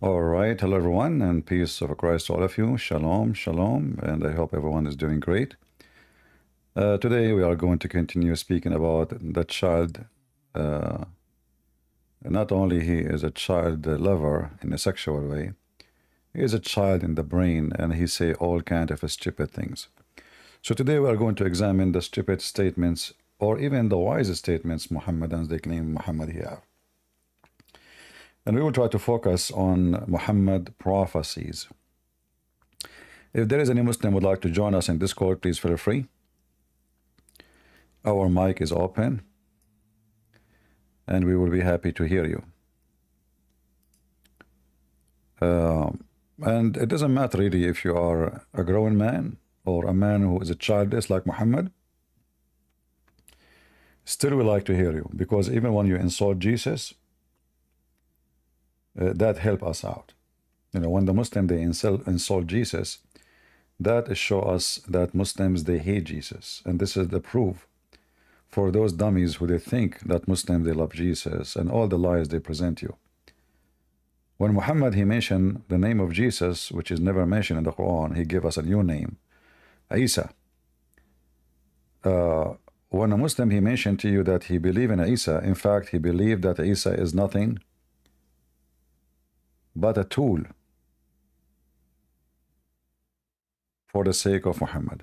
All right, hello everyone, and peace of Christ to all of you. Shalom, shalom, and I hope everyone is doing great. Today we are going to continue speaking about the child. Not only he is a child lover in a sexual way, he is a child in the brain, and he say all kind of stupid things. So today we are going to examine the stupid statements, or even the wise statements Muhammadans they claim Muhammad he have. And we will try to focus on Muhammad prophecies. If there is any Muslim would like to join us in Discord, please feel free. Our mic is open, and we will be happy to hear you. And it doesn't matter really if you are a grown man or a man who is a childless like Muhammad. Still we like to hear you, because even when you insult Jesus, that help us out. You know, when the Muslim they insult Jesus, that show us that Muslims they hate Jesus, and this is the proof for those dummies who they think that Muslims they love Jesus and all the lies they present you. When Muhammad he mentioned the name of Jesus, which is never mentioned in the Quran, he gave us a new name, Isa. When a Muslim he mentioned to you that he believed in Isa, in fact he believed that Isa is nothing but a tool for the sake of Muhammad.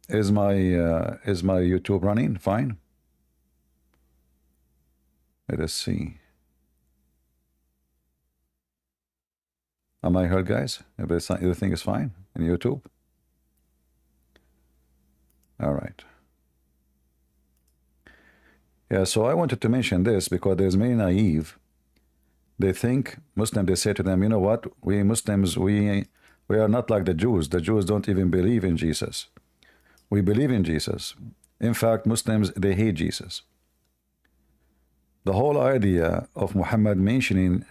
Is my YouTube running fine? Let us see. Am I heard, guys? Everything is fine in YouTube? All right. Yeah, so I wanted to mention this because there's many naive. They think Muslim, they say to them, you know what, we Muslims, we are not like the Jews. The Jews don't even believe in Jesus. We believe in Jesus. In fact, Muslims, they hate Jesus. The whole idea of Muhammad mentioning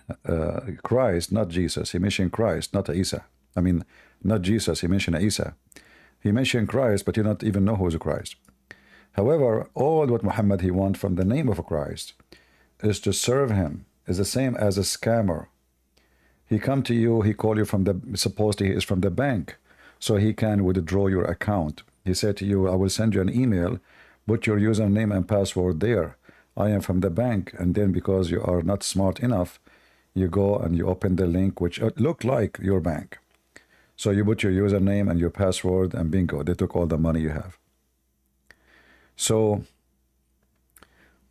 Christ, not Jesus, he mentioned Christ, not Isa. I mean, not Jesus, he mentioned Isa. He mentioned Christ, but you don't even know who is Christ. However, all what Muhammad he wants from the name of Christ is to serve him. Is the same as a scammer. He come to you, he call you from the, supposedly he is from the bank, so he can withdraw your account. He said to you, I will send you an email, put your username and password there. I am from the bank. And then because you are not smart enough, you go and you open the link which look like your bank. So you put your username and your password and bingo, they took all the money you have. So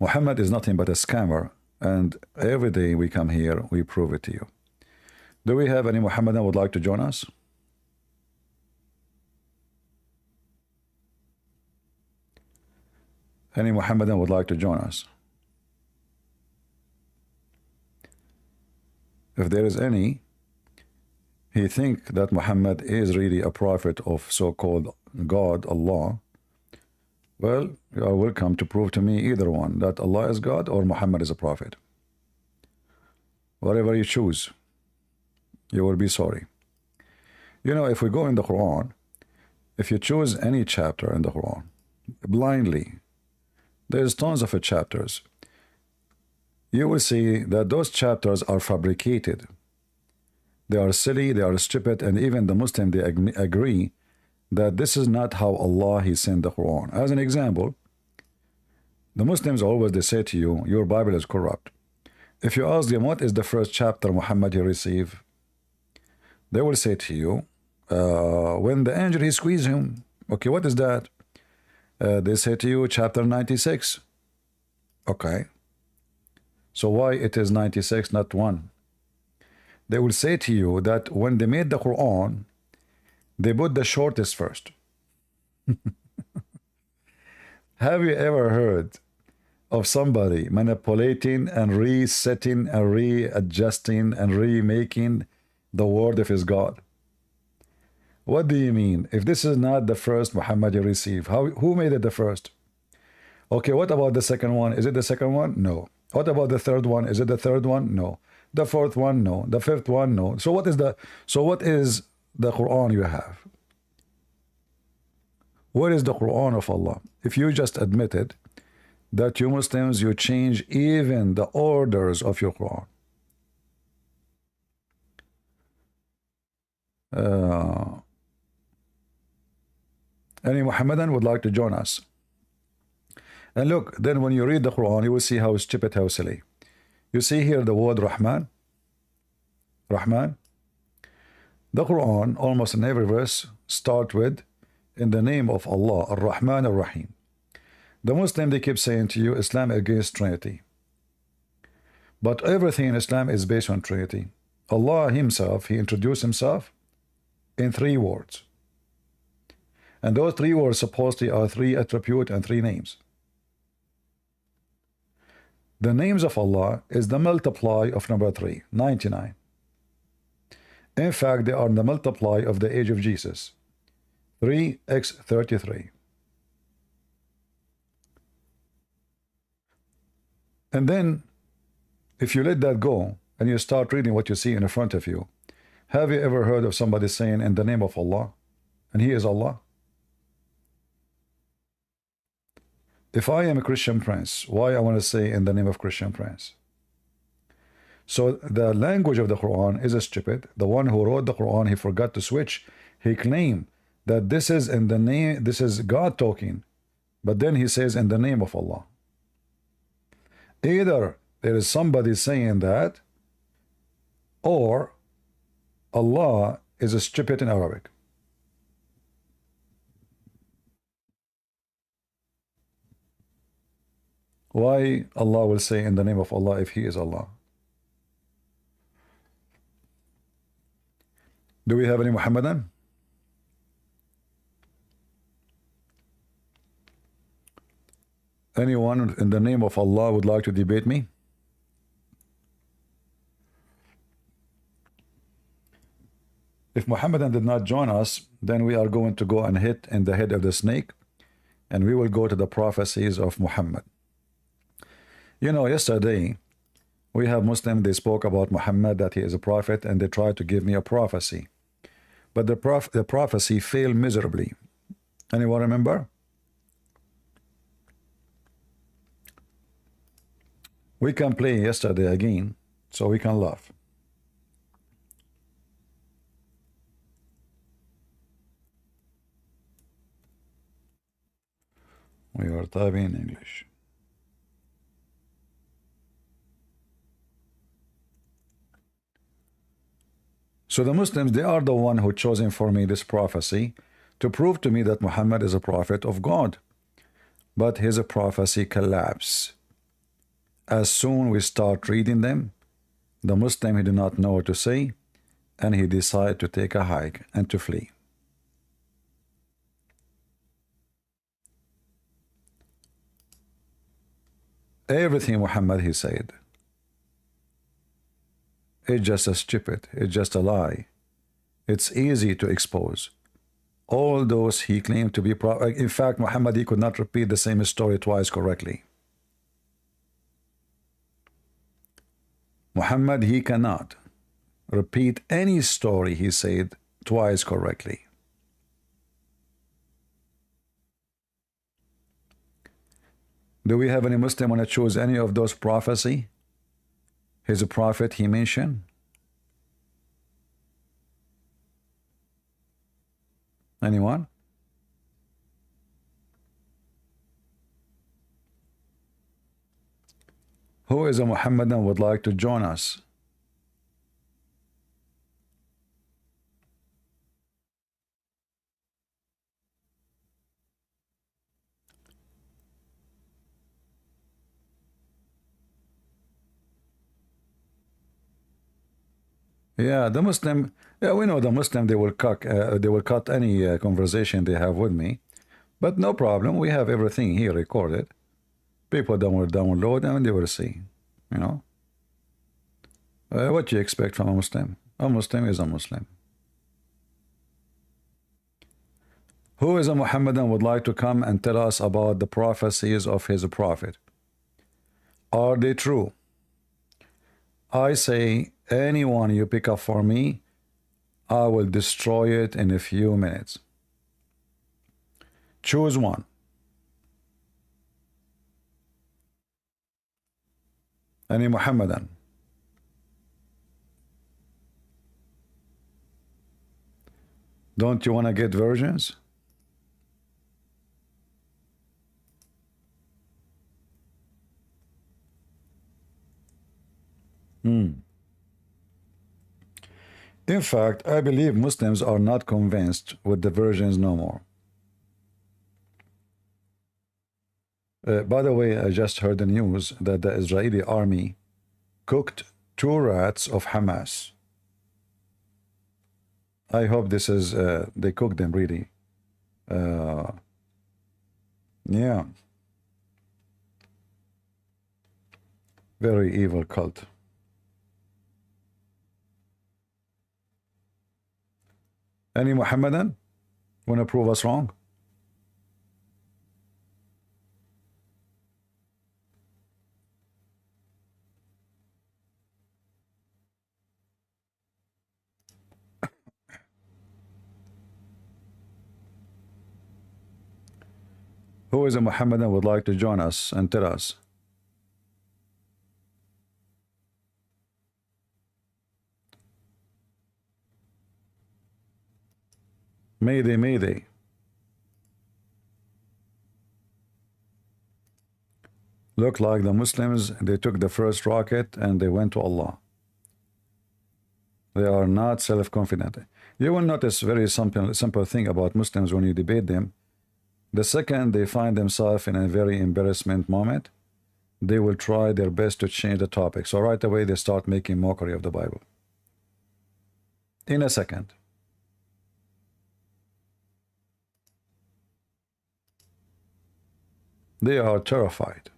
Muhammad is nothing but a scammer. And every day we come here, we prove it to you. Do we have any Muhammadan would like to join us? Any Muhammadan would like to join us? If there is any, he think that Muhammad is really a prophet of so-called God, Allah. Well, you are welcome to prove to me either one, that Allah is God or Muhammad is a prophet. Whatever you choose, you will be sorry. You know, if we go in the Quran, if you choose any chapter in the Quran, blindly, there's tons of chapters. You will see that those chapters are fabricated. They are silly, they are stupid, and even the Muslim, they agree that this is not how Allah he sent the Quran. As an example, the Muslims always they say to you, your Bible is corrupt. If you ask them what is the first chapter Muhammad he received, they will say to you, when the angel he squeezed him. Okay, what is that? They say to you chapter 96. Okay, so why it is 96 not 1? They will say to you that when they made the Quran, they put the shortest first. Have you ever heard of somebody manipulating and resetting and readjusting and remaking the word of his God? What do you mean? If this is not the first Muhammad you receive, who made it the first? Okay, what about the second one? Is it the second one? No. What about the third one? Is it the third one? No. The fourth one? No. The fifth one? No. So what is the Quran you have? Where is the Quran of Allah? If you just admitted that you Muslims, you change even the orders of your Quran. Uh, any Muhammadan would like to join us? And look, then when you read the Quran, you will see how stupid, how silly. You see here the word Rahman. Rahman. The Quran, almost in every verse, start with, in the name of Allah, Ar-Rahman Ar-Rahim. The Muslim, they keep saying to you, Islam against Trinity. But everything in Islam is based on Trinity. Allah himself, he introduced himself in 3 words. And those 3 words supposedly are 3 attributes and 3 names. The names of Allah is the multiply of number 3, 99. In fact, they are the multiply of the age of Jesus, 3x33. And then, if you let that go, and you start reading what you see in front of you, have you ever heard of somebody saying, in the name of Allah, and he is Allah? If I am a Christian prince, why I want to say in the name of Christian prince? So the language of the Quran is stupid. The one who wrote the Quran, he forgot to switch. He claimed that this is in the name, this is God talking, but then he says in the name of Allah. Either there is somebody saying that, or Allah is stupid in Arabic. Why Allah will say in the name of Allah if he is Allah? Do we have any Muhammadan? Anyone in the name of Allah would like to debate me? If Muhammadan did not join us, then we are going to go and hit in the head of the snake, and we will go to the prophecies of Muhammad. You know, yesterday we have Muslims, they spoke about Muhammad, that he is a prophet, and they tried to give me a prophecy. But the prophecy failed miserably. Anyone remember? We can play yesterday again, so we can laugh. We are typing in English. So the Muslims, they are the one who chosen for me this prophecy to prove to me that Muhammad is a prophet of God. But his prophecy collapsed. As soon we start reading them, the Muslim, he did not know what to say, and he decided to take a hike and to flee. Everything Muhammad, he said, it's just a stupid, it's just a lie. It's easy to expose. All those he claimed to be in fact, Muhammad, he could not repeat the same story twice correctly. Muhammad, he cannot repeat any story he said twice correctly. Do we have any Muslim want to choose any of those prophecy? His prophet he mentioned? Anyone? Who is a Muhammadan would like to join us? Yeah, the Muslim. Yeah, we know the Muslim. They will cut any conversation they have with me, but no problem. We have everything here recorded. People that will download and they will see. You know. What you expect from a Muslim? A Muslim is a Muslim. Who is a Muhammadan would like to come and tell us about the prophecies of his prophet? Are they true? I say, anyone you pick up for me, I will destroy it in a few minutes. Choose one. Any Muhammadan? Don't you want to get versions? In fact, I believe Muslims are not convinced with the versions no more. By the way, I just heard the news that the Israeli army cooked 2 rats of Hamas. I hope this is, they cooked them really. Yeah. Very evil cult. Any Mohammedan want to prove us wrong? Who is a Mohammedan would like to join us and tell us? Mayday, mayday. Look like the Muslims, they took the first rocket and they went to Allah. They are not self-confident. You will notice very simple thing about Muslims when you debate them. The second they find themselves in a very embarrassment moment, they will try their best to change the topic. So right away they start making mockery of the Bible. In a second. They are terrified.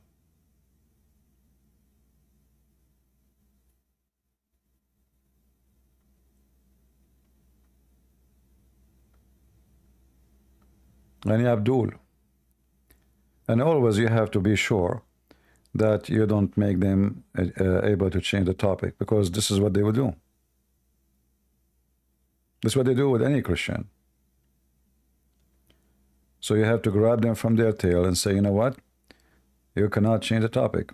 And Abdul. And always you have to be sure that you don't make them able to change the topic, because this is what they will do. This is what they do with any Christian. So you have to grab them from their tail and say, you know what? You cannot change the topic.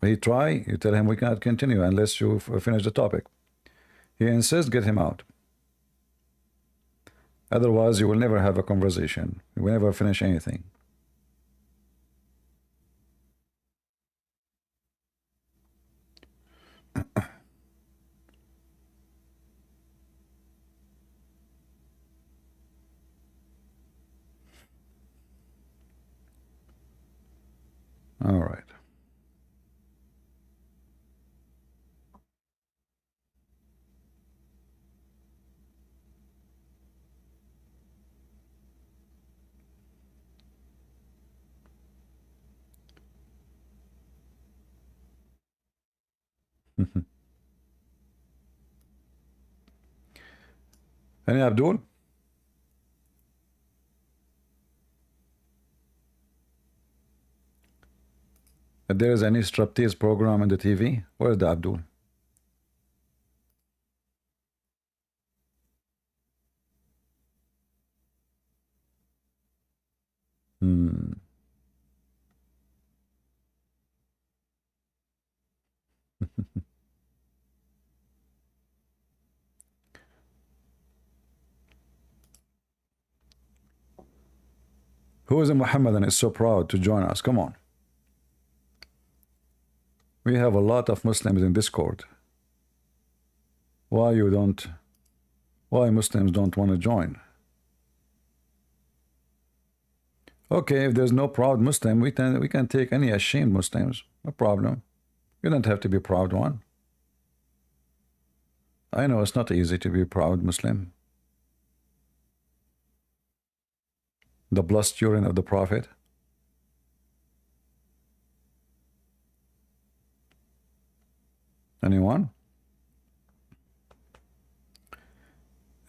He try, you tell him we cannot continue unless you finish the topic. He insists, get him out. Otherwise, you will never have a conversation. You will never finish anything. All right. Any Abdul? If there is any striptease program in the TV, where's the Abdul? Who is a Mohammedan is so proud to join us? Come on. We have a lot of Muslims in Discord. Why Muslims don't want to join? Okay, if there's no proud Muslim, we can take any ashamed Muslims. No problem. You don't have to be a proud one. I know it's not easy to be a proud Muslim. The blessed urine of the Prophet. Anyone?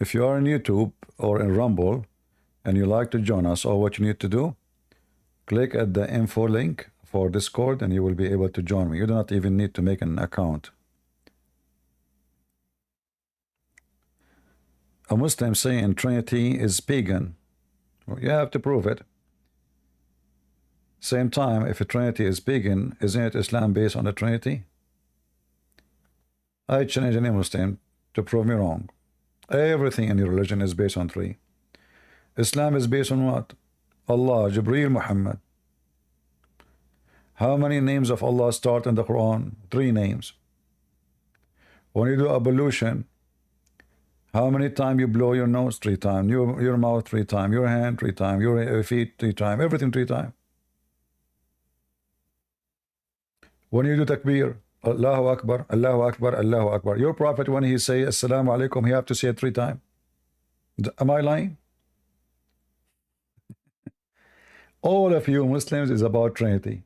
If you are on YouTube or in Rumble and you like to join us, all what you need to do, click at the info link for Discord and you will be able to join me. You do not even need to make an account. A Muslim saying Trinity is pagan. Well, you have to prove it. Same time, if a Trinity is pagan, isn't it Islam based on the Trinity? I challenge any Muslim to prove me wrong. Everything in your religion is based on three. Islam is based on what? Allah, Jibreel, Muhammad. How many names of Allah start in the Quran? Three names. When you do ablution, how many times you blow your nose? Three times. Your mouth three times. Your hand three times. Your feet three times. Everything three times. When you do takbir, Allahu Akbar, Allahu Akbar, Allahu Akbar. Your Prophet, when he say Assalamu alaikum, he have to say it three times. Am I lying? All of you Muslims is about Trinity.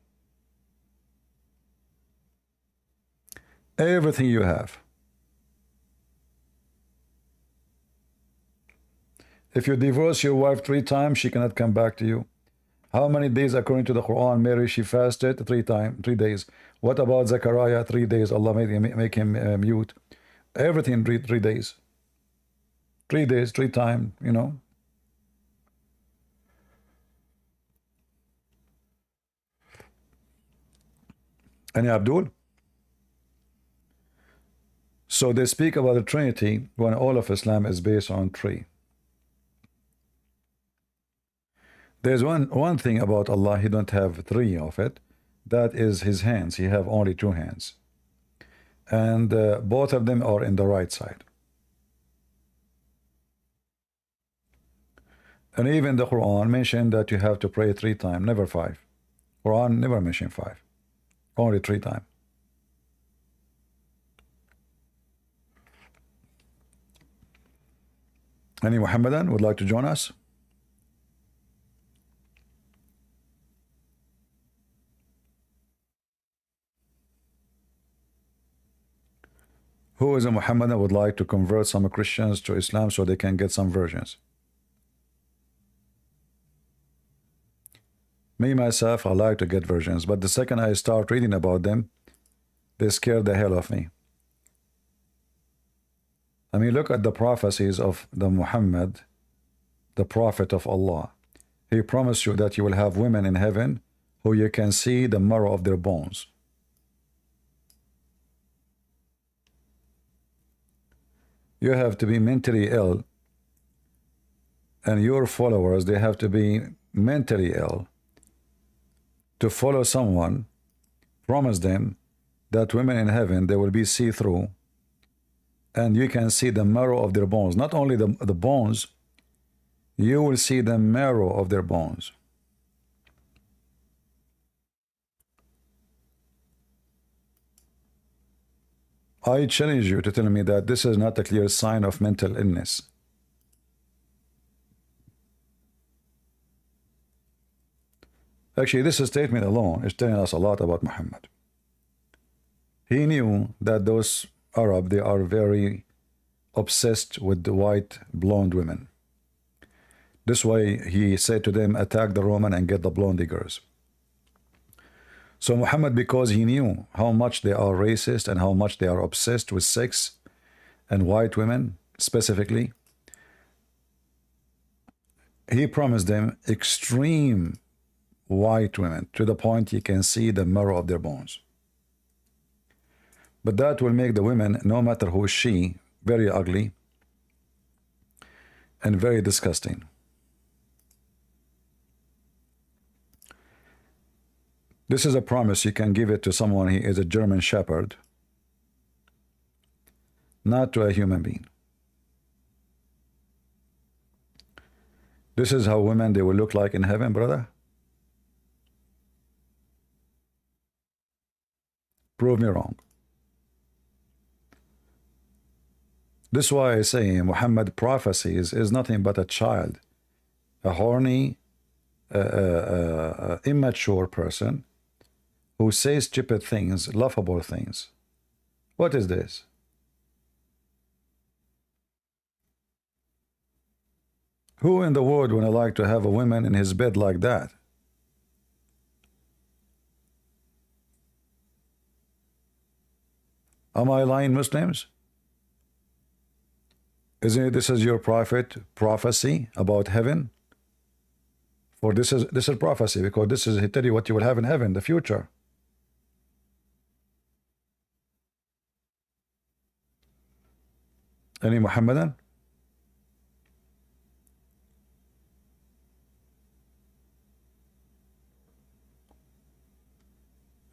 Everything you have. If you divorce your wife three times, she cannot come back to you. How many days according to the Quran, Mary, she fasted 3 days? What about Zechariah? 3 days. Allah make him mute. Everything 3 days. 3 days, 3 times, you know. Any Abdul? So they speak about the Trinity when all of Islam is based on three. There's one thing about Allah, he don't have three of it. That is his hands. He have only 2 hands. And both of them are in the right side. And even the Quran mentioned that you have to pray 3 times, never 5. Quran never mentioned 5. Only 3 times. Any Muhammadan would like to join us? Who is a Muhammadan would like to convert some Christians to Islam so they can get some versions? Me, myself, I like to get versions, but the second I start reading about them, they scare the hell of me. I mean, look at the prophecies of the Muhammad, the prophet of Allah. He promised you that you will have women in heaven who you can see the marrow of their bones. You have to be mentally ill, and your followers, they have to be mentally ill to follow someone, promise them that women in heaven, they will be see-through, and you can see the marrow of their bones. Not only the bones, you will see the marrow of their bones. I challenge you to tell me that this is not a clear sign of mental illness. Actually, this statement alone is telling us a lot about Muhammad. He knew that those Arab, they are very obsessed with the white blonde women. This way he said to them, attack the Roman and get the blonde diggers. So Muhammad, because he knew how much they are racist and how much they are obsessed with sex and white women specifically, he promised them extreme white women to the point you can see the marrow of their bones. But that will make the women, no matter who is she, very ugly and very disgusting. This is a promise you can give it to someone who is a German shepherd, not to a human being. This is how women, they will look like in heaven, brother. Prove me wrong. This is why I say Muhammad prophecies is nothing but a child, a horny, immature person who says stupid things, laughable things. What is this? Who in the world would like to have a woman in his bed like that? Am I lying, Muslims? Isn't it this is your prophecy about heaven? For this is prophecy, because this is, he tell you what you will have in heaven, the future. Any Muhammadan?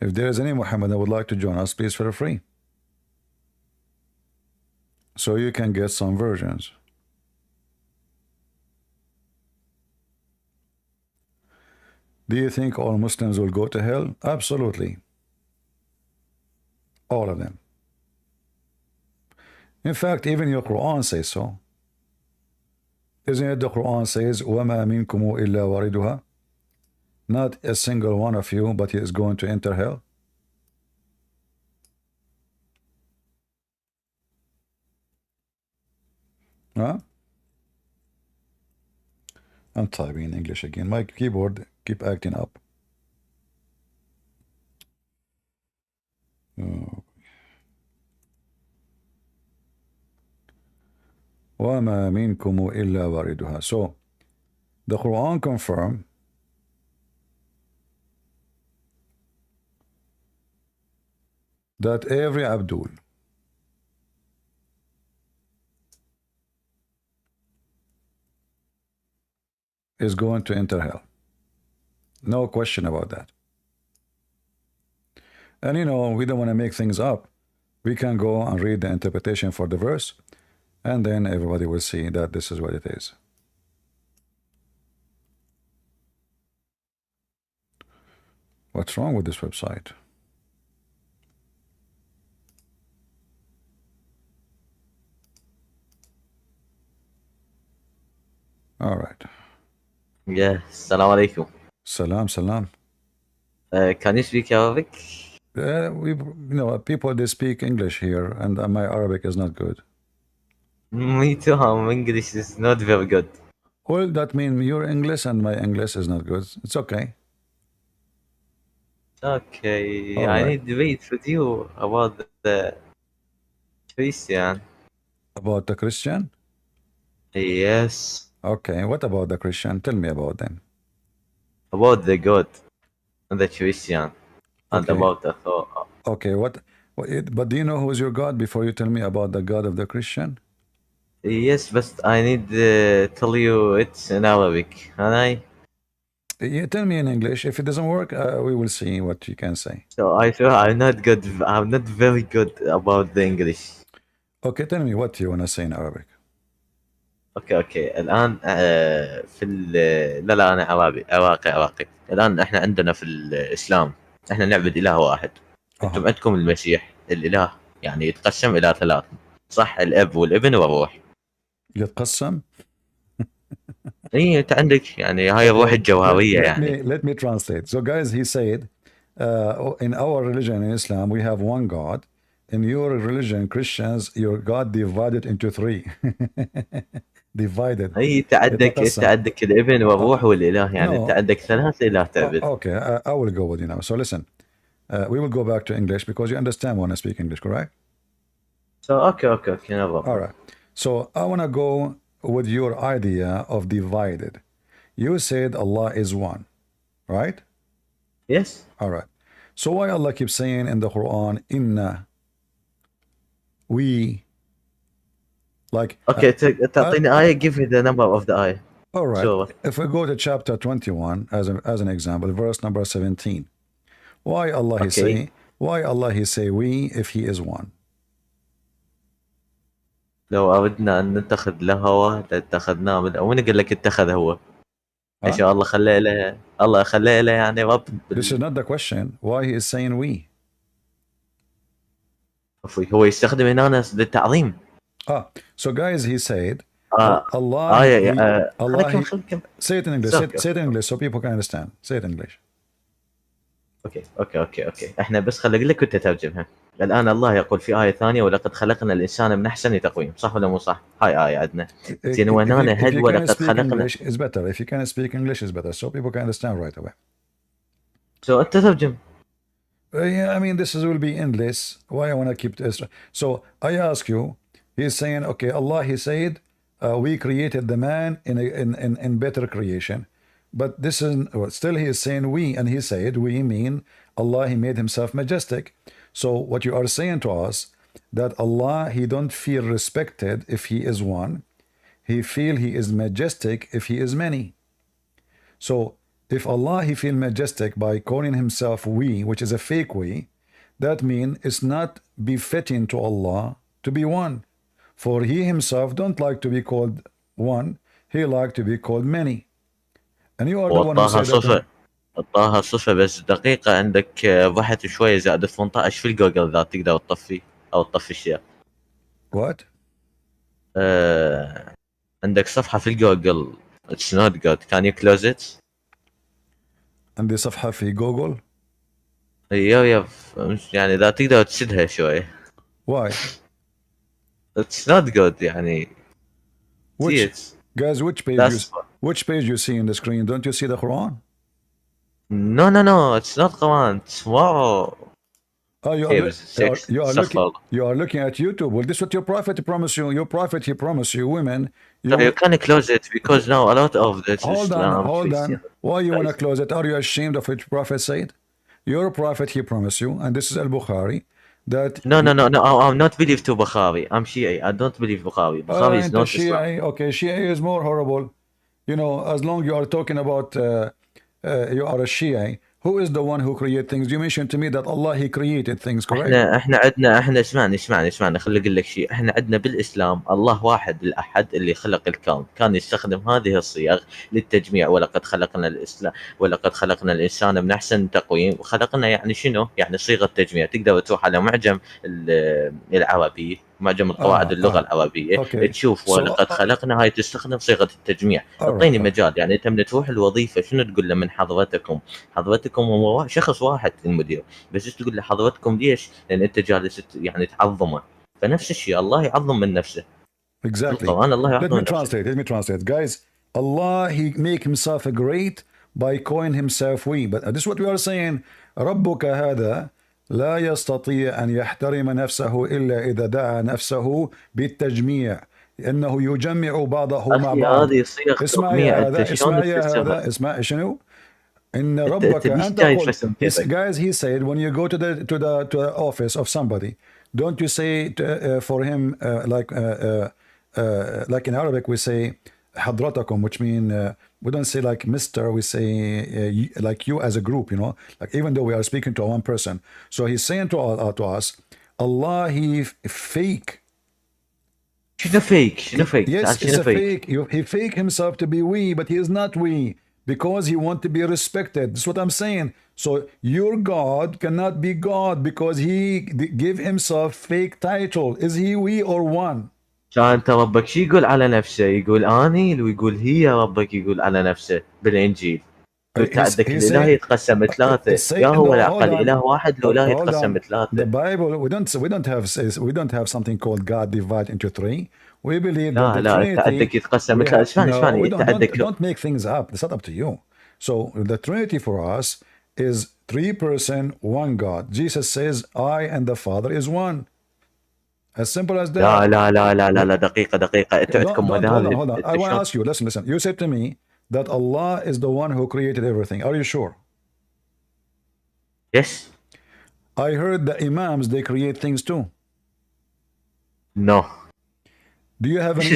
If there is any Muhammad that would like to join us, please feel free. So you can get some versions. Do you think all Muslims will go to hell? Absolutely. All of them. In fact, even your Quran says so. Isn't it the Quran says, وَمَا مِنْكُمُ إِلَّا وَارِدُهَا? Not a single one of you, but he is going to enter hell. Huh? I'm typing in English again. My keyboard keep acting up. Oh. وَمَا مِنْكُمُ إِلَّا وَارِدُهَا. So, the Quran confirm that every Abdul is going to enter hell. No question about that. And you know, we don't want to make things up. We can go and read the interpretation for the verse, and then everybody will see that this is what it is. What's wrong with this website? All right. Yes, Assalamu alaikum. Salam, salam. Can you speak Arabic? People, they speak English here, and my Arabic is not good. Me too, my English is not very good. Well, that means your English and my English is not good. It's okay. Okay, All I right. need to wait with you about the Christian. About the Christian? Yes. Okay, what about the Christian? Tell me about them. About the God and the Christian. And Okay. about the thought. Okay, but do you know who is your God before you tell me about the God of the Christian? Yes, but I need to tell you it's in Arabic. And You tell me in English. If it doesn't work, we will see what you can say. So I feel I'm not good. I'm not very good about the English. Okay, tell me what you want to say in Arabic. اوكي الان في لا انا عراقي الان احنا عندنا في الاسلام احنا نعبد اله واحد. انتم عندكم المسيح الاله يعني يتقسم الى ثلاث، صح؟ الاب والابن والروح. يتقسم؟ اي انت عندك يعني هاي الروح الجوهريه يعني. Let me translate. So guys, he said, in our religion in Islam we have one God. In your religion, Christians, your God divided into three. Divided. اي انت عندك الابن والروح والاله، يعني انت عندك ثلاث اله تعبد. Okay, I will go with you now. So listen, we will go back to English because you understand when I speak English, correct? So okay, no problem. All right. So I want to go with your idea of divided. You said Allah is one, right? Yes. All right. So why Allah keeps saying in the Quran, Inna, we, like... Okay, تعطيني آية, give me the number of the ayah. All right. Sure. If we go to chapter 21 as an example, verse number 17, why Allah he say we if he is one? لو أردنا أن نتخذ له هو لاتخذناه وين قال لك اتخذ هو؟ إن شاء الله خلاه له يعني رب. This is not the question. Why he is saying we? هو يستخدم هنا للتعظيم. So guys, he said, Allah, say it in English. Say it in English so people can understand. Say it in English. اوكي احنا بس خلي اقول لك وانت تترجمها. الان الله يقول في آية ثانية ولقد خلقنا الإنسان من أحسن تقويم، صح ولا مو صح؟ هاي آية عندنا. زين وهنا هد ولقد خلقنا. It's better if you can speak English is better so people can understand right away. So أنت ترجم. Yeah, I mean this will be endless. Why I want to keep this? So I ask you, he's saying, okay, Allah, he said, we created the man in better creation. But this is still he is saying we, and he said we mean Allah, he made himself majestic. So what you are saying to us that Allah, he don't feel respected if he is one, he feel he is majestic if he is many. So If Allah he feel majestic by calling himself we, which is a fake we, that means it's not befitting to Allah to be one. For he himself don't like to be called one, he like to be called many. And you are the one who وطاها said that. صفر. طاها صفر بس دقيقة، عندك بحث شوية زائد 18 في الجوجل ذات تقدر تطفي أو تطفي الشيء. What? عندك صفحة في الجوجل it's not good can you close it؟ عندي صفحة في جوجل. يا يعني إذا تقدر تسدها شوي. Why? It's not good يعني. Which, see it. guys, which page you see in the screen? Don't you see the Quran? No, it's not Quran. It's more. Oh, you are looking at YouTube. Well, this is what your prophet promised you. Your prophet, he promised you women. You can close it because now a lot of this hold Islam. on. Why you want to close it? Are you ashamed of what your prophet said? Your prophet, he promised you, and this is Al-Bukhari, that... No, I'm not believe to Bukhari. I'm Shi'i. I don't believe Bukhari. Bukhari is not Shi'i. Okay, Shi'i is more horrible. You know, as long you are talking about you are a Shi'i, who is the one who created things? You mentioned to me that Allah he created things, correct? احنا اسمعني خلي اقول لك شيء. احنا عندنا بالاسلام الله واحد الاحد اللي خلق الكون، كان يستخدم هذه الصيغ للتجميع. ولقد خلقنا الانسان من احسن تقويم، وخلقنا يعني شنو؟ يعني صيغه تجميع. تقدر تروح على معجم العربي، معجم القواعد اللغه العربيه، تشوف ولقد خلقنا، هاي تستخدم صيغه التجميع. اعطيني مجال، يعني انت من تروح الوظيفه شنو تقول له؟ من حضرتكم هو شخص واحد المدير، بس تقول له حضرتكم ليش؟ لان انت جالس يعني تعظمه. فنفس الشيء الله يعظم من نفسه. Exactly. الله يعظم Let me translate. Guys, Allah he make himself great by calling himself we. But this is what we are saying. ربك هذا لا يستطيع أن يحترم نفسه إلا إذا دعا نفسه بالتجميع، إنه يجمع بعضه مع بعض. اسمع يا هذا اسمع شنو؟ إن ربك أنت قل. Guys, he said when you go to the office of somebody, don't you say for him like in Arabic we say حضرتكم, which mean we don't say like Mr. We say like you as a group, you know, like even though we are speaking to one person. So he's saying to us, Allah he fake. شنو fake؟ Yes, it's a fake. He fake himself to be we, but he is not we. Because he want to be respected. That's what I'm saying. So your God cannot be God because he give himself fake title. Is he we or one? فأنت ربك شو يقول على نفسه؟ يقول أني، ويقول هي. ربك يقول على نفسه بالإنجيل. عندك الإله يتقسم ثلاثة، يا هو العقل إله واحد، لو لا يتقسم ثلاثة. The Bible we don't have something called God divided into three. We believe that the Trinity. عندك يتقسم ثلاثة. اسمعني don't make things up. It's not up to you. So the Trinity for us is 3 person, one God. Jesus says, I and the Father is one. As simple as that. لا دقيقة. Hold on. I want to ask you, listen. You said to me that Allah is the one who created everything. Are you sure? Yes. I heard the Imams, they create things too. No. Do you have this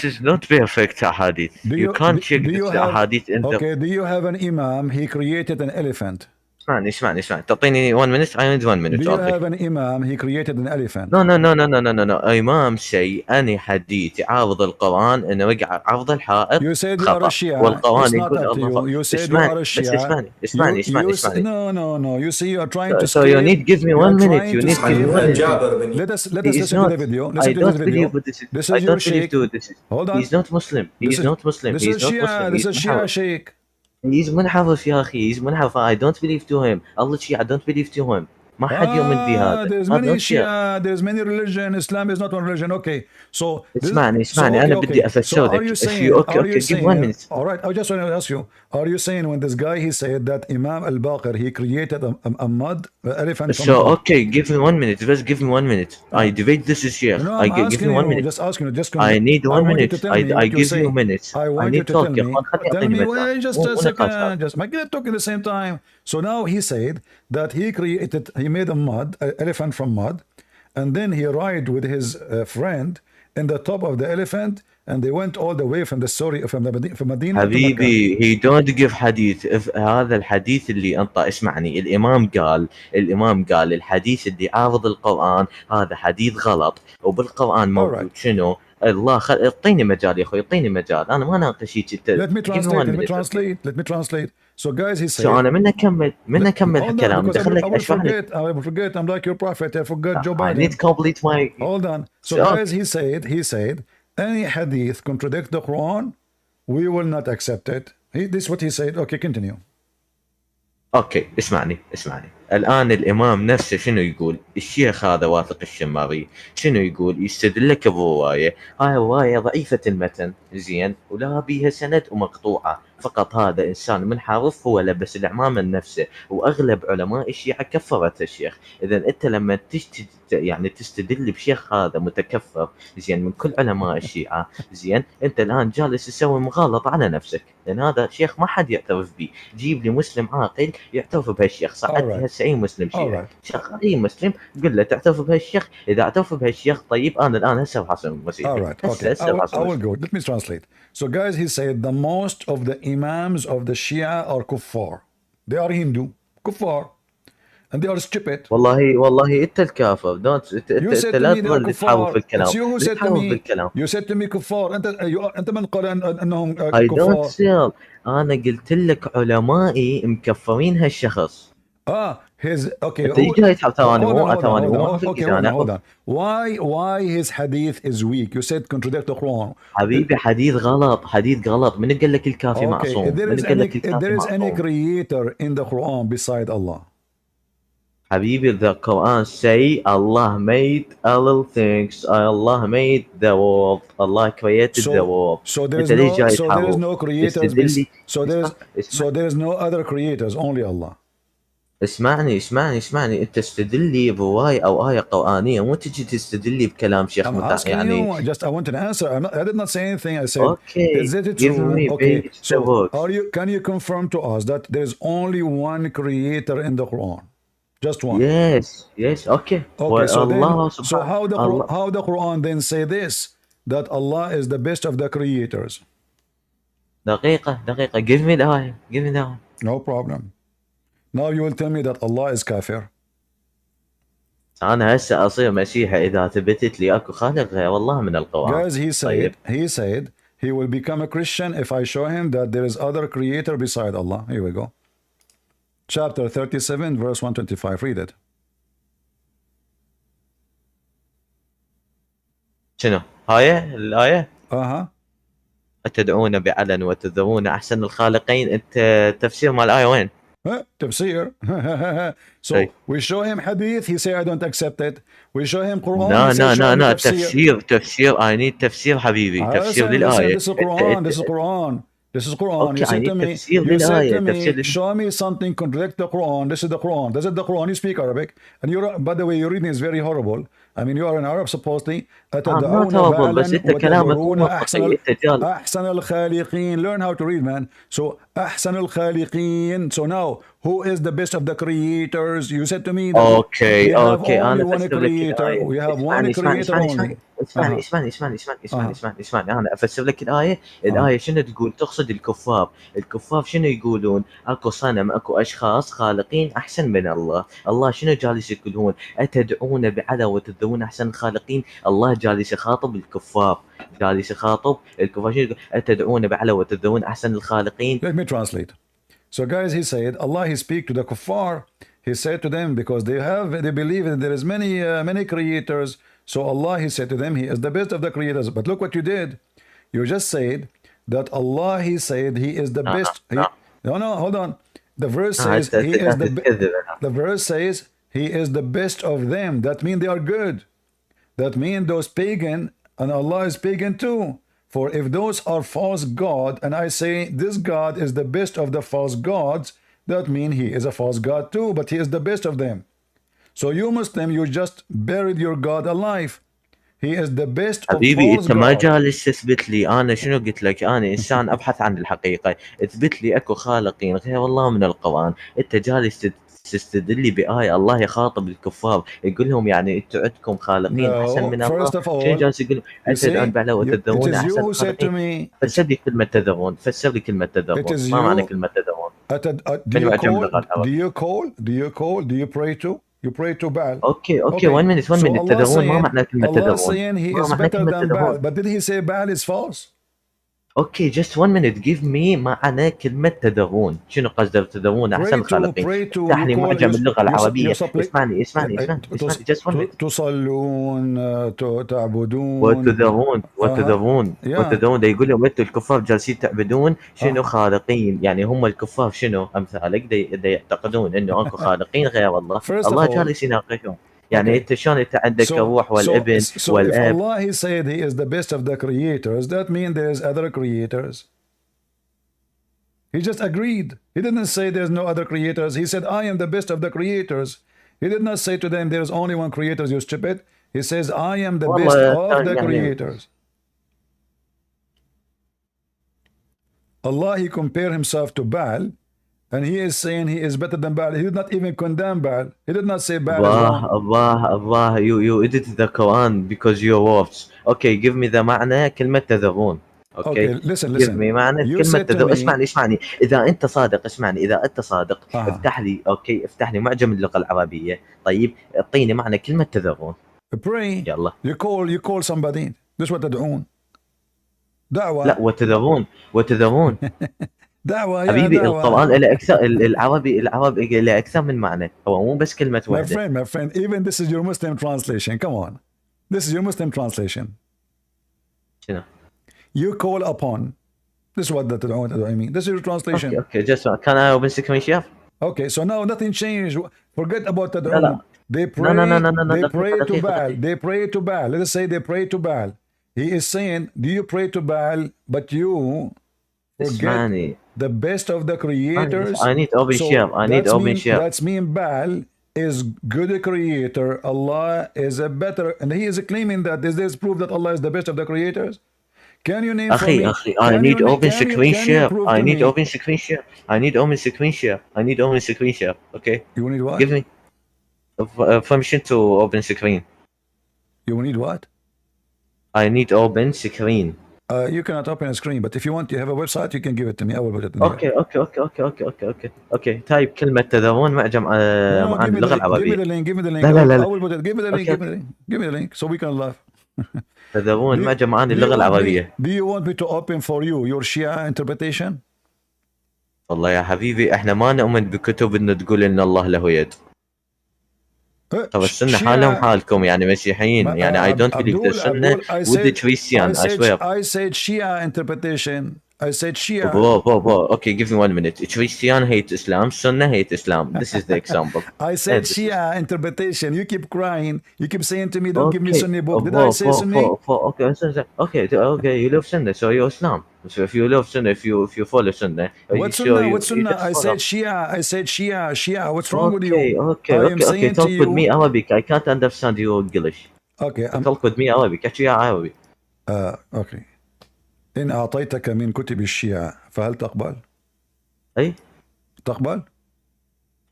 is not perfect ahadith. You can't check this ahadith in the... Okay, do you have an Imam, he created an elephant? اسمعني تعطيني 1 minute. I need 1 minute. Do you have an Imam, he created an elephant? No. إمام شيء أنا حديث يعارض القرآن إنه وقع عرض الحائط. You said you are a Shia. والقرآن يقول الله. You said you are a Shia. اسمعني. No. You see, you are trying to. So you need give me 1 minute. You need give me 1 minute. Let us listen to the video. I don't believe this is your sheikh. Hold on. He's not Muslim. This is Shia sheikh. He's منحرف يا أخي. He's منحرف. I don't believe to him. Allah Shia, I don't believe to him. ما حد يؤمن بهذا. There's many Shia. There's many religion. Islam is not one religion. Okay. So اسمعني أنا بدي أفسرك. Give 1 minute. All right. I just want to ask you. Are you saying when this guy he said that Imam al-Baqir he created a mud elephant? So okay, give me 1 minute. Just give me 1 minute. I debate this is here. No, give me 1 minute. Just asking you. I need 1 minute. I give you a minute. I need to tell me. Wait, just a second. Just make it talk at the same time. So now he said that he made a mud elephant from mud, and then he ride with his friend, in the top of the elephant, and they went all the way from from Medina to Mecca. حبيبي he don't give حديث. هذا الحديث اللي انت اسمعني، الامام قال الحديث اللي عارض القرآن هذا حديث غلط، وبالقرآن موجود شنو؟ الله اعطيني مجال يا اخوي، اعطيني مجال، انا ما اناقش هيك. Let me translate. So guys, he said. So انا من اكمل الكلام دخلك اشرح لك. I will forget. I'm like your prophet. I forgot Joe Biden. I need to complete my. Hold on. So guys, he said any hadith contradict the Quran, we will not accept it. This is what he said. Okay, continue. اوكي اسمعني الان الامام نفسه شنو يقول؟ الشيخ هذا واثق الشماري شنو يقول؟ يستدل لك بروايه، هاي روايه ضعيفه المتن زين ولا بيها سند ومقطوعه، فقط هذا انسان منحرف هو لبس العمامه نفسه، واغلب علماء الشيعه كفرت الشيخ. اذا انت لما يعني تستدل بشيخ هذا متكفر زين من كل علماء الشيعه زين، انت الان جالس تسوي مغالطه على نفسك، لان هذا شيخ ما حد يعترف به. جيب لي مسلم عاقل يعترف بهالشيخ، صعد لي هسه اي مسلم شيعي شيخ، اي مسلم قل له تعترف بهالشيخ، اذا اعترف بهالشيخ طيب انا الان هسه راح اصير مسيحي. Okay. I will go. Let me translate. So guys, he said the most of the imams of the Shia are kuffar. They are Hindu, kuffar. And they are stupid. والله انت الكافر. انت لا تظل تحاول في الكلام. You said to me كفار. انت من قال انهم كفار؟ I don't say. انا قلت لك علمائي مكفرين هالشخص. his okay. انت جاي ثواني hold on. Why his hadith is weak? You said contradict the Quran. حبيبي حديث غلط. من قال لك الكافي معصوم؟ If there is any creator in the Quran beside Allah. حبيبي the Quran say Allah made all things. Allah made the world. Allah created the world. So there is no creators. So there is no other creators, only Allah. اسمعني انت تستدلي برواية او آية قرآنية، مو تجي تستدلي بكلام شيخ يعني. Just I wanted to answer. I did not say anything. I said, is it true? Okay. So can you confirm to us that there is only one creator in the Quran? Just one. Yes. Okay. So how the Quran then say this, that Allah is the best of the creators? دقيقة. Give me the ayah. No problem. Now you will tell me that Allah is kafir. أنا هسه أصير مسيحي إذا ثبتت لي أكو خالق غير الله من القرآن. Guys, he said he will become a Christian if I show him that there is other creator beside Allah. Here we go. Chapter 37, verse 125. Read it. شنو؟ الآية؟ أتدعون بعلن وتذرون أحسن الخالقين. أنت تفسير مال الآية وين؟ تفسير. So we show him hadith, he say I don't accept it. We show him Quran. No. تفسير. I need تفسير حبيبي. تفسير للآية. This is Quran. Okay, you said to me, show me something contradict the Quran. This is the Quran. This is the Quran. You speak Arabic, and by the way, your reading is very horrible. I mean, you are an Arab supposedly. أحسن الخالقين. Learn how to read, man. So أحسن الخالقين. So now, who is the best of the creators? You said to me that we have only one creator. We have one creator only. اسمعني انا افسر لك الايه شنو تقول؟ تقصد الكفار شنو يقولون؟ اكو صنم، اكو اشخاص خالقين احسن من الله شنو جالس يقولون؟ اتدعون بعلى وتذرون احسن الخالقين. الله جالس يخاطب الكفار شنو يقول؟ اتدعون بعلى وتذرون احسن الخالقين. Let me translate. So guys, he said Allah, he speak to the kuffar. He said to them, because they believe that there is many creators. So Allah, he said to them, he is the best of the creators. But look what you did. You just said that Allah, he said he is the best. No, hold on. The verse says the verse says he is the best of them. That means they are good. That means those pagan, and Allah is pagan too. For if those are false God, and I say this God is the best of the false gods, that means he is a false God too, but he is the best of them. So you Muslim, you just buried your God alive. He is the best of حبيبي false انت ما جالس تثبت لي. انا شنو قلت لك؟ انا انسان ابحث عن الحقيقه. اثبت لي اكو خالقين غير الله من القران. انت جالس تستدلي بآية الله يخاطب الكفار يقول لهم يعني انتم عندكم خالقين احسن من No, الله. first of شنو all, جالس يقول؟ you اتدعون see, بعلا it وتدعون is you احسن who said to الخالقين. me, فسر لي كلمة تدعون، فسر لي كلمة it تدعون، is ما معنى you. كلمة تدعون؟ Do من you معجم call? اللغة العربية. Do you pray to? You pray to Baal. اوكي Okay, 1 minute 1 so minute. تدعون ما معنى كلمة تدعون؟ He ما is معنى better كلمة than Baal, تدعون؟ but did he say Baal is false? اوكي just 1 minute give me معنى كلمة تدعون. شنو قصدك تدعون احسن الخالقين؟ افتح You لي call معجم اللغة you العربية. supplicate اسمعني just 1 minute. تصلون تعبدون yeah وتدعون ده يقول لهم انتم الكفار جالسين تعبدون شنو uh, خالقين، يعني هم الكفار شنو امثالك ده يعتقدون انه اكو خالقين غير الله. first of الله all جالس يناقشهم. يعني okay انت شلون انت عندك الروح والابن so if والاب. Allah he said he is the best of the creators, that means there is other creators. He just agreed. He didn't say there's no other creators. He said I am the best of the creators. He did not say to them there's only one creator, you stupid. He says I am the best والله of the يعني creators. Allah he compared himself to Baal, and he is saying he is better than Baal. He did not even condemn Baal. He did not say Baal is wrong. الله you edit the Quran because your words. Okay, give me the معنى كلمة تذرون. Okay, Okay, listen give me معنى you كلمة said to تذرون. me اسمعني إذا أنت صادق. إذا أنت صادق افتح لي افتح لي معجم اللغة العربية. طيب اعطيني معنى كلمة تذرون. pray. يلا. You call somebody. This is what تدعون. دعوة. لا وتذرون. دعوة يا حبيبي دعوة. القرآن له أكثر العربي له أكثر من معنى. هو مو بس كلمة واحدة. My friend, even this is your Muslim translation. Come on. This is your Muslim translation. شنو؟ You call upon. This is what the تدعون I mean. This is your translation. Okay, just can I open screen share? Okay, so now nothing changed. Forget about لا تدعون. لا. They pray to Baal. They pray to Baal. Let us say they pray to Baal. He is saying, do you pray to Baal, but you forget the best of the creators? I need open share. I need open share. That's mean Baal is good creator. Allah is a better, and he is claiming that this proof that Allah is the best of the creators. Can you name for me? I need open screen share. I need open screen share. I need open screen share. I need open screen share. Okay. You need what? Give me permission to open screen. You need what? I need open screen. You cannot open a screen, but if you want, you have a website, you can give it to me. I will put it in Okay. Type كلمة تذرون معجم عن اللغة العربية. Give me the link. لا. I will put it. Give me the link. Give me the link so we can laugh. تذرون معجم عن اللغة العربية. Do you want me to open for you your Shia interpretation? والله يا حبيبي احنا ما نؤمن بكتب انه تقول ان الله له يد. طب السنة حالهم حالكم يعني مسيحيين يعني I don't believe the Sunnah with the Christian I swear. I said Shia interpretation. I said Shia. Okay, give me 1 minute. Christian hate Islam, Sunnah hate Islam. This is the example. I said Shia interpretation. You keep crying. You keep saying to me, don't give me Sunni book. Did I say Sunni? Okay, you love Sunnah, so you're Islam. So if you love Sunnah, if you follow Sunnah, what Sunnah? I said Shia. What's wrong with you? Okay. Talk with me Arabic. I can't understand your English. Okay. Talk with me Arabic. احكي يا عربي. Okay. إن أعطيتك من كتب الشيعة فهل تقبل؟ أي. تقبل؟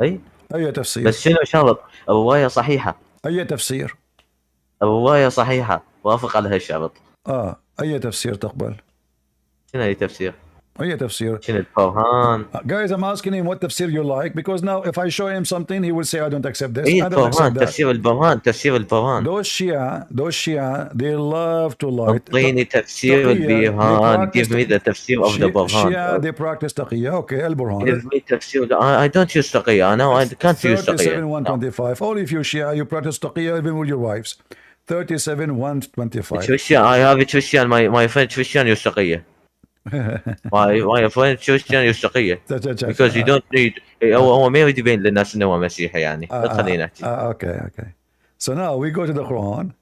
أي تفسير؟ بس شنو شرط؟ الرواية صحيحة. أي تفسير؟ الرواية صحيحة وافق على هالشرط. أي تفسير تقبل؟ شنو أي تفسير؟ أي تفسير؟ شنو البرهان؟ Guys, I'm asking him what tafsir you like because now if I show him something he will say I don't accept this. إيه I don't accept that. تفسير البرهان. Those Shia, they love to lie. أعطيني تفسير البرهان. Give me the تفسير of the برهان. Shia, they practice taqiyya. Okay, البرهان. Give me تفسير. I don't use تقية. I can't use تقية. 37-125. All of you Shia, you practice taqiyya even with your wives. 37-125. Christian, I have a Christian. My friend Christian use تقية. my friend Christian use تقية. Because you don't need. هو ما يريد يبين للناس إنه هو مسيحي يعني. خلينا نحكي. Okay. So now we go to the Quran.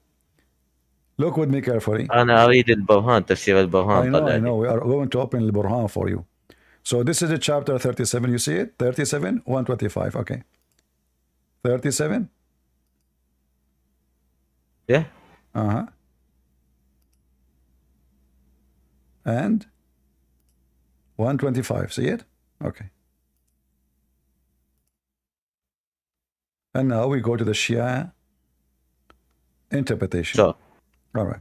Look with me carefully. أنا أريد البرهان تفسير البرهان. I know. We are going to open the Burhan for you. So this is the chapter 37. You see it? 37, 125. Okay. 37. Yeah. And 125. See it? Okay. And now we go to the Shia interpretation. Sure. All right.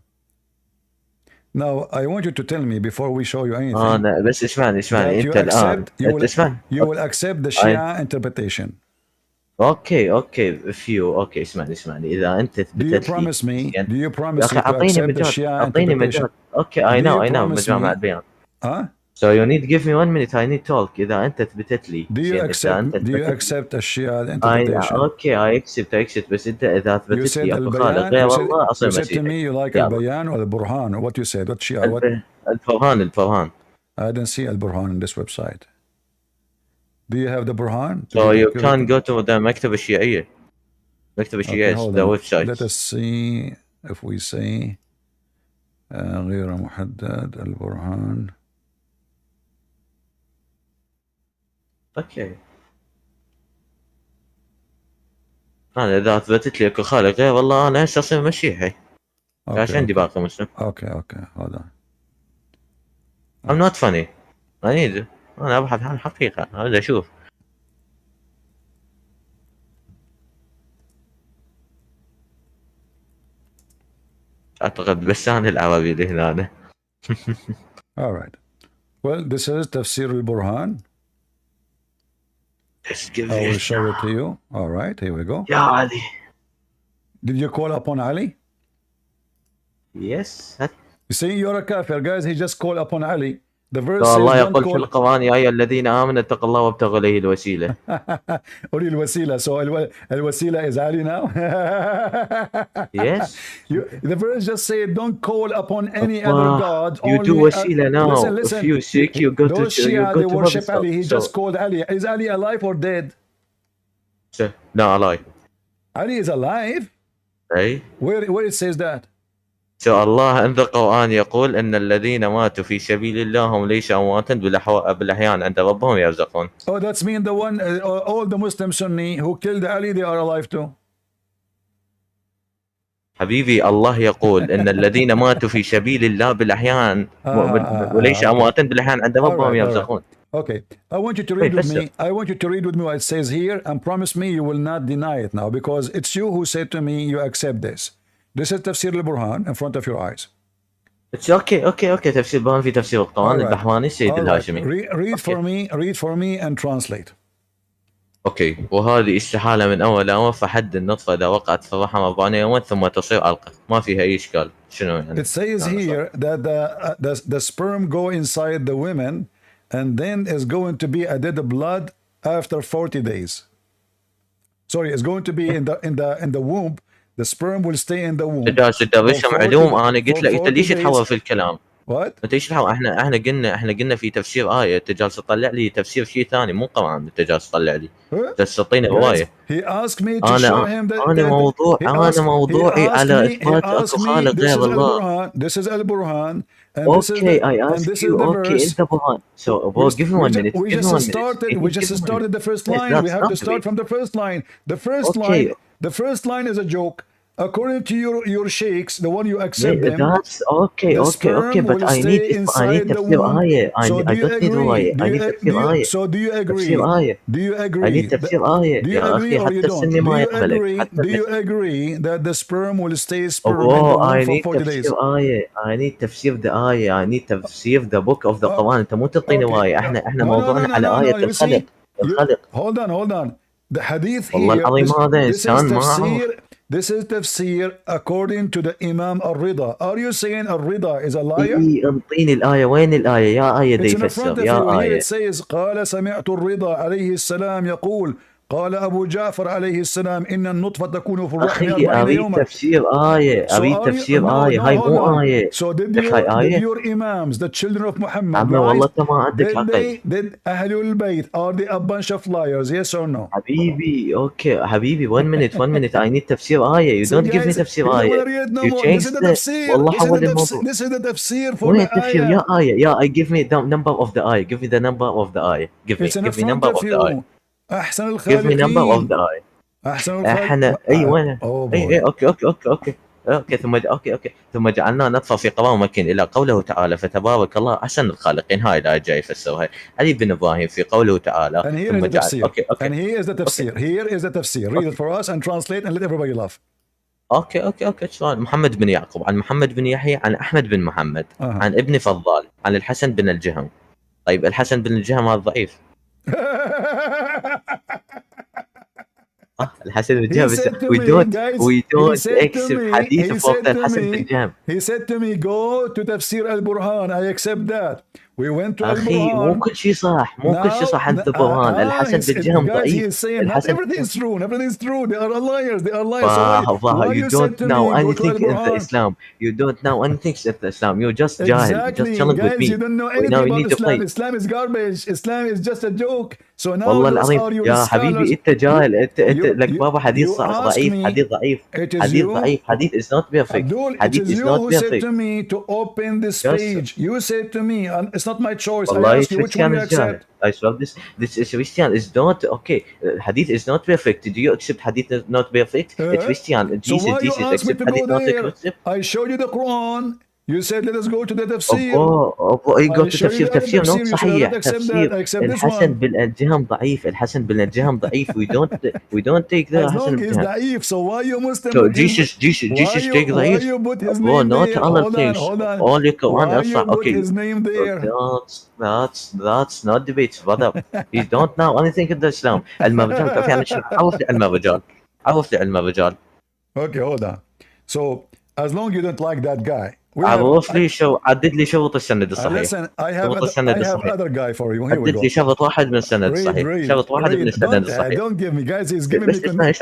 Now I want you to tell me before we show you anything. أنا بس اسمعني أنت الآن اسمعني. You will accept the Shia interpretation. اوكي اسمعني اذا انت Do you ثبتت promise me? لي Do you promise يا me اخي to accept the Shia اعطيني interpretation? مجال. اوكي I know promise مجمع me- مع البيان. Huh? So you need to give me 1 minute. I need talk. إذا أنت ثبتت لي. Do you accept the Shia interpretation? اوكي I accept بس أنت إذا You ثبتت said لي أكو خالق البيان. غير You الله أصير said to me مسيحي. you like يلا. البيان or the Burhan. What you said? What Shia? What? البرهان. I didn't see al-Burhan on this website. Do you have the Burhan? So you can go to the مكتبة الشيعية. مكتبة الشيعية is hold the on. website. Let us see if we say غير محدد البرهان. اوكي. أنا إذا ثبتت لي أكو خالق غير والله أنا هسه أصير مسيحي. عشان عندي باقي مسلم. Okay. Hold on. I'm not funny. I need. أنا أبحث عن الحقيقة. هذا أشوف. أعتقد بس أنا العربي اللي هنا. All right. Well, this is تفسير البرهان. I will show it to you. All right, here we go. يا علي. Did you call upon Ali? Yes. You see, you're a kafir, guys. He just called upon Ali. The verse الله says, يقول في القرآن يا أيها الذين آمنوا اتقوا الله وابتغوا إليه الوسيلة. أولي الوسيلة. So الوسيلة is Ali now. Yes. The verse just said, don't call upon any other god. You do وسيلة now. Listen. If you sick, you go to those Shia, they worship Ali. He so, just called Ali. Is Ali alive or dead? No, alive. Ali is alive. Right. Where it says that? So Allah in the Quran يقول إن الذين ماتوا في سبيل الله هم ليس أمواتا بالأحيان عند ربهم يرزقون. Oh, that's mean the one, all the Muslim Sunni who killed Ali, they are alive too. حبيبي الله يقول إن الذين ماتوا في سبيل الله بالأحيان وليس أمواتا بالأحيان عند ربهم يرزقون. Okay, I want you to read with me. I want you to read with me what it says here and promise me you will not deny it now because it's you who said to me you accept this. This is تفسير البرهان in front of your eyes. It's okay. تفسير برهان في تفسير القرآن البحواني السيد الهاشمي. Read for me and translate. اوكي وهذه استحالة من أول أمر فحد النطفة إذا وقعت في الرحم 40 يوما ثم تصير علقة. ما فيها أي إشكال. شنو يعني؟ It says here that the sperm go inside the women and then is going to be a dead blood after 40 days. Sorry, it's going to be in the womb. The sperm will stay in the womb. تدرسهم علوم أنا قلت له أنت ليش تحول في الكلام؟ What? أنت ليش تحول؟ احنا قلنا في تفسير آية أنت جالس تطلع لي تفسير شيء ثاني مو قرآن أنت جالس تطلع لي. جالس تعطيني رواية. He asked me to show him that. أنا موضوعي على إثبات أكو خالق غير الله. This is al-Burhan. Okay, I asked you. Okay, in the Quran. So, well, give me 1 minute. We just started the first line. We have to start from the first line. The first line is a joke. According to your sheikhs, the one you accept them. That's okay, but I need tafsir ayah. I don't need riwayah. I need tafsir ayah. So do you agree? Do you agree? I need tafsir ayah. Do you agree or you don't? Do you agree that the sperm will stay sperm in the womb for 40 days? I need tafsir the ayah. I need tafsir the book of the Quran. أنت مو تعطيني رواية. احنا موضوعنا على آية الخلق. Hold on. The hadith والله here. العظيم هذا إنسان ما This is tafsir according to the Imam al-Rida. Are you saying al-Rida is a liar? انطيني الآية وين الآية يا آية دي It's in front يفسر of يا you. Here آية. it says قال سمعت الرضا عليه السلام يقول قال أبو جعفر عليه السلام إن النطفة تكون في الرحم أخي 40 يوما. أريد تفسير آية هاي مو آية. So did your imams, the children of Muhammad, عمي والله أنت ما عندك عقل. Did أهل البيت, are they a bunch of liars, yes or no? حبيبي أوكي حبيبي 1 minute I need تفسير آية. You don't give me تفسير آية. You changed it. والله حول الموضوع. This is the تفسير for وين the التفسير يا آية I give me the number of the آية. Give me the number of the آية. Give me number of the آية. أحسن Give me number of الخالقين. the آية. أحسن الخالقين. احنا اي وين؟ اي اوكي اوكي اوكي ثم جعلنا نطفه في قوام مكين الى قوله تعالى فتبارك الله احسن الخالقين. هاي الايه جاي يفسرها علي بن ابراهيم في قوله تعالى And here ثم is the جعل. tafsir. اوكي And here is the tafsir. Here is the tafsir. Read it for us and translate and let everybody laugh. اوكي سؤال. محمد بن يعقوب عن محمد بن يحيى عن احمد بن محمد عن ابن فضال عن الحسن بن الجهم. طيب الحسن بن الجهم هذا ضعيف. الحسن بن الجهم we don't accept حديث فوق الحسن بن الجهم. He said to me go to تفسير البرهان. I accept that. We went to أخي مو كل شيء صح عند البرهان. الحسن بن الجهم ضعيف. الحسن everything is true. Everything is true. They are liars. Why you don't know anything in the Islam. You don't know anything in the Islam. You're just jahil. Exactly. Just chilling with me. You don't know anything about Islam. Islam is garbage. Islam is just a joke. So now والله العظيم يا حبيبي انت جاهل. انت لك بابا حديث ضعيف. حديث is not perfect. Abdul, it is you who said to me to open this page. You said to me, and it's not my choice. I ask you which one you accept. I swear this is Christian is not okay. Hadith is not perfect. Do you accept hadith is not perfect? It's Christian. Jesus, so why you ask me to go there? I showed you the Quran. You said let us go to the tafsir. go to تفسير not صحيح. تفسير الحسن بن الجهم ضعيف. الحسن بن الجهم ضعيف. we don't take the حسن بن الجهم. ضعيف. So why you Muslim? So Jesus take ضعيف. Not other things. Only Quran is صح. Okay. His name there. That's not debate, brother. You don't know anything in the Islam. علم الرجال كيف يعني شو؟ عرف لي علم الرجال. Okay, hold on. So as long you don't like that guy. عرف لي عدد لي شروط السند الصحيح. Listen, I have another guy for you. Here we go. عدد لي شرط واحد من السند الصحيح. شرط واحد من السند الصحيح. Don't give me, guys. He's giving me. اسمعني.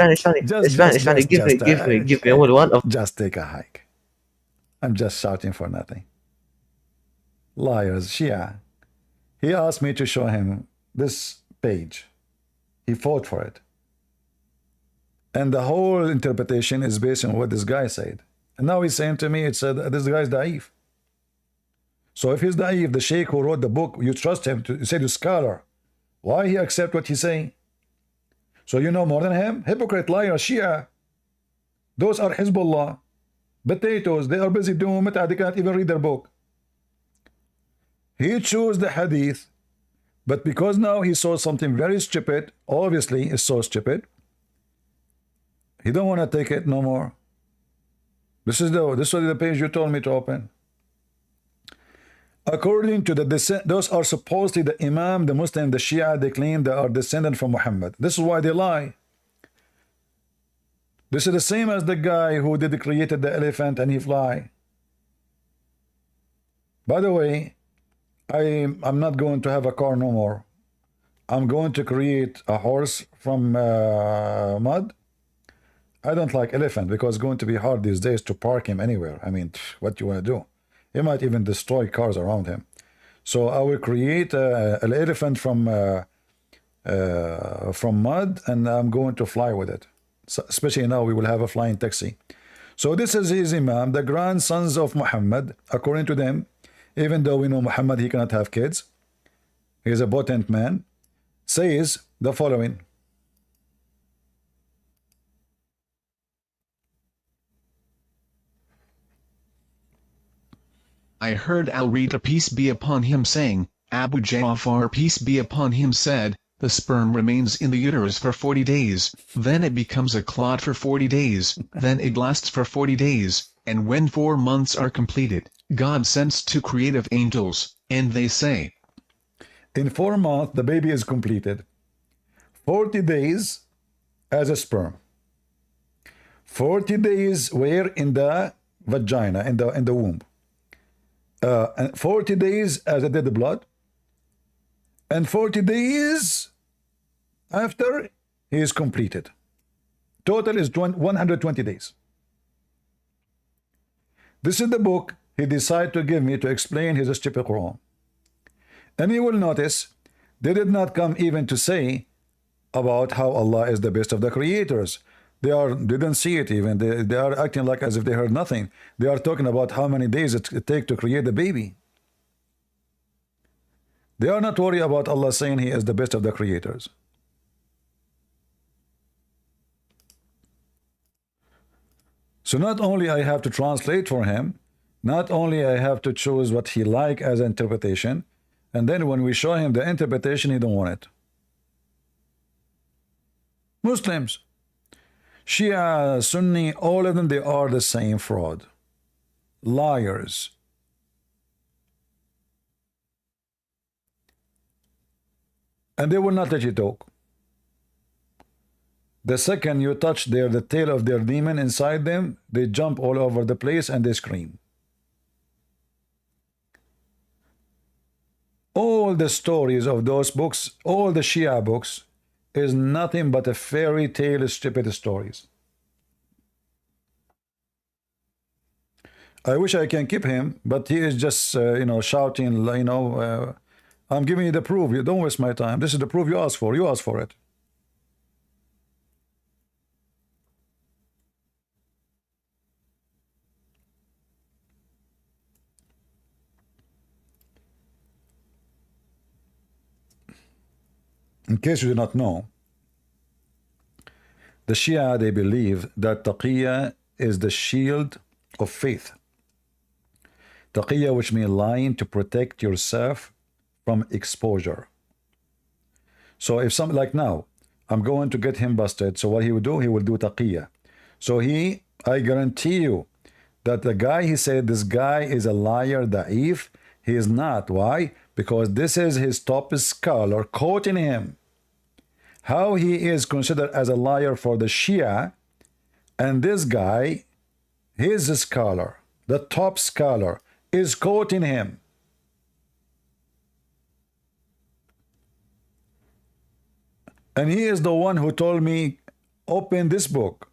Give me only one of. Just take a hike. I'm just shouting for nothing. Liars, Shia. He asked me to show him this page. He fought for it. And the whole interpretation is based on what this guy said. And now he's saying to me, it's this guy's da'if. So if he's da'if, the sheikh who wrote the book, you trust him, you say to scholar, why he accept what he's saying? So you know more than him? Hypocrite, liar, Shia. Those are Hizbullah. Potatoes, they are busy doing mut'ah, they can't even read their book. He chose the hadith, but because now he saw something very stupid, obviously it's so stupid, he don't want to take it no more. This is the page you told me to open. According to the those are supposedly the Imam, the Muslim, the Shia. They claim they are descendant from Muhammad. This is why they lie. This is the same as the guy who created the elephant and he fly. By the way, I'm not going to have a car no more. I'm going to create a horse from mud. I don't like elephant because it's going to be hard these days to park him anywhere. I mean, what do you want to do? He might even destroy cars around him. So I will create an elephant from mud, and I'm going to fly with it. So, especially now we will have a flying taxi. So this is his Imam, the grandsons of Muhammad, according to them. Even though we know Muhammad, he cannot have kids. He is a potent man. Says the following. I heard Al-Rita peace be upon him saying, Abu Ja'far peace be upon him said, the sperm remains in the uterus for 40 days, then it becomes a clot for 40 days, then it lasts for 40 days, and when 4 months are completed, God sends 2 creative angels, and they say, in 4 months the baby is completed, 40 days as a sperm, 40 days where in the vagina, in the womb, and 40 days as a dead blood, and 40 days after he is completed. Total is 120 days. This is the book he decided to give me to explain his stupid Quran. And you will notice they did not come even to say about how Allah is the best of the creators. They didn't see it even. They are acting like as if they heard nothing. They are talking about how many days it takes to create the baby. They are not worried about Allah saying he is the best of the creators. So not only I have to translate for him, not only I have to choose what he like as interpretation, and then when we show him the interpretation, he don't want it. Muslims, Shia, Sunni, all of them, they are the same fraud. Liars. And they will not let you talk. The second you touch the tail of their demon inside them, they jump all over the place and they scream. All the stories of those books, all the Shia books, is nothing but a fairy tale, stupid stories. I wish I can keep him, but he is just, shouting, I'm giving you the proof. You don't waste my time. This is the proof you asked for. You asked for it. In case you do not know, the Shia, they believe that taqiyya is the shield of faith. Taqiyya, which means lying to protect yourself from exposure. So if something like now, I'm going to get him busted, so what he will do taqiyya. So I guarantee you that the guy, he said this guy is a liar, da'if. He is not. Why? Because this is his top scholar quoting him. How he is considered as a liar for the Shia, and this guy, his scholar, the top scholar, is quoting him. And he is the one who told me, open this book.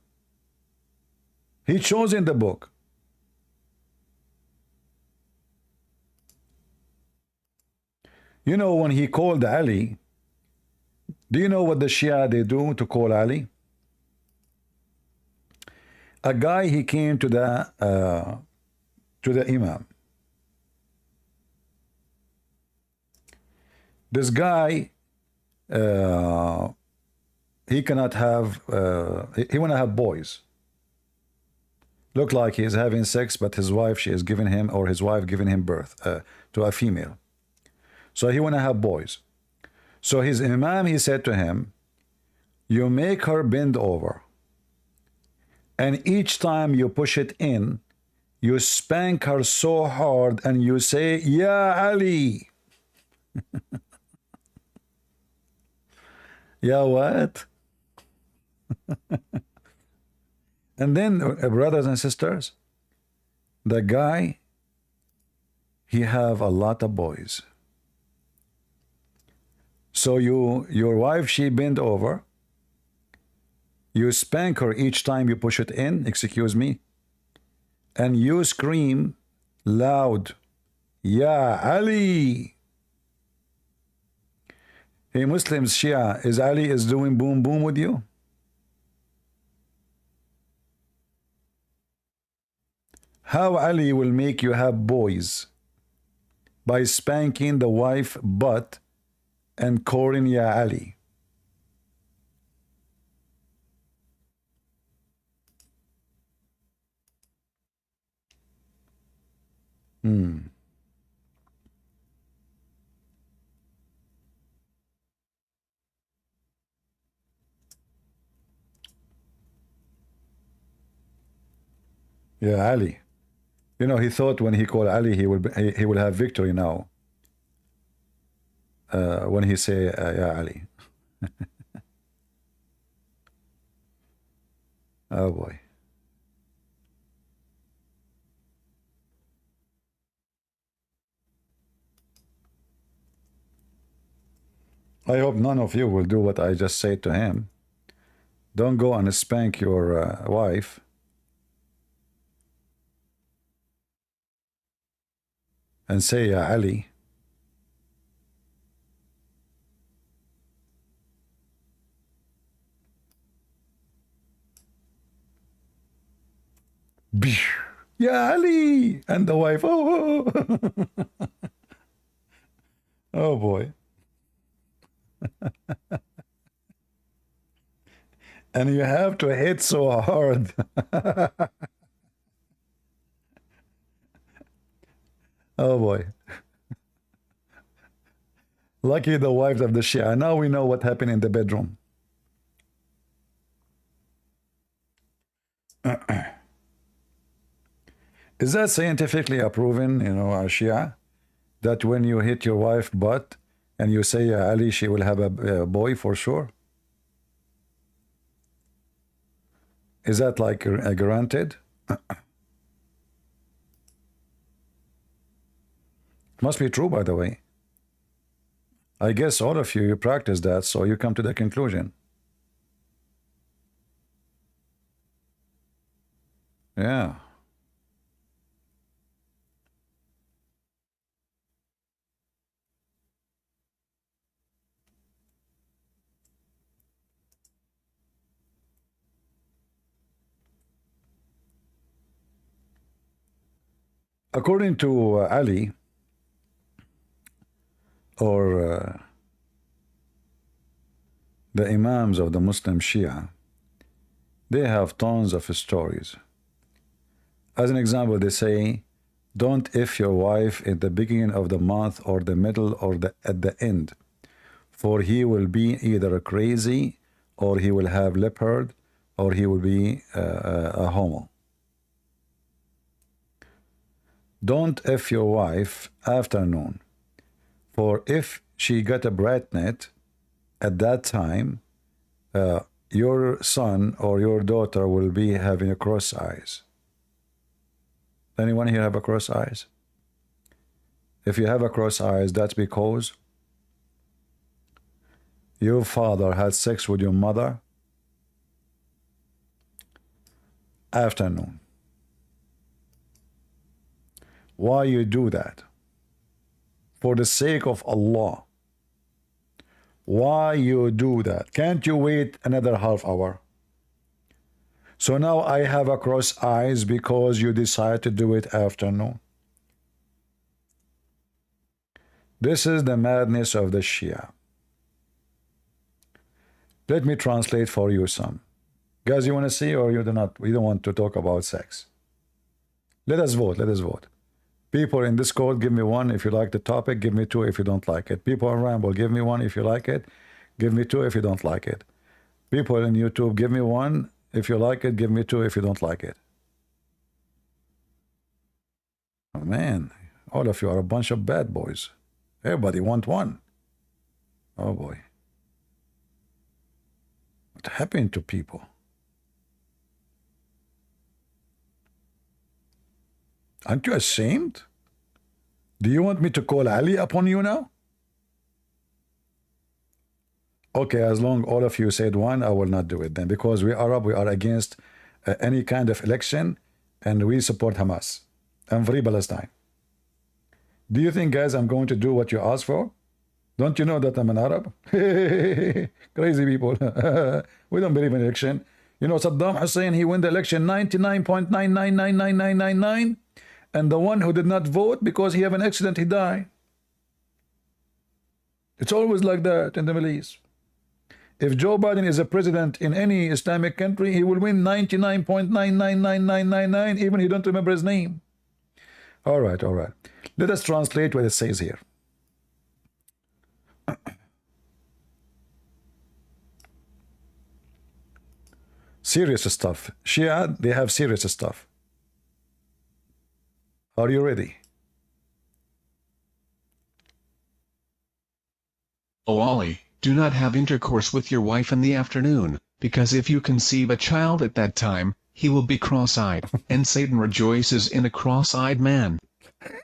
He chose in the book. You know, when he called Ali, do you know what the Shia they do to call Ali? A guy, he came to the Imam. This guy, he cannot have, he want to have boys. Look like he's having sex, but his wife, she is giving him, or his wife giving him birth to a female. So he want to have boys. So his Imam, he said to him, you make her bend over. And each time you push it in, you spank her so hard and you say, Ya Ali. Yeah, what? And then, brothers and sisters, the guy, he have a lot of boys. So your wife, she bend over, you spank her each time you push it in, excuse me, and you scream loud, Ya Ali. Hey Muslims, Shia, is Ali is doing boom boom with you? How Ali will make you have boys? By spanking the wife butt and calling Ya Ali. Yeah, Ali. You know, he thought when he called Ali, he will have victory now. When he say, Ya Ali. Oh boy. I hope none of you will do what I just said to him. Don't go and spank your wife. And say, Ya Ali. Ya Ali. And the wife, oh. Oh boy. And you have to hit so hard. Oh boy. Lucky the wives of the Shia. Now we know what happened in the bedroom. Is that scientifically proven, you know, Shia, that when you hit your wife butt and you say Ali, she will have a boy for sure? Is that like granted? Must be true, by the way. I guess all of you practice that, so you come to the conclusion. Yeah. According to Ali, or the Imams of the Muslim Shia, they have tons of stories. As an example, they say, don't if your wife at the beginning of the month or the middle or at the end, for he will be either crazy or he will have leopard or he will be a homo. Don't if your wife afternoon, for if she got a brightnet at that time, your son or your daughter will be having a cross eyes. Anyone here have a cross eyes? If you have a cross eyes, that's because your father had sex with your mother afternoon. Why you do that? For the sake of Allah. Why you do that? Can't you wait another half hour? So now I have a cross eyes because you decide to do it afternoon. This is the madness of the Shia. Let me translate for you some. Guys, you want to see or you do not? We don't want to talk about sex. Let us vote. Let us vote. People in Discord, give me 1 if you like the topic. Give me 2 if you don't like it. People on Ramble, give me 1 if you like it. Give me 2 if you don't like it. People in YouTube, give me 1 if you like it. Give me 2 if you don't like it. Oh man, all of you are a bunch of bad boys. Everybody want 1. Oh boy. What happened to people? Aren't you ashamed? Do you want me to call Ali upon you now? Okay, as long all of you said 1, I will not do it then, because we are up, we are against any kind of election, and we support Hamas and free Palestine. Do you think, guys, I'm going to do what you asked for? Don't you know that I'm an Arab? Crazy people. We don't believe in election. You know, Saddam Hussein, he won the election 99.9999999, and the one who did not vote because he had an accident, he died. It's always like that in the Middle East. If Joe Biden is a president in any Islamic country, he will win 99.99999, even he don't remember his name. All right, all right. Let us translate what it says here. Serious stuff. Shia, they have serious stuff. Are you ready? O Ali, do not have intercourse with your wife in the afternoon, because if you conceive a child at that time, he will be cross-eyed, and Satan rejoices in a cross-eyed man.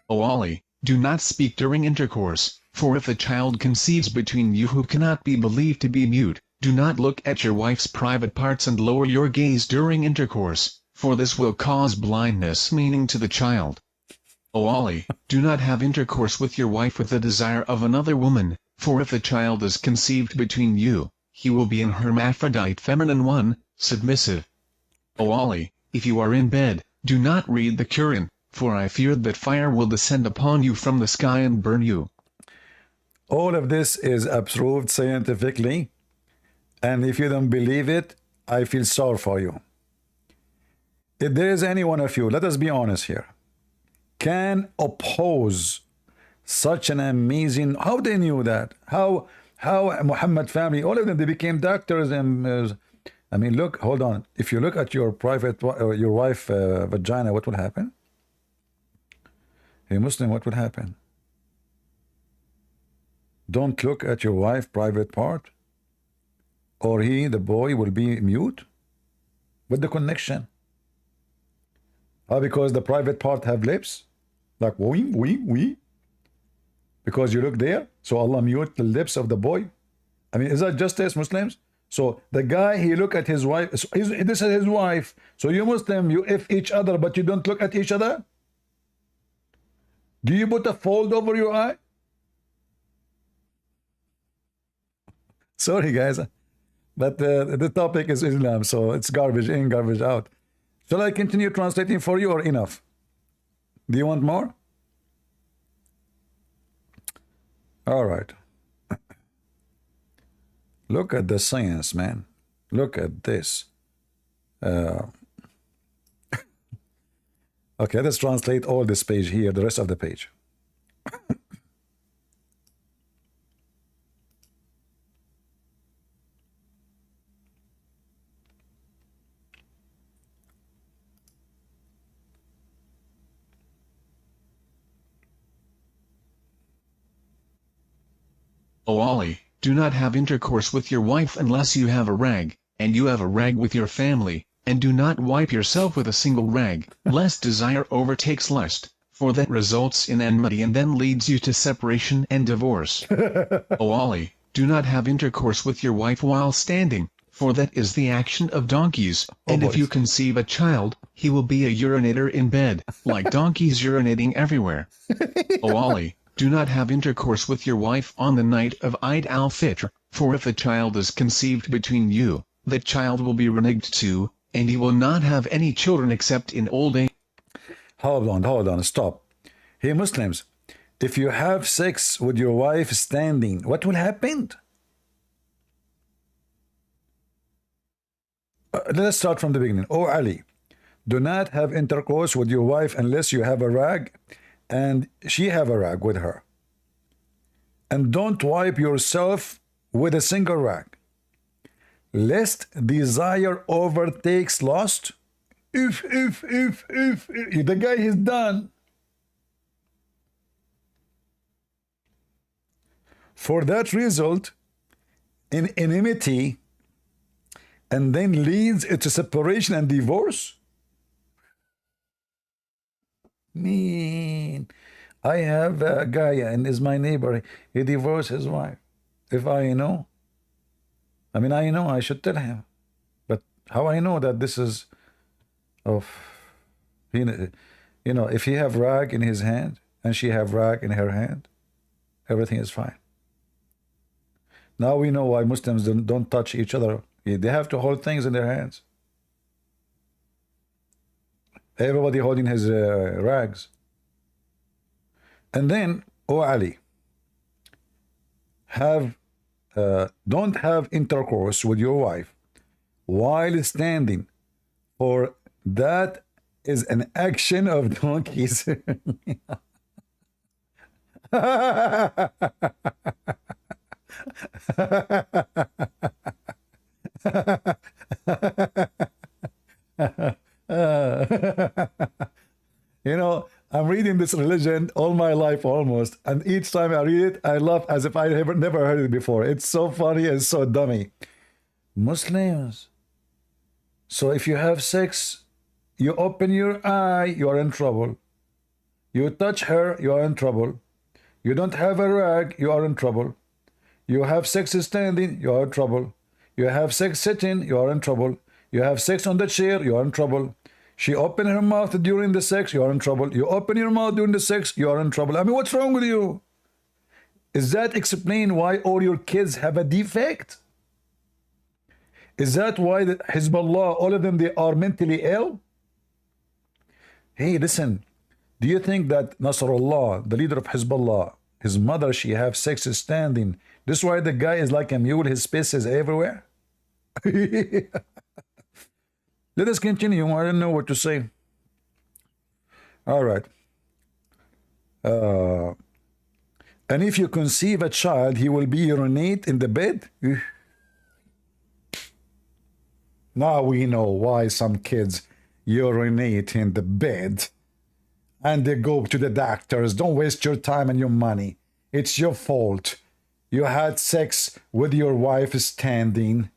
O Ali, do not speak during intercourse, for if a child conceives between you who cannot be believed to be mute, do not look at your wife's private parts and lower your gaze during intercourse, for this will cause blindness, meaning to the child. O Ali, do not have intercourse with your wife with the desire of another woman, for if a child is conceived between you, he will be an hermaphrodite feminine one, submissive. O Ali, if you are in bed, do not read the Quran, for I fear that fire will descend upon you from the sky and burn you. All of this is approved scientifically, and if you don't believe it, I feel sorry for you. If there is any one of you, let us be honest here. can oppose such an amazing, how they knew that? How Muhammad family, all of them, they became doctors and I mean, look, hold on. If you look at your private, your wife vagina, what will happen? Hey Muslim, what will happen? Don't look at your wife private part, or he, the boy, will be mute. With the connection? Because the private part have lips, like we. Because you look there, so Allah mute the lips of the boy. I mean, is that justice, Muslims? So the guy, he look at his wife. This is his wife. So you Muslim, you if each other, but you don't look at each other. Do you put a fold over your eye? Sorry, guys, but the topic is Islam, so it's garbage in, garbage out. Shall I continue translating for you or enough? Do you want more? All right. Look at the science, man. Look at this. Okay, let's translate all this page here, the rest of the page. O Ali, do not have intercourse with your wife unless you have a rag, and you have a rag with your family, and do not wipe yourself with a single rag, lest desire overtakes lust, for that results in enmity and then leads you to separation and divorce. O Ali, do not have intercourse with your wife while standing, for that is the action of donkeys, and if you conceive a child, he will be a urinator in bed, like donkeys urinating everywhere. O Ali, do not have intercourse with your wife on the night of Eid al-Fitr, for if a child is conceived between you, the child will be reneged to, and he will not have any children except in old age. Hold on, stop. Hey Muslims, if you have sex with your wife standing, what will happen? Let's start from the beginning. Oh Ali, do not have intercourse with your wife unless you have a rag and she have a rag with her. And don't wipe yourself with a single rag, lest desire overtakes lust. If the guy is done. For that result in enmity and then leads to separation and divorce. Mean, I have a guy and is my neighbor. He divorced his wife. If I know, I mean, I know I should tell him, but how I know that this is of, you know, if he have rag in his hand and she have rag in her hand, everything is fine. Now we know why Muslims don't touch each other. They have to hold things in their hands. Everybody holding his rags. And then, O Ali, don't have intercourse with your wife while standing, for that is an action of donkeys. You know, I'm reading this religion all my life almost, and each time I read it, I laugh as if I never heard it before. It's so funny and so dummy. Muslims, so if you have sex, you open your eye, you are in trouble. You touch her, you are in trouble. You don't have a rag, you are in trouble. You have sex standing, you are in trouble. You have sex sitting, you are in trouble. You have sex on the chair, you are in trouble. She opened her mouth during the sex, you are in trouble. You open your mouth during the sex, you are in trouble. I mean, what's wrong with you? Is that explain why all your kids have a defect? Is that why the Hezbollah, all of them, they are mentally ill? Hey, listen, do you think that Nasrallah, the leader of Hezbollah, his mother, she have sex standing? This is why the guy is like a mule, his space is everywhere? Let us continue. I don't know what to say. All right. And if you conceive a child, he will be urinate in the bed. Now we know why some kids urinate in the bed and they go to the doctors. Don't waste your time and your money. It's your fault. You had sex with your wife standing,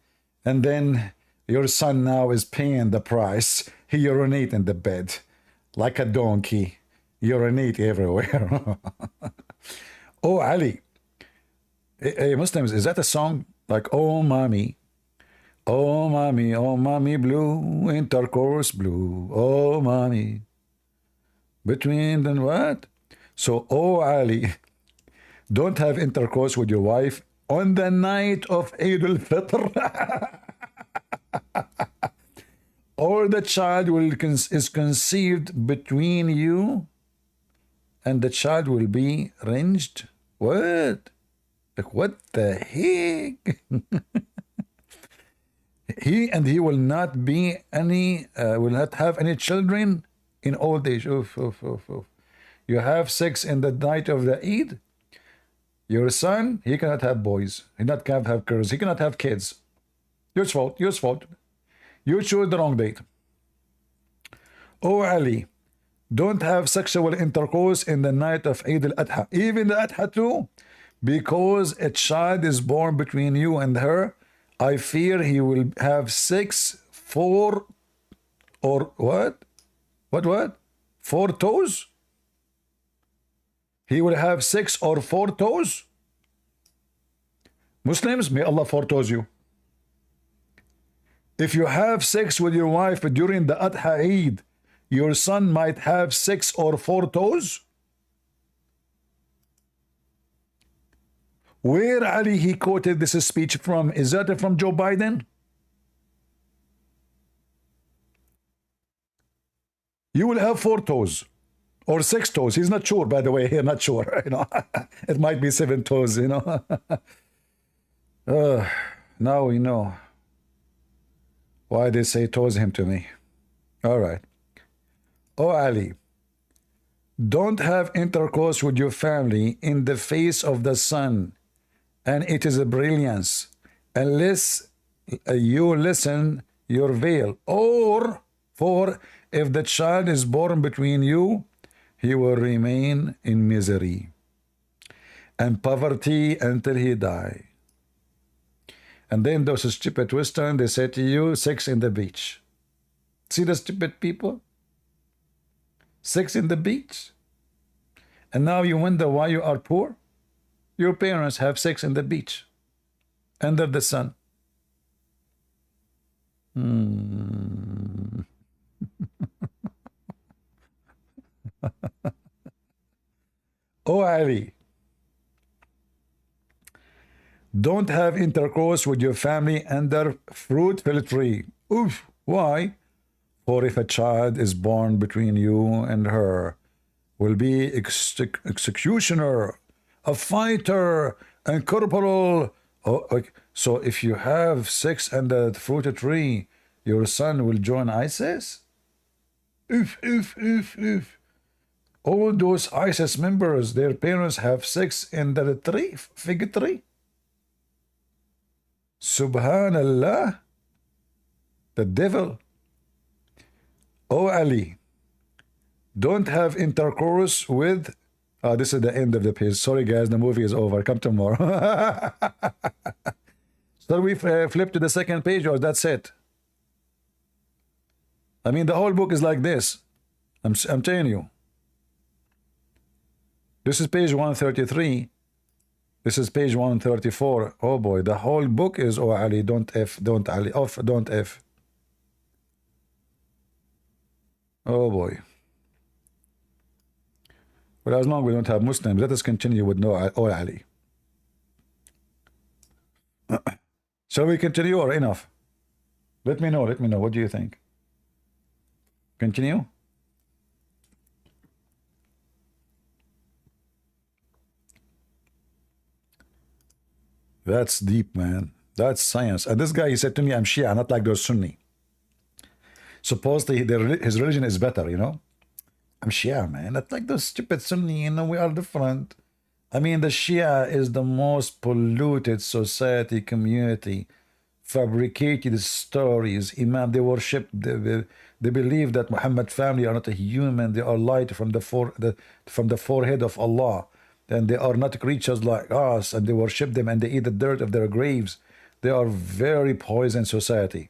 and then your son now is paying the price. He urinate in the bed like a donkey. Urinate everywhere. Oh, Ali. Hey, Muslims, is that a song? Like, oh, mommy, blue, intercourse blue, oh, mommy. Between the what? So, oh, Ali, don't have intercourse with your wife on the night of Eid al-Fitr. Or the child is conceived between you and the child will be ranged. What? Like, what the heck? He will not be any, will not have any children in old age. Oof, oof, oof, oof. You have sex in the night of the Eid. Your son, he cannot have boys. He cannot have girls. He cannot have kids. Your fault. Your fault. You chose the wrong date. Oh, Ali, don't have sexual intercourse in the night of Eid al-Adha. Even the Adha too. Because a child is born between you and her, I fear he will have 4 or what? What? 4 toes? He will have 6 or 4 toes? Muslims, may Allah foretoes you. If you have sex with your wife during the Adha Eid, your son might have 6 or 4 toes? Where, Ali, he quoted this speech from? Is that from Joe Biden? You will have 4 toes or 6 toes. He's not sure, by the way. He's not sure. You know, it might be 7 toes. You know. Now we know why they say toes him to me. All right. Oh, Ali, don't have intercourse with your family in the face of the sun, and it is a brilliance, unless you listen your veil. Or, for if the child is born between you, he will remain in misery and poverty until he die. And then those stupid Western, they say to you, sex in the beach. See the stupid people? Sex in the beach. And now you wonder why you are poor? Your parents have sex in the beach, under the sun. Oh, Ali, don't have intercourse with your family under fruitful tree. Oof, why? For if a child is born between you and her, will be executioner, a fighter, and corporal. Oh, okay. So if you have sex under the fruit tree, your son will join ISIS? Oof. All those ISIS members, their parents have sex in the tree, fig tree. Subhanallah, the devil. Oh, Ali, don't have intercourse with... this is the end of the page. Sorry, guys, the movie is over. Come tomorrow. Shall we flip to the second page, or that's it? I mean, the whole book is like this. I'm telling you. This is page 133. This is page 134. Oh boy, the whole book is, oh Ali, don't F, don't Ali, off, don't F. Oh boy. Well, as long as we don't have Muslims, let us continue with no or Ali. Shall we continue or enough? Let me know. What do you think? Continue? That's deep, man. That's science. And this guy, he said to me, I'm Shia, not like those Sunni. Supposedly his religion is better, you know. I'm Shia, man. That's like those stupid Sunni, we are different. I mean, the Shia is the most polluted society, community, fabricated stories. Imam, they worship, they believe that Muhammad family are not a human. They are light from from the forehead of Allah. And they are not creatures like us, and they worship them, and they eat the dirt of their graves. They are very poisoned society.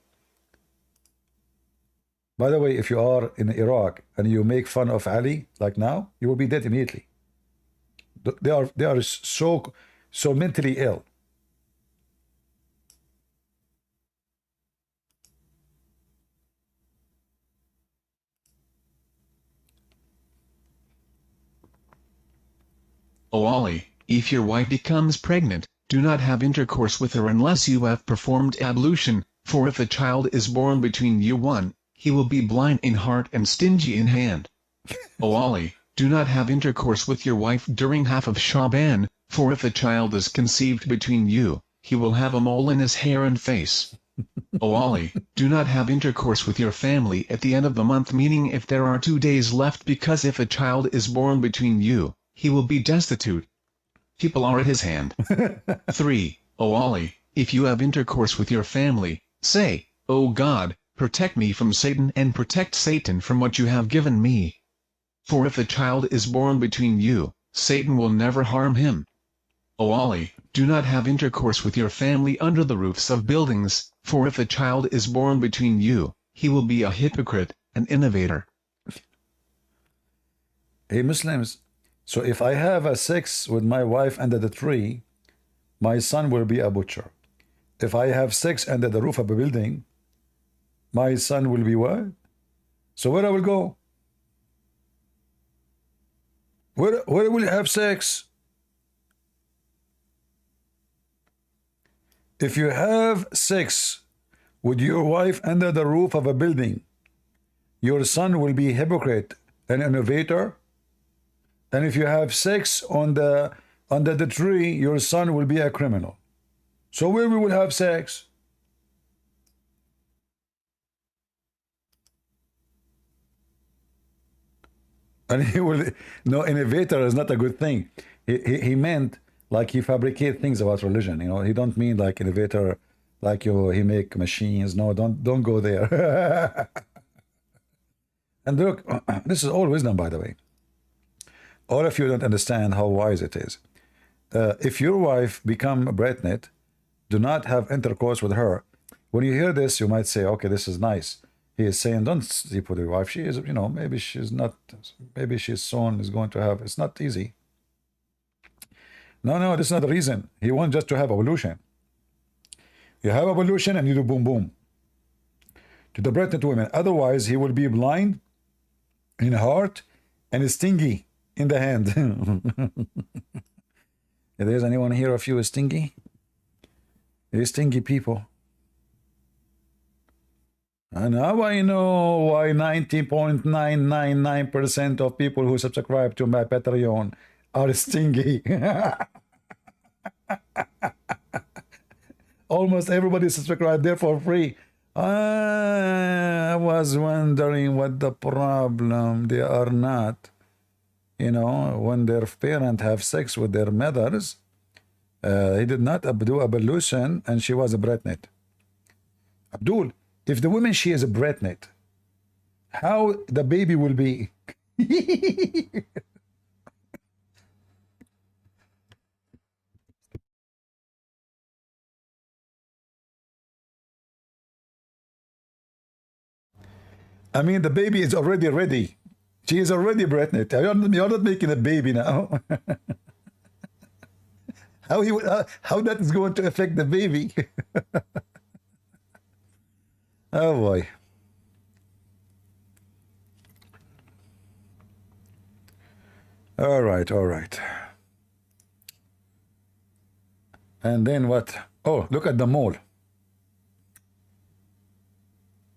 By the way, if you are in Iraq and you make fun of Ali, like now, you will be dead immediately. They are so mentally ill. O Ali, if your wife becomes pregnant, do not have intercourse with her unless you have performed ablution, for if a child is born between you one, he will be blind in heart and stingy in hand. O Ali, do not have intercourse with your wife during half of Shaban, for if a child is conceived between you, he will have a mole in his hair and face. O Ali, do not have intercourse with your family at the end of the month, meaning if there are 2 days left, because if a child is born between you, he will be destitute. People are at his hand. 3. O Ali, if you have intercourse with your family, say, O God, protect me from Satan and protect Satan from what you have given me. For if a child is born between you, Satan will never harm him. O Ali, do not have intercourse with your family under the roofs of buildings, for if a child is born between you, he will be a hypocrite, an innovator. Hey Muslims, so if I have a sex with my wife under the tree, my son will be a butcher. If I have sex under the roof of a building, my son will be what? So where I will go? Where will you have sex? If you have sex with your wife under the roof of a building, your son will be a hypocrite, an innovator. And if you have sex under the tree, your son will be a criminal. So where we will have sex? And he will, no, innovator is not a good thing. He meant like he fabricate things about religion. He don't mean like innovator, like he make machines. No, don't go there. And look, this is all wisdom, by the way. All of you don't understand how wise it is. If your wife become pregnant, do not have intercourse with her. When you hear this, you might say, okay, this is nice. He is saying, don't sleep with your wife. She is, maybe she's not, maybe she's soon is going to have, it's not easy. No, this is not the reason. He wants just to have evolution. You have evolution and you do boom, boom. To the pregnant women. Otherwise, he will be blind in heart and stingy in the hand. If there's anyone here of you is stingy? They're stingy people. And now I know why 90.999% of people who subscribe to my Patreon are stingy. Almost everybody subscribed there for free. I was wondering what the problem. They are not. When their parents have sex with their mothers, he did not do ablution and she was pregnant. Abdul, if the woman, she is pregnant, how the baby will be? I mean, the baby is already ready. She is already pregnant. You're not making a baby now. How that is going to affect the baby? Oh boy. All right. And then what? Oh, look at the mole.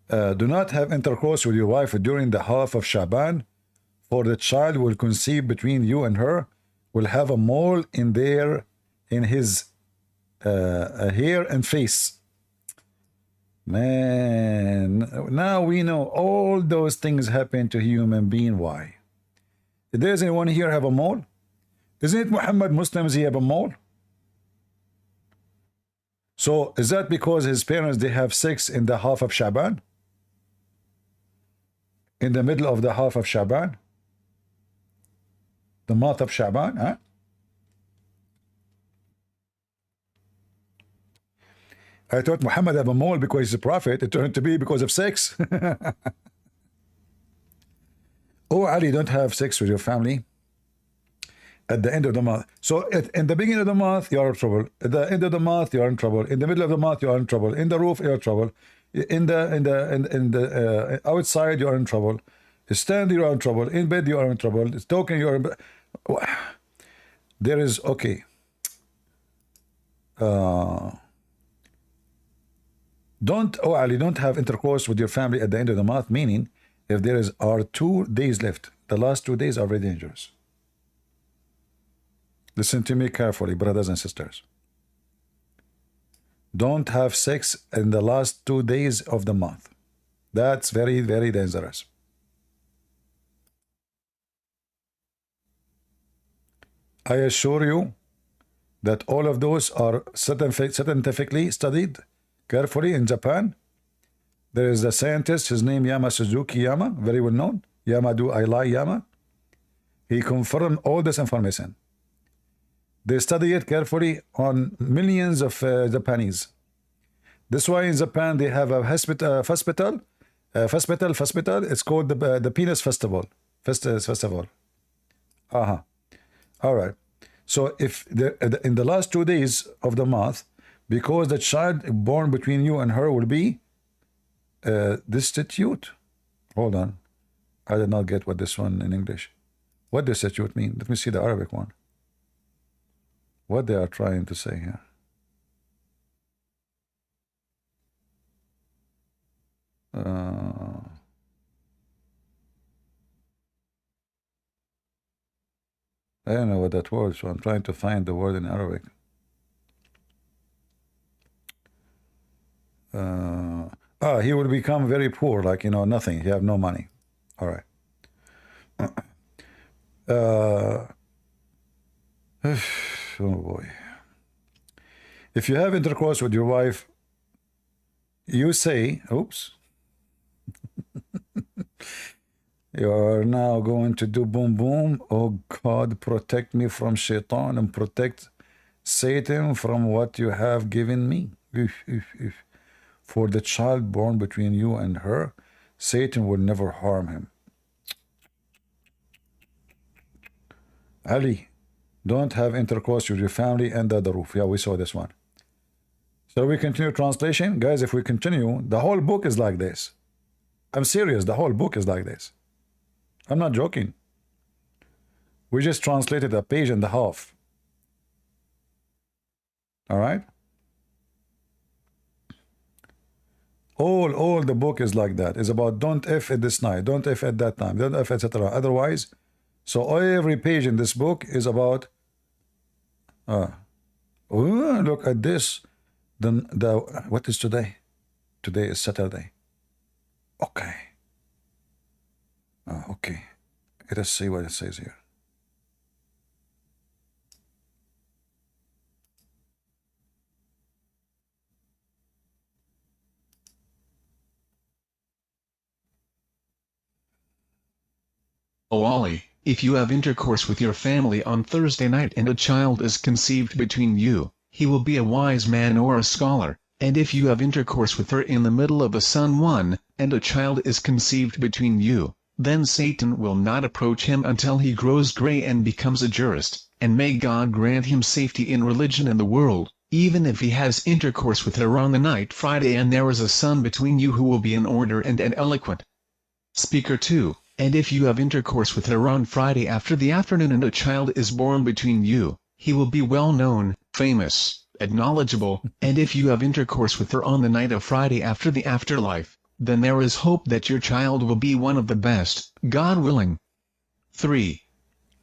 Do not have intercourse with your wife during the half of Shaban, for the child will conceive between you and her, will have a mole in his hair and face. Man, now we know all those things happen to human being. Why? Does anyone here have a mole? Isn't it Muhammad Muslims he have a mole? So is that because his parents they have sex in the half of Shaban? In the middle of the half of Shaban? The month of Shaban, huh? I thought Muhammad have a mole because he's a prophet. It turned to be because of sex. Oh, Ali, don't have sex with your family at the end of the month. So in the beginning of the month, you're in trouble. At the end of the month, you're in trouble. In the middle of the month, you're in trouble. In the roof, you're in trouble. In the outside, you're in trouble. Stand, you're in trouble. In bed, you're in trouble. Talking, you're in. There is okay. Don't, oh Ali, don't have intercourse with your family at the end of the month, meaning if there are 2 days left, the last 2 days are very dangerous. Listen to me carefully, brothers and sisters. Don't have sex in the last 2 days of the month. That's very, very dangerous. I assure you that all of those are scientifically studied carefully in Japan. There is a scientist, his name Yama Suzuki Yama, very well known. Yamadu Ailai Yama. He confirmed all this information. They study it carefully on millions of Japanese. That's why in Japan they have a hospital. It's called the Penis Festival. Festival. All right. So if in the last 2 days of the month, because the child born between you and her will be destitute. Hold on. I did not get what this one in English. What destitute mean? Let me see the Arabic one. What they are trying to say here. I don't know what that word, so I'm trying to find the word in Arabic. He will become very poor, like, you know, nothing. He have no money. All right. Oh boy. If you have intercourse with your wife, you say, oops, you are now going to do boom boom. Oh God, protect me from shaitan and protect Satan from what you have given me. For the child born between you and her, Satan will never harm him. Ali, don't have intercourse with your family under the roof. Yeah, we saw this one. So we continue translation. Guys, if we continue, the whole book is like this. I'm serious, the whole book is like this. I'm not joking. We just translated a page and a half. All right? All the book is like that. It's about don't F at this night, don't F at that time, don't F, etc. Otherwise, so every page in this book is about look at this. What is today? Today is Saturday. Okay. Okay. Let us see what it says here. O Ali, if you have intercourse with your family on Thursday night and a child is conceived between you, he will be a wise man or a scholar, and if you have intercourse with her in the middle of the sun one, and a child is conceived between you, then Satan will not approach him until he grows gray and becomes a jurist, and may God grant him safety in religion and the world, even if he has intercourse with her on the night Friday and there is a son between you who will be in order and an eloquent speaker too. And if you have intercourse with her on Friday after the afternoon and a child is born between you, he will be well known, famous, and knowledgeable, and if you have intercourse with her on the night of Friday after the afterlife, then there is hope that your child will be one of the best, God willing. 3.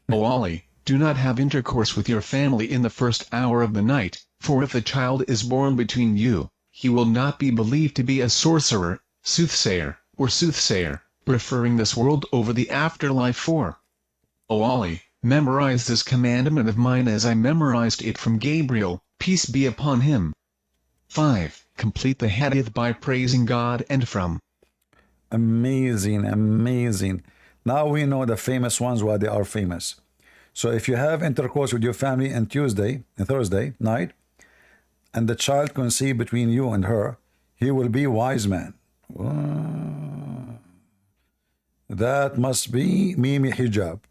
O Ali, do not have intercourse with your family in the first hour of the night, for if the child is born between you, he will not be believed to be a sorcerer, soothsayer, or soothsayer, preferring this world over the afterlife. 4. O Ali, memorize this commandment of mine as I memorized it from Gabriel, peace be upon him. 5. Complete the hadith by praising God and from. Amazing, amazing. Now we know the famous ones, why they are famous. So if you have intercourse with your family on Tuesday and Thursday night, and the child conceived between you and her, he will be wise man. That must be Mimi Hijab.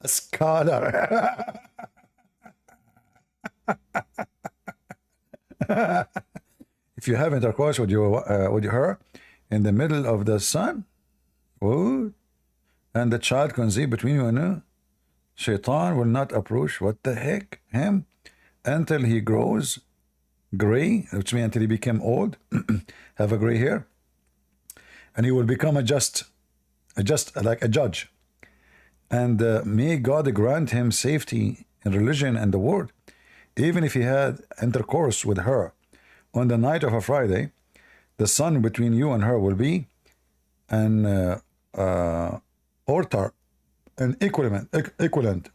A scholar. If you have intercourse with her in the middle of the sun, and the child conceived between you and her, Shaitan will not approach, what the heck, him, until he grows gray, which means until he become old, have a gray hair, and he will become a just like a judge. And may God grant him safety in religion and the word. Even if he had intercourse with her on the night of a Friday, the sun between you and her will be an orator, an eloquent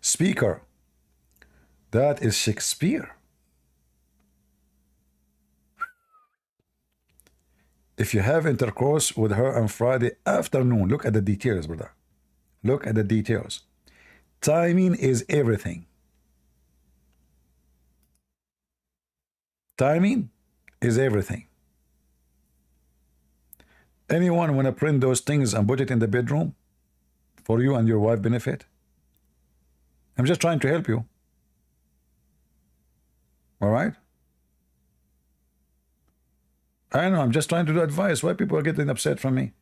speaker. That is Shakespeare. If you have intercourse with her on Friday afternoon, look at the details, brother. Look at the details. Timing is everything. Timing is everything. Anyone want to print those things and put it in the bedroom for you and your wife benefit? I'm just trying to help you. All right? I know, I'm just trying to do advice. Why people are getting upset from me?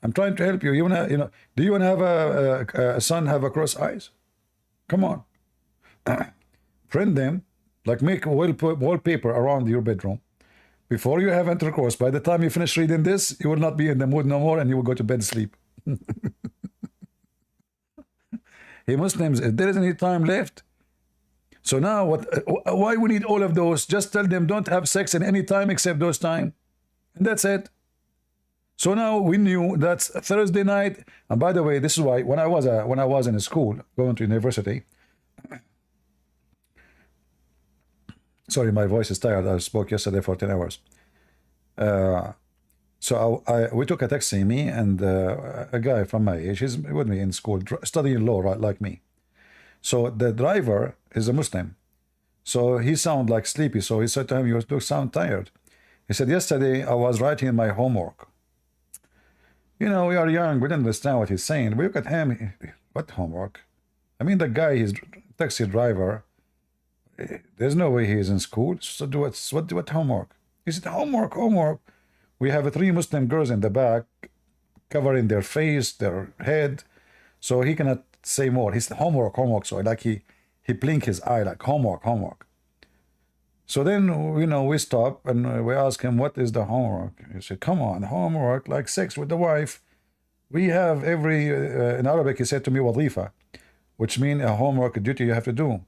I'm trying to help you. You wanna, do you want to have a son have a cross eyes? Come on. Print them, like make a wallpaper around your bedroom. Before you have intercourse, by the time you finish reading this, you will not be in the mood no more and you will go to bed sleep. Hey Muslims, if there isn't any time left, so now why we need all of those? Just tell them don't have sex in any time except those time. And that's it. So now we knew that's Thursday night. And by the way, this is why when I was in school, going to university, sorry, my voice is tired. I spoke yesterday for 10 hours. So we took a taxi, me and a guy from my age. He's with me in school, studying law, right, like me. So the driver is a Muslim. So he sounded like sleepy. So he said to him, "You sound tired." He said, "Yesterday I was writing my homework." We are young. We didn't understand what he's saying. We look at him. What homework? I mean, the guy, he's taxi driver. There's no way he's in school. So what homework? He said, homework. We have 3 Muslim girls in the back covering their face, their head. So he cannot say more. He said, homework. So like he blinked his eye like homework. So then, we stop and we ask him, what is the homework? He said, come on, homework, like sex with the wife. We have in Arabic, he said to me, wadifa, which means a homework duty you have to do.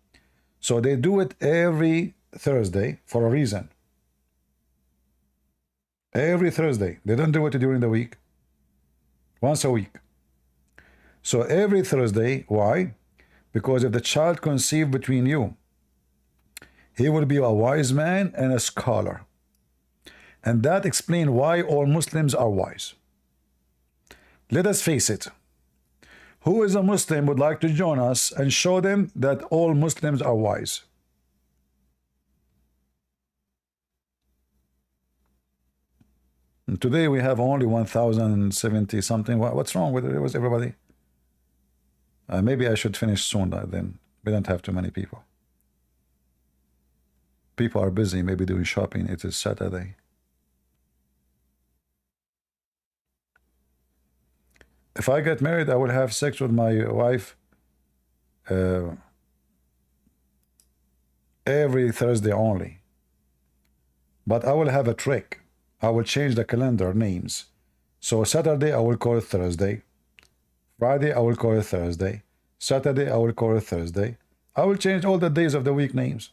So they do it every Thursday for a reason. Every Thursday. They don't do it during the week. Once a week. So every Thursday, why? Because if the child conceived between you, he will be a wise man and a scholar. And that explains why all Muslims are wise. Let us face it. Who is a Muslim would like to join us and show them that all Muslims are wise? And today we have only 1,070 something. What's wrong with it? Was everybody? Maybe I should finish soon. Then we don't have too many people. People are busy, maybe doing shopping. It is Saturday. If I get married, I will have sex with my wife every Thursday only. But I will have a trick. I will change the calendar names. So Saturday, I will call it Thursday. Friday, I will call it Thursday. Saturday, I will call it Thursday. I will change all the days of the week names.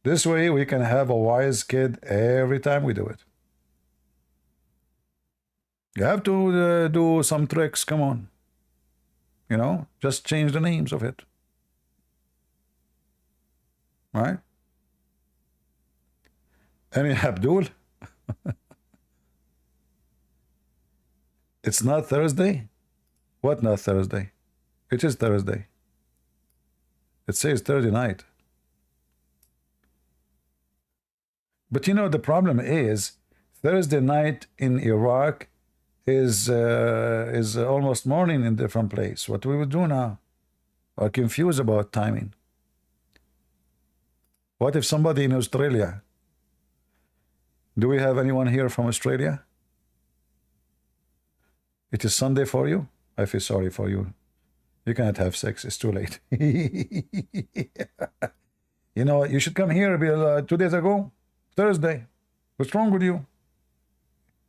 This way, we can have a wise kid every time we do it. You have to do some tricks. Come on. You know, just change the names of it. Right? Any Abdul? It's not Thursday? What not Thursday? It is Thursday. It says Thursday night. But you know, the problem is Thursday night in Iraq is almost morning in different place. What we will do now? Are confused about timing. What if somebody in Australia? Do we have anyone here from Australia? It is Sunday for you? I feel sorry for you. You cannot have sex. It's too late. You know, you should come here 2 days ago. Thursday. What's wrong with you?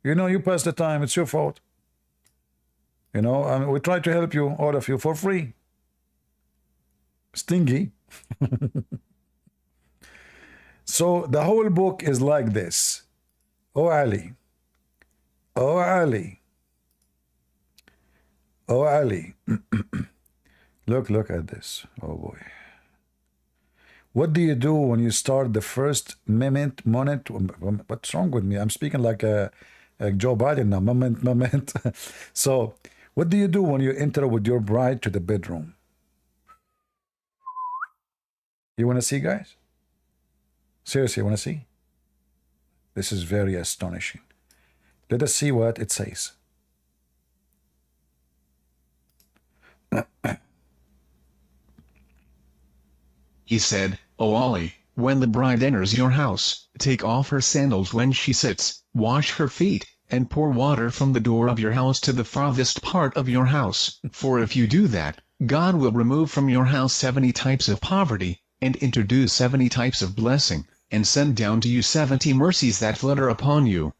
You know, you passed the time. It's your fault. You know, we try to help you, all of you, for free. Stingy. So the whole book is like this. Oh Ali. Oh Ali. Oh Ali. Look at this. Oh boy. What do you do when you start the first moment? What's wrong with me? I'm speaking like Joe Biden now. Moment. So, what do you do when you enter with your bride to the bedroom? You want to see, guys? Seriously, you want to see? This is very astonishing. Let us see what it says. He said, O Ali, when the bride enters your house, take off her sandals when she sits, wash her feet, and pour water from the door of your house to the farthest part of your house. For if you do that, God will remove from your house 70 types of poverty, and introduce 70 types of blessing, and send down to you 70 mercies that flutter upon you.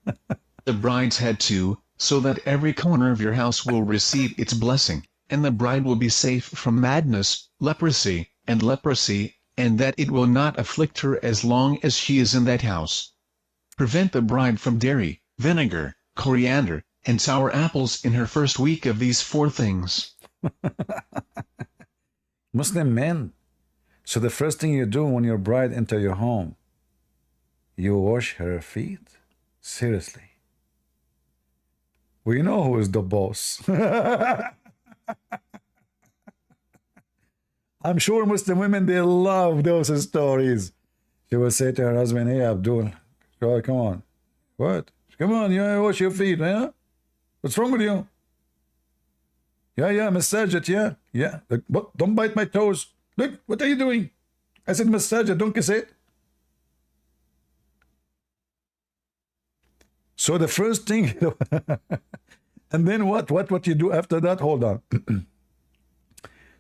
The bride's head too, so that every corner of your house will receive its blessing, and the bride will be safe from madness, leprosy, and that it will not afflict her as long as she is in that house. Prevent the bride from dairy, vinegar, coriander, and sour apples in her first week of these 4 things. Muslim men. So the first thing you do when your bride enter your home, you wash her feet? Seriously. We know who is the boss. I'm sure Muslim women, they love those stories. She will say to her husband, hey, Abdul, come on. What? Come on, you wash your feet, yeah? What's wrong with you? Yeah, massage it, yeah. Look, don't bite my toes. Look, what are you doing? I said massage it, don't kiss it. So the first thing, and then what you do after that? Hold on.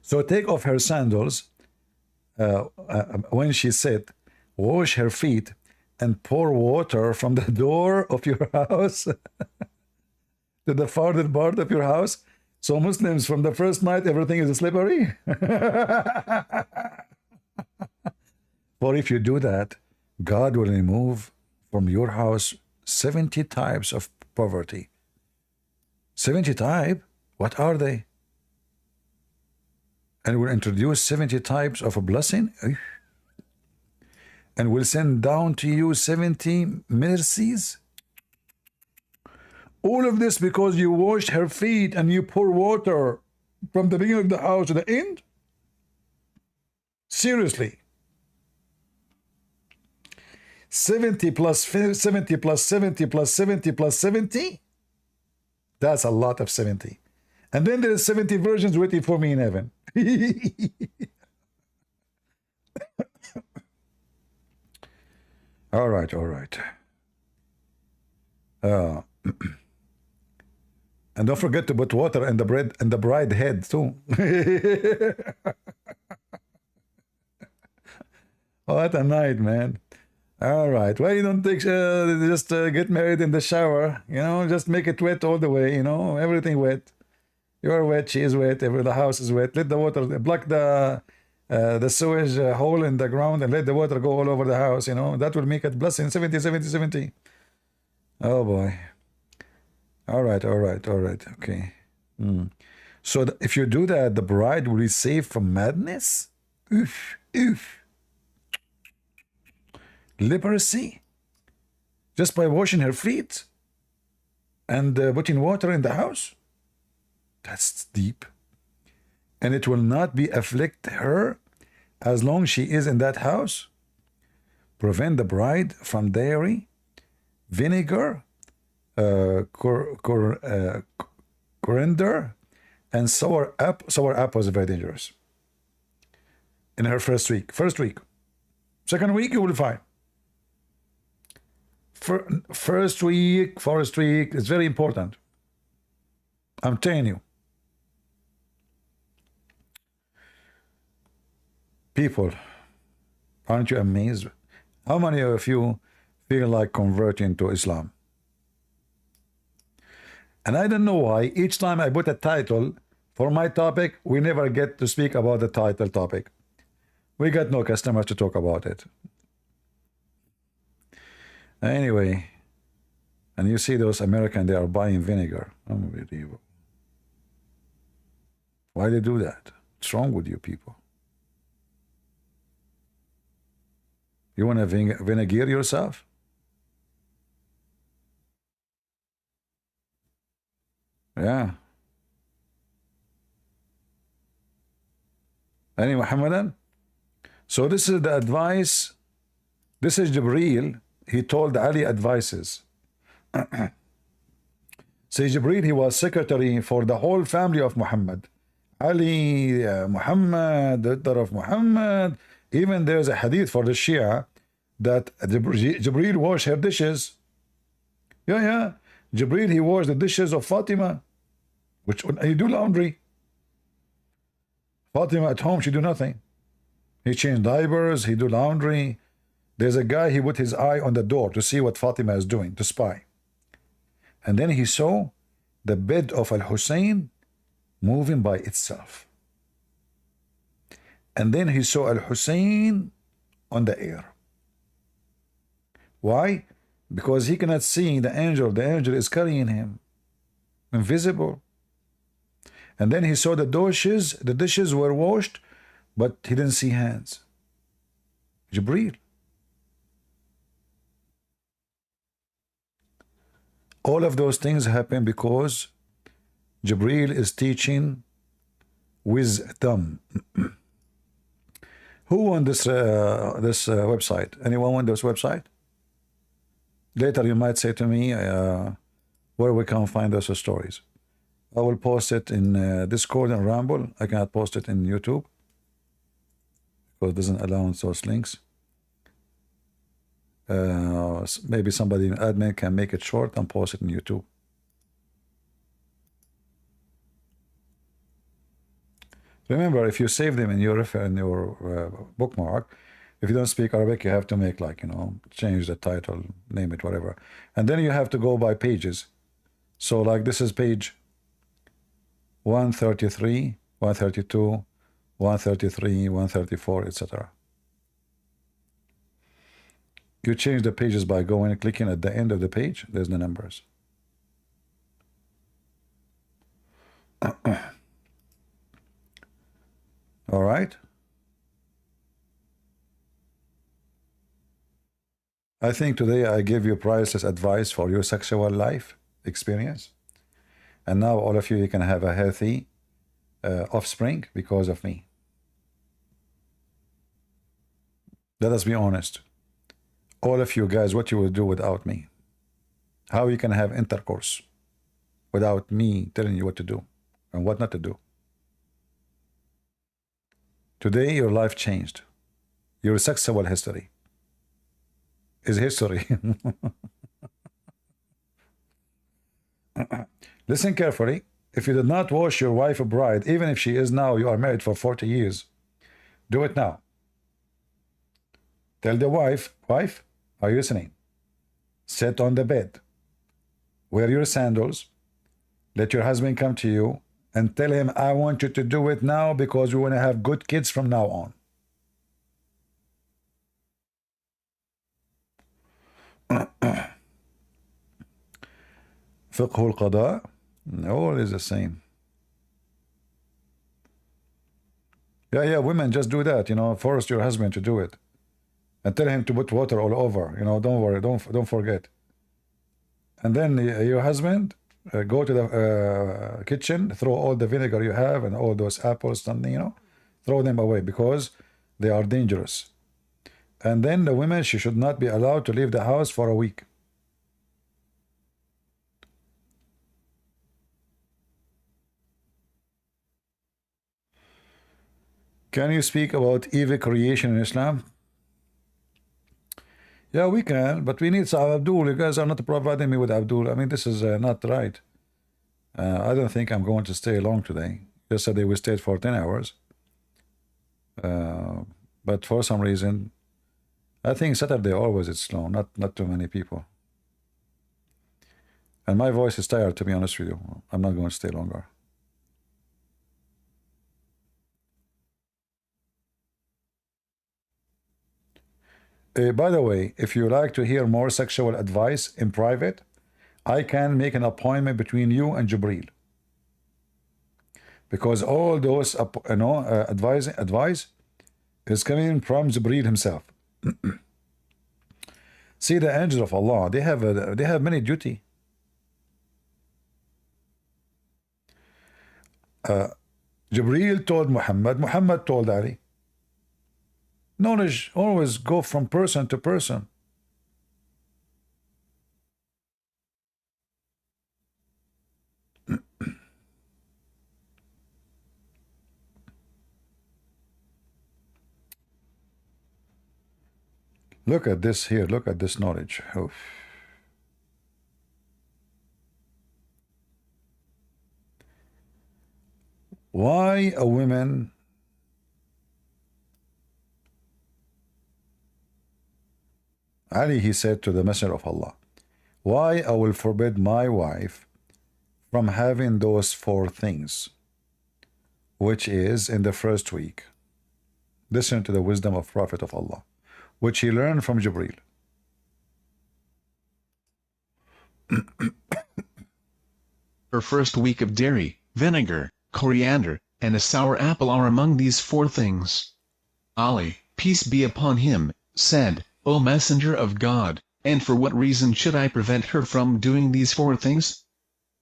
So take off her sandals when she sit, wash her feet, and pour water from the door of your house to the farthest part of your house. So Muslims, from the first night, everything is slippery. For if you do that, God will remove from your house 70 types of poverty. 70 types? What are they? And will introduce 70 types of a blessing, and will send down to you 70 mercies. All of this because you washed her feet and you pour water from the beginning of the house to the end? Seriously. 70 plus 70 plus 70 plus 70 plus 70? That's a lot of 70. And then there's 70 virgins waiting for me in heaven. All right. And don't forget to put water in the bread and the bride head too. What a night, man. All right. Well, you don't take just get married in the shower. You know, just make it wet all the way. You know, everything wet. You're wet. She is wet. The house is wet. Let the water block the sewage hole in the ground and let the water go all over the house. You know, that will make it blessing. 70. Oh boy. All right, all right, all right. Okay. So if you do that, the bride will be saved from madness? Oof, oof. Leprosy? Just by washing her feet and putting water in the house? That's deep. And it will not be afflict her as long she is in that house? Prevent the bride from dairy, vinegar, coriander, and sour apples are very dangerous. In her first week. Second week, you will be fine. First week, it's very important. I'm telling you. People, aren't you amazed? How many of you feel like converting to Islam? And I don't know why each time I put a title for my topic, we never get to speak about the title topic. We got no customers to talk about it. Anyway, and you see those Americans, they are buying vinegar. Unbelievable. Why they do that? What's wrong with you people? You want to vinegar yourself? Yeah. Any Muhammadan? So this is the advice. This is Jibreel. He told Ali advices. Say Jibreel, he was secretary for the whole family of Muhammad. Ali, Muhammad, the daughter of Muhammad. Even there's a hadith for the Shia that Jibreel washed her dishes. Yeah. Jibreel, he washed the dishes of Fatima, which he do laundry. Fatima at home, she do nothing. He changed diapers, he do laundry. There's a guy, he put his eye on the door to see what Fatima is doing, to spy. And then he saw the bed of Al-Hussein moving by itself. And then he saw Al-Hussein on the air. Why? Because he cannot see the angel. The angel is carrying him. Invisible. And then he saw the dishes. The dishes were washed, but he didn't see hands. Jibreel. All of those things happen because Jibreel is teaching wisdom. Who won this website? Anyone won this website? Later you might say to me where we can find those stories. I will post it in Discord and Rumble. I cannot post it in YouTube because it doesn't allow those links. Maybe somebody in admin can make it short and post it in YouTube. Remember, if you save them in your bookmark, if you don't speak Arabic, you have to make change the title, name it, whatever. And then you have to go by pages. So like this is page 133, 132, 133, 134, etc. You change the pages by going and clicking at the end of the page. There's the numbers. All right. I think today I gave you priceless advice for your sexual life experience. And now all of you can have a healthy offspring because of me. Let us be honest. All of you guys, what you will do without me. How you can have intercourse without me telling you what to do and what not to do. Today your life changed. Your sexual history is history. Listen carefully. If you did not wash your wife or bride, even if she is now, you are married for 40 years, do it now. Tell the wife, are you listening? Sit on the bed. Wear your sandals. Let your husband come to you and tell him, I want you to do it now because we want to have good kids from now on. فقه القضاء, all is the same. Yeah, women just do that, force your husband to do it. And tell him to put water all over, don't worry, don't forget. And then your husband go to the kitchen, throw all the vinegar you have and all those apples, something, throw them away because they are dangerous. And then the women, she should not be allowed to leave the house for a week. Can you speak about evil creation in Islam? Yeah, we can, but we need some Abdul. You guys are not providing me with Abdul. I mean, this is not right. I don't think I'm going to stay long today. Yesterday we stayed for 10 hours. But for some reason, I think Saturday always it's slow, not too many people. And my voice is tired, to be honest with you. I'm not going to stay longer. By the way, if you like to hear more sexual advice in private, I can make an appointment between you and Jibreel. Because all those advice is coming from Jibreel himself. See, the angels of Allah, they have many duty. Jibreel told Muhammad, Muhammad told Ali. Knowledge always go from person to person. Look at this here. Look at this knowledge. Oof. Why a woman Ali, he said to the Messenger of Allah, why I will forbid my wife from having those 4 things, which is in the first week. Listen to the wisdom of Prophet of Allah, which he learned from Jibreel. Her first week of dairy, vinegar, coriander, and a sour apple are among these 4 things. Ali, peace be upon him, said, O Messenger of God, and for what reason should I prevent her from doing these 4 things?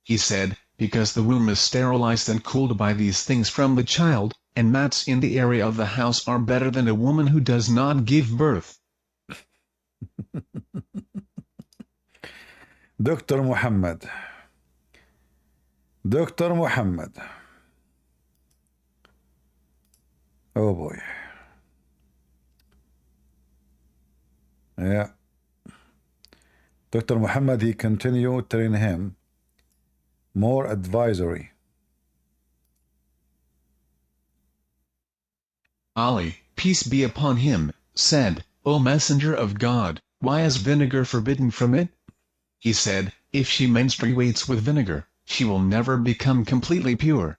He said, because the womb is sterilized and cooled by these things from the child, and mats in the area of the house are better than a woman who does not give birth. Dr. Mohammed. Dr. Mohammed. Oh boy. Yeah. Dr. Mohammed, he continued telling him more advisory. Ali, peace be upon him, said, O Messenger of God, why is vinegar forbidden from it? He said, if she menstruates with vinegar, she will never become completely pure.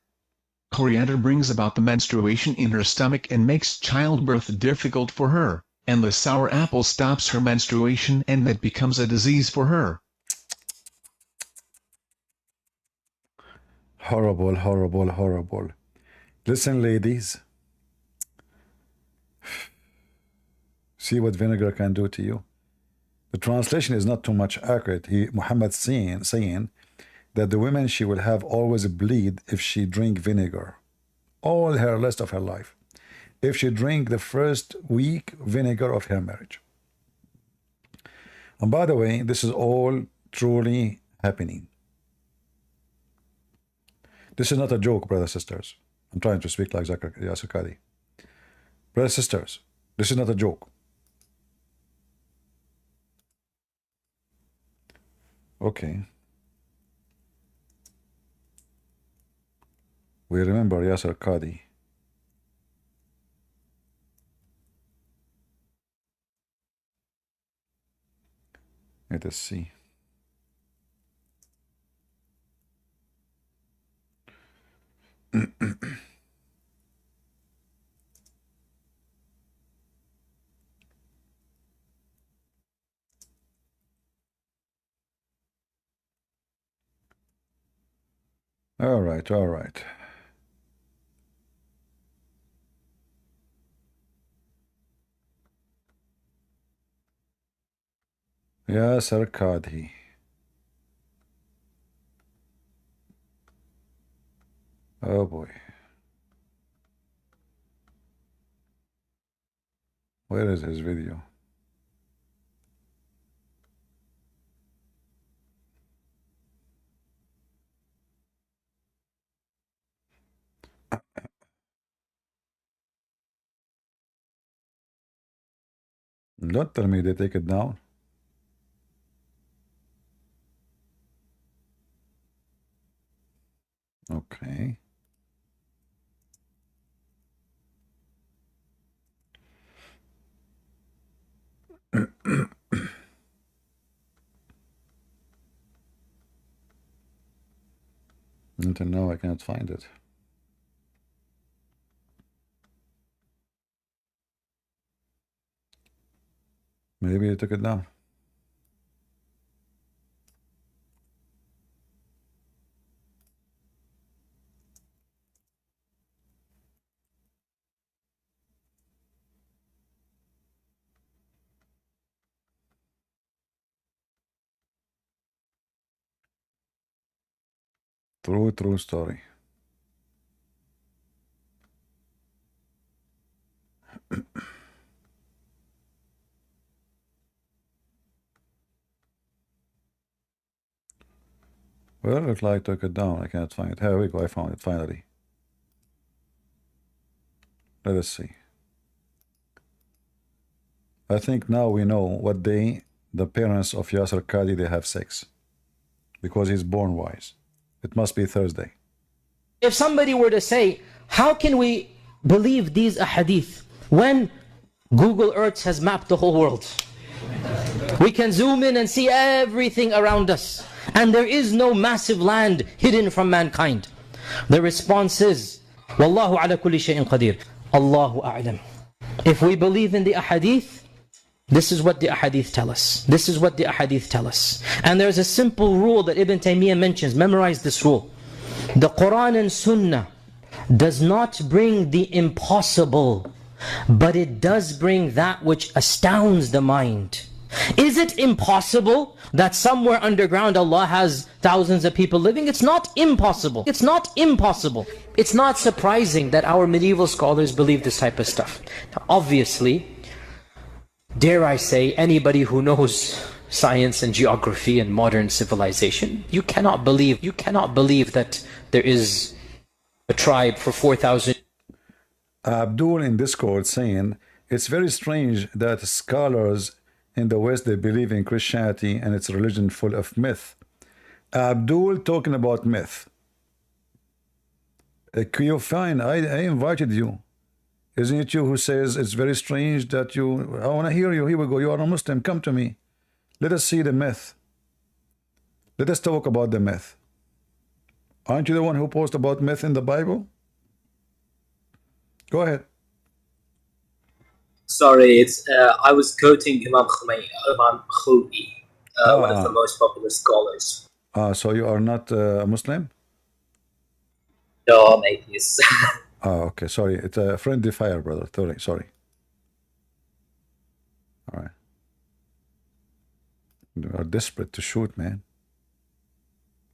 Coriander brings about the menstruation in her stomach and makes childbirth difficult for her, and the sour apple stops her menstruation and that becomes a disease for her. Horrible, horrible, horrible. Listen, ladies. See what vinegar can do to you. The translation is not too much accurate. Muhammad saying that the woman, she will have always bleed if she drink vinegar. All her rest of her life. If she drink the first week vinegar of her marriage. And by the way, this is all truly happening. This is not a joke, brothers and sisters. I'm trying to speak like Zakir, Qadhi. Brothers and sisters, this is not a joke. Okay. We remember Yasser Qadhi. Let us see. All right, all right. Yeah, Sir Qadhi. Oh boy. Where is his video? Don't tell me they take it down. Okay. Until now I cannot find it. Maybe they took it down. True story. Well, it looked like I took it down. I cannot find it. Here we go. I found it finally. Let us see. I think now we know what day the parents of Yasser Qadhi they have sex, because he's born wise. It must be Thursday. If somebody were to say, how can we believe these ahadith when Google Earth has mapped the whole world? We can zoom in and see everything around us, and there is no massive land hidden from mankind. The response is, Wallahu ala kulli shay'in qadir. Allahu a'lam. If we believe in the ahadith, this is what the ahadith tell us. This is what the ahadith tell us. And there's a simple rule that Ibn Taymiyyah mentions. Memorize this rule. The Quran and Sunnah does not bring the impossible, but it does bring that which astounds the mind. Is it impossible that somewhere underground Allah has thousands of people living? It's not impossible. It's not impossible. It's not surprising that our medieval scholars believe this type of stuff. Now, obviously, dare I say, anybody who knows science and geography and modern civilization, you cannot believe that there is a tribe for 4,000. Abdul in Discord saying it's very strange that scholars in the West they believe in Christianity and its religion full of myth. Abdul talking about myth. You fine, I invited you. Isn't it you who says it's very strange that you... I want to hear you. Here we go. You are a Muslim. Come to me. Let us see the myth. Let us talk about the myth. Aren't you the one who posted about myth in the Bible? Go ahead. Sorry, it's I was quoting Imam Khomeini, one of the most popular scholars. So you are not a Muslim? No, I'm atheist. Okay, sorry. It's a friendly fire, brother. Sorry. All right. You are desperate to shoot, man.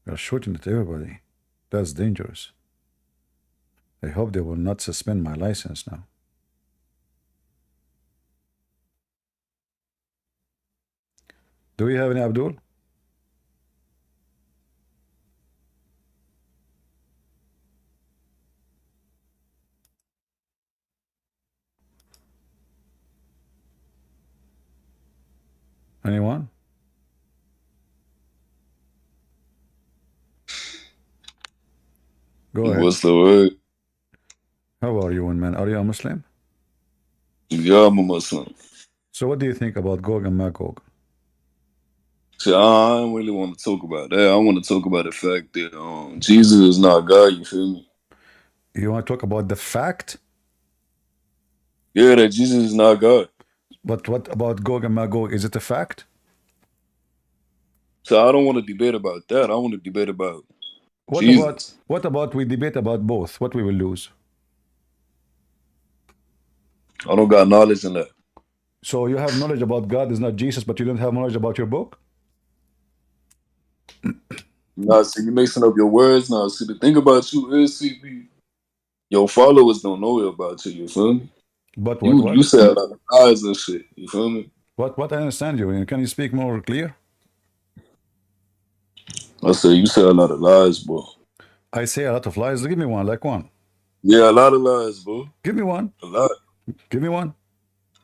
You are shooting at everybody. That's dangerous. I hope they will not suspend my license now. Do we have any Abdul? Anyone? Go ahead. What's the word? How are you, man? Are you a Muslim? Yeah, I'm a Muslim. So what do you think about Gog and Magog? See, I don't really want to talk about that. I want to talk about the fact that Jesus is not God, you feel me? You want to talk about the fact? Yeah, that Jesus is not God. But what about Gog and Magog? Is it a fact? So I don't want to debate about that. I want to debate about What about we debate about both? What we will lose? I don't got knowledge in that. So you have knowledge about God is not Jesus, but you don't have knowledge about your book? Nah, see, you mixing up your words now. See, the thing about you is, CP, your followers don't know about you. You feel me? But what? You say a lot of lies and shit. You feel me? What? I understand you. Can you speak more clear? I say you say a lot of lies, bro. I say a lot of lies. Give me one, like one. Yeah, a lot of lies, bro. Give me one. A lot. Give me one.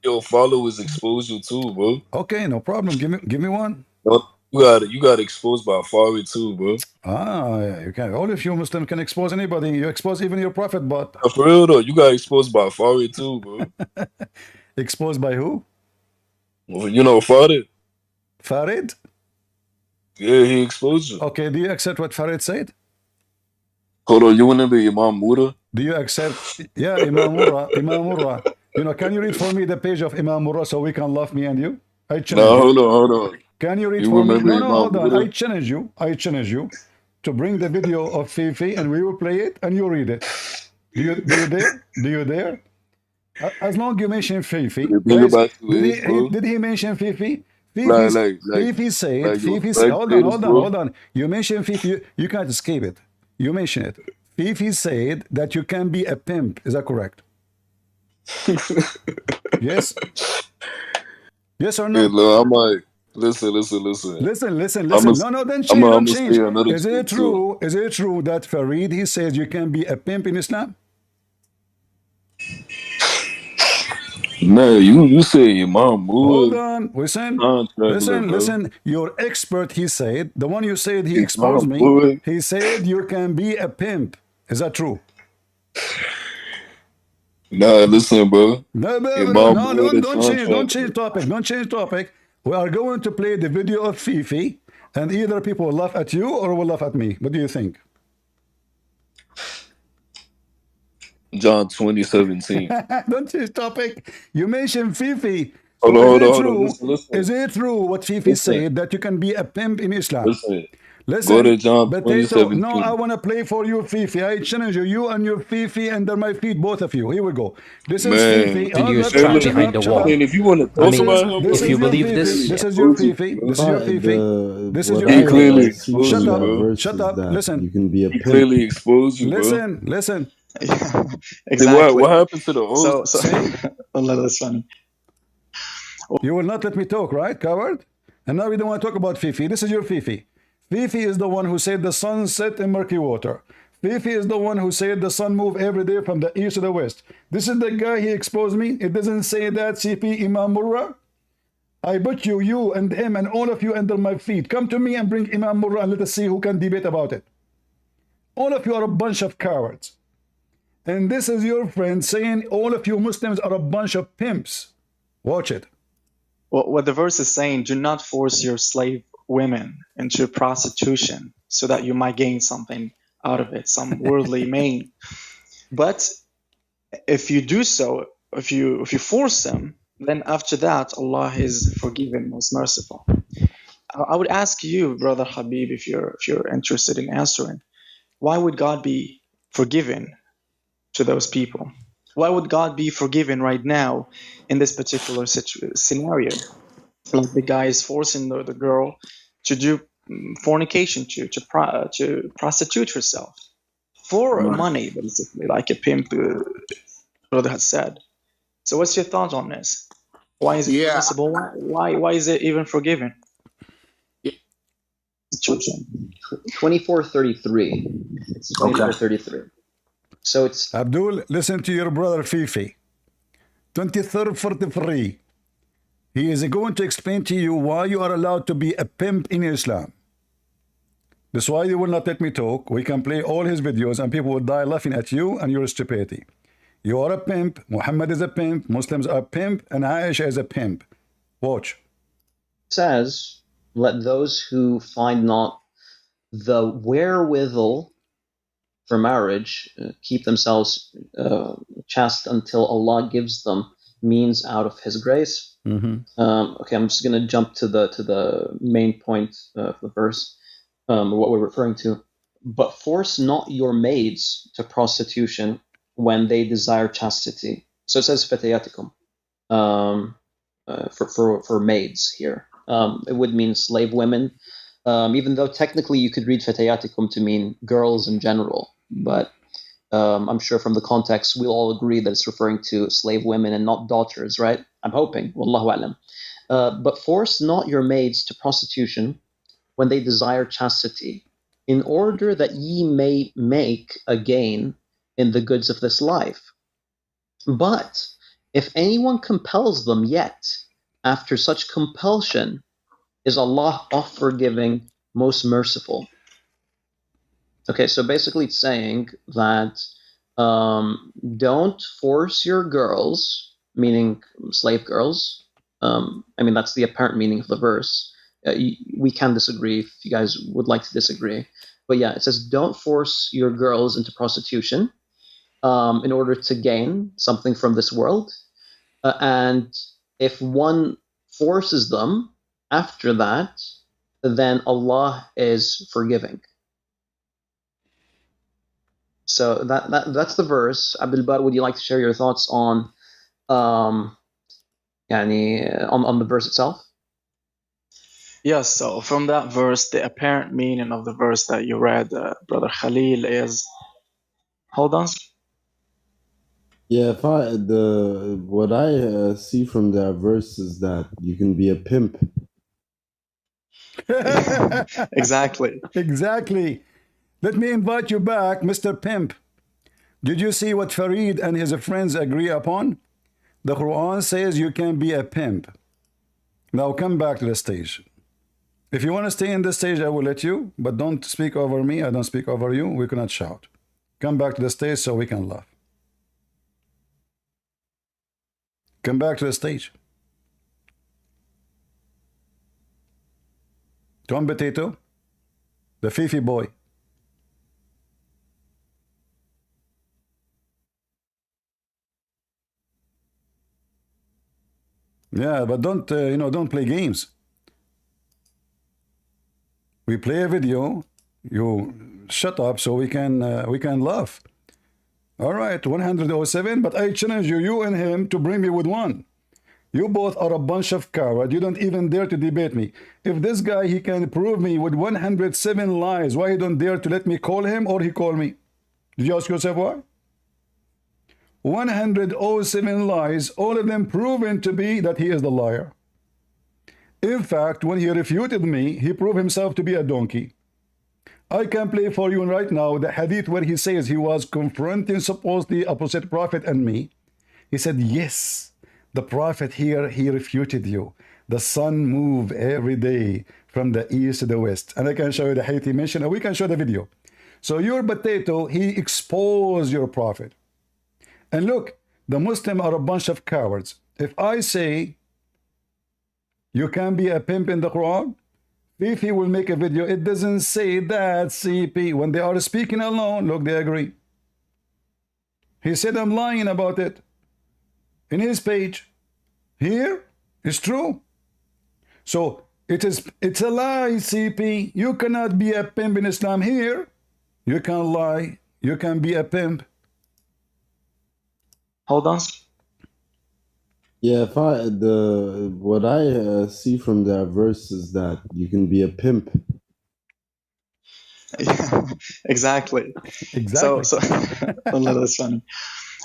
Your followers expose you too, bro. Okay, no problem. Give me one. You got exposed by Fari too, bro. Ah, you can. All of you Muslims can expose anybody. You expose even your prophet, but for real though, you got exposed by Fari too, bro. Exposed by who? Well, you know Farid. Farid? Yeah, he exposed you. Okay, do you accept what Farid said? Hold on, you want to be Imam Mura? Do you accept? Yeah, Imam Mura. Imam Mura. You know, can you read for me the page of Imam Mura so we can love me and you? I challenge you. Hold on. Can you read for me? No, hold on. I challenge you to bring the video of Fifi and we will play it and you read it. Do you dare? As long as you mention Fifi. Did he mention Fifi? Fifi said, hold on. You mentioned Fifi, you can't escape it. You mentioned it. Fifi said that you can be a pimp. Is that correct? Yes? Yes or no? Hey, look, I might listen. No, don't change. Is it true? Is it true that Farid, he says you can be a pimp in Islam? No, you say Imam Mura. Hold on, listen. Your expert, he said, the one you said he exposed me, he said you can be a pimp. Is that true? Nah, listen, bro. No, don't change topic. We are going to play the video of Fifi, and either people will laugh at you or will laugh at me. What do you think? John 20:17. Don't change topic. You mentioned Fifi. Hold on. Listen. Is it true what Fifi said that you can be a pimp in Islam? Listen. Go to John 20:17. No, I want to play for you, Fifi. I challenge you and your Fifi under my feet, both of you. Here we go. This is Fifi. Did you trap behind the wall? If you want to talk about him, if you believe this, this is your Fifi. This is your Fifi. This is your He clearly Fifi. Shut up. Listen. You can be a pimp. He clearly exposed you, bro. Listen. Exactly. What happened to the host? That's funny. You will not let me talk, right, coward? And now we don't want to talk about Fifi. This is your Fifi. Fifi is the one who said the sun set in murky water. Fifi is the one who said the sun move every day from the east to the west. This is the guy he exposed me. It doesn't say that, CP Imam Murra. I put you and him and all of you under my feet. Come to me and bring Imam Murra and let us see who can debate about it. All of you are a bunch of cowards. And this is your friend saying all of you Muslims are a bunch of pimps. Watch it. Well, what the verse is saying, do not force your slave women into prostitution so that you might gain something out of it, some worldly gain. But if you do so, if you force them, then after that, Allah is forgiving, most merciful. I would ask you, brother Habib, if you're interested in answering, why would God be forgiving to those people? Why would God be forgiven right now in this particular scenario? Like the guy is forcing the girl to do fornication, to prostitute herself for money, basically, like a pimp, brother has said. So what's your thoughts on this? Why is it possible? Why is it even forgiven? 2433. It's 2433. So it's Abdul, listen to your brother Fifi. 2343. He is going to explain to you why you are allowed to be a pimp in Islam. That's why you will not let me talk. We can play all his videos and people will die laughing at you and your stupidity. You are a pimp, Mohammed is a pimp, Muslims are a pimp, and Aisha is a pimp. Watch. It says, let those who find not the wherewithal for marriage keep themselves chaste until Allah gives them means out of His grace. Okay, I'm just going to jump to the main point of the verse, what we're referring to. but force not your maids to prostitution when they desire chastity. So it says fatayatikum for maids here. It would mean slave women, even though technically you could read fatayatikum to mean girls in general. But I'm sure from the context we'll all agree that it's referring to slave women and not daughters, right? I'm hoping. Wallahu alam. But force not your maids to prostitution when they desire chastity, in order that ye may make a gain in the goods of this life. But if anyone compels them, yet after such compulsion is Allah oft forgiving, most merciful. Okay, so basically it's saying that don't force your girls, meaning slave girls. I mean, that's the apparent meaning of the verse. We can disagree if you guys would like to disagree. But yeah, it says don't force your girls into prostitution in order to gain something from this world. And if one forces them after that, then Allah is forgiving. So that's the verse. Abdul, would you like to share your thoughts on on the verse itself? Yes, so from that verse, the apparent meaning of the verse that you read, Brother Khalil, is... Hold on. Yeah, what I see from that verse is that you can be a pimp. Exactly. Exactly. Let me invite you back, Mr. Pimp. Did you see what Farid and his friends agree upon? The Quran says you can be a pimp. Now come back to the stage. If you want to stay in the stage, I will let you, but don't speak over me. I don't speak over you. We cannot shout. Come back to the stage so we can laugh. Come back to the stage. Tom Potato, the Fifi boy. Yeah, but don't don't play games. We play a video. You shut up so we can laugh. All right, 107. But I challenge you and him to bring me with one. You both are a bunch of cowards. You don't even dare to debate me. If this guy, he can prove me with 107 lies, why he don't dare to let me call him or he call me? Did you ask yourself why? 107 lies, all of them proven to be that he is the liar. In fact, when he refuted me, he proved himself to be a donkey. I can play for you right now the hadith where he says he was confronting supposedly opposite prophet and me. He said, yes, the prophet here, he refuted you. The sun moves every day from the east to the west. And I can show you the hadith he mentioned, and we can show the video. So your potato, he exposed your prophet. And look, the Muslims are a bunch of cowards. If I say you can be a pimp in the Quran, Fifi will make a video. It doesn't say that, CP. When they are speaking alone, look, they agree. He said I'm lying about it. In his page. Here, it's true. So it's a lie, CP. You cannot be a pimp in Islam. Here, you can lie. You can be a pimp. Hold on. Yeah, what I see from that verse is that you can be a pimp. Exactly. Exactly. So that's funny.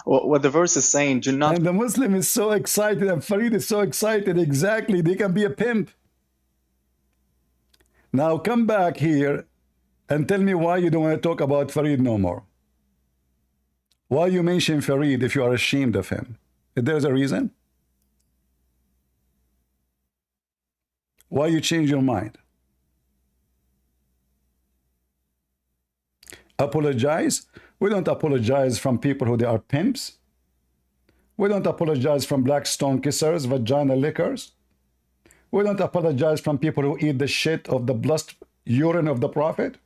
What the verse is saying, do not... And the Muslim is so excited, and Farid is so excited. Exactly, they can be a pimp. Now come back here and tell me why you don't want to talk about Farid no more. Why you mention Farid if you are ashamed of him? If there's a reason? Why you change your mind? Apologize? We don't apologize from people who they are pimps. We don't apologize from black stone kissers, vagina lickers. We don't apologize from people who eat the shit of the blessed urine of the prophet.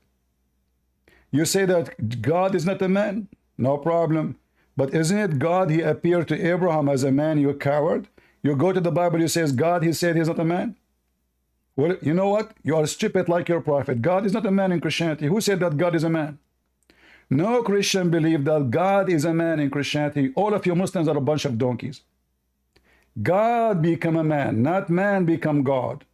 You say that God is not a man? No problem. But isn't it God, he appeared to Abraham as a man, you coward? You go to the Bible, you says God, he said he's not a man? Well, you know what? You are stupid like your prophet. God is not a man in Christianity. Who said that God is a man? No Christian believe that God is a man in Christianity. All of you Muslims are a bunch of donkeys. God become a man, not man become God.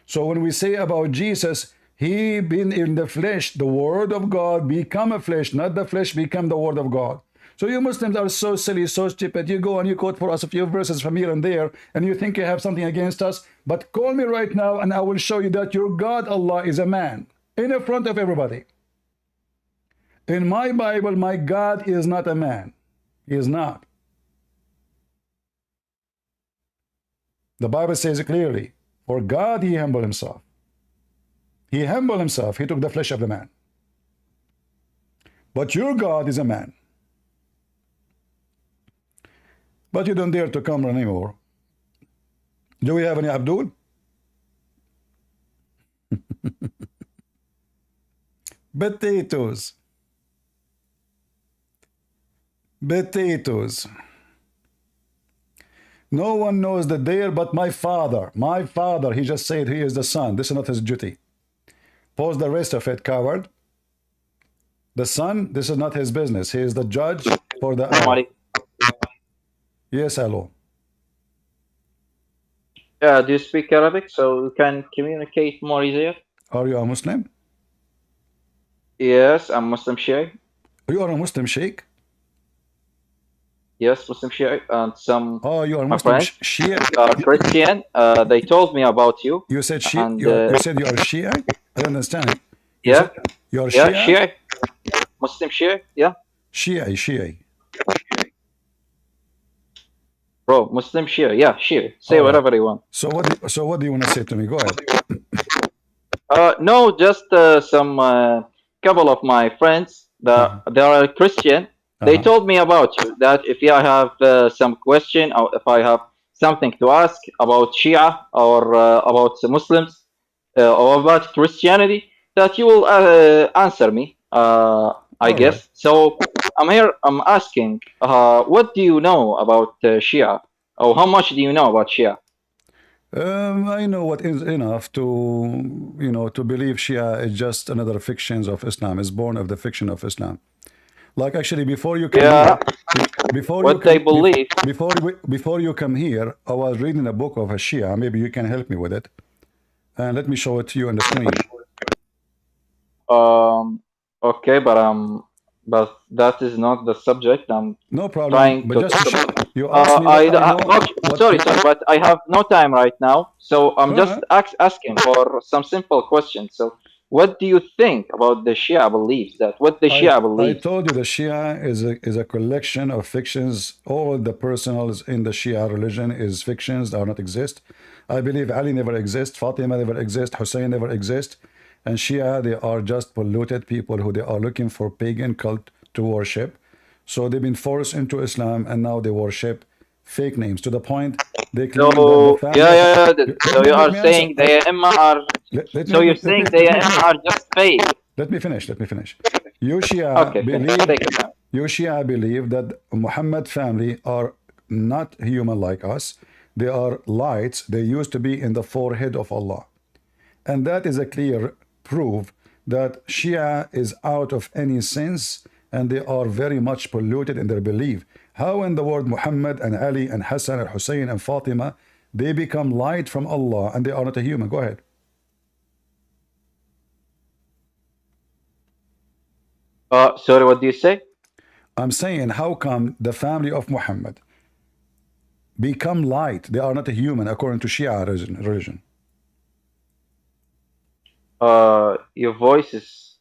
So when we say about Jesus, he been in the flesh, the word of God become a flesh, not the flesh become the word of God. So you Muslims are so silly, so stupid. You go and you quote for us a few verses from here and there, and you think you have something against us. But call me right now, and I will show you that your God, Allah, is a man in the front of everybody. In my Bible, my God is not a man. He is not. The Bible says it clearly. For God, he humbled himself. He humbled himself. He took the flesh of the man. But your God is a man. But you don't dare to come anymore. Do we have any Abdul? Potatoes. Potatoes. No one knows the day but my father. My father, he just said he is the son. This is not his duty. Pause the rest of it, coward. The son, this is not his business. He is the judge for the hour. Yes, hello. Do you speak Arabic so we can communicate more easier? Are you a Muslim? Yes, I'm Muslim Shia. You are a Muslim Sheikh? Yes, Muslim Shia, and some you are my Muslim friends Shia? Christian. They told me about you. You said Shia? And, you said you are Shia? I don't understand. You you are yeah, Shia? Muslim Shia, yeah. Shia. Bro, Muslim Shia, yeah, Shia. Say whatever you want. So what do you want to say to me? Go ahead. No, just some couple of my friends that they are Christian. They told me about you, that if I have some question or if I have something to ask about Shia or about the Muslims or about Christianity, that you will answer me, I guess. So I'm here, I'm asking, what do you know about Shia? Or how much do you know about Shia? I know what is enough to, to believe Shia is just another fictions of Islam. Is born of the fiction of Islam. Like actually, before you come here, before you come here, I was reading a book of a Shia. Maybe you can help me with it, and let me show it to you on the screen. Okay, but that is not the subject. I'm no problem. Trying but to just you asked me sorry, but I have no time right now, so I'm just asking for some simple questions. So, what do you think about the Shia beliefs? What the Shia believe? I told you the Shia is a collection of fictions. All the personals in the Shia religion is fictions that do not exist. I believe Ali never exists, Fatima never exists, Hussein never exists, and Shia, they are just polluted people who they are looking for pagan cult to worship. So they've been forced into Islam, and now they worship fake names to the point they claim that the family. So you are saying the Imma are. So you're saying the Imma are just fake. Let me finish. You Shia believe that Muhammad family are not human like us. They are lights. They used to be in the forehead of Allah. And that is a clear proof that Shia is out of any sense, and they are very much polluted in their belief. How in the world Muhammad and Ali and Hassan and Hussein and Fatima, they become light from Allah and they are not a human? Go ahead. Sorry, what do you say? I'm saying, how come the family of Muhammad become light? They are not a human according to Shia religion. Your voice is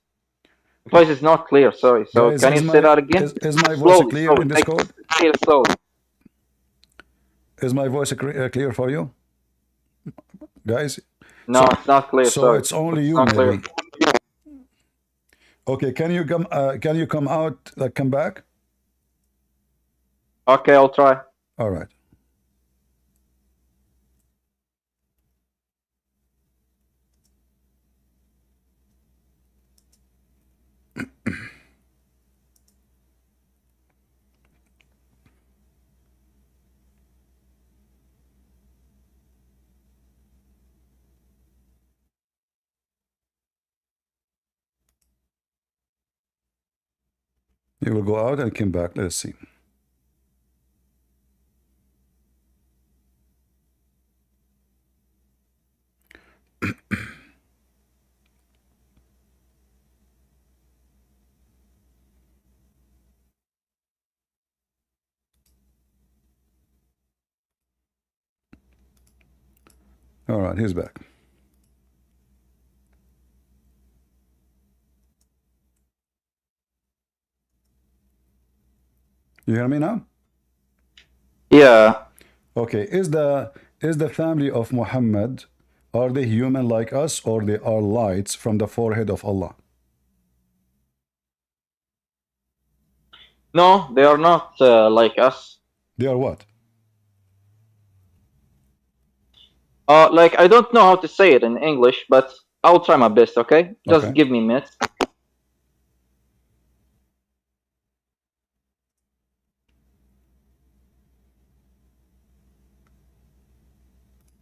not clear. Sorry. So guys, can you say that again? Is my voice clear in this code? Slowly. Is my voice clear for you, guys? No, it's not clear. So sorry. It's only you, maybe. Okay, can you come out, come back? Okay, I'll try. All right. He will go out and come back. Let's see. All right, he's back. You hear me now? Yeah. Okay, is the family of Muhammad, are they human like us, or they are lights from the forehead of Allah? No, they are not like us. They are what? Like, I don't know how to say it in English, but I'll try my best, okay? Just Okay. give me a minute.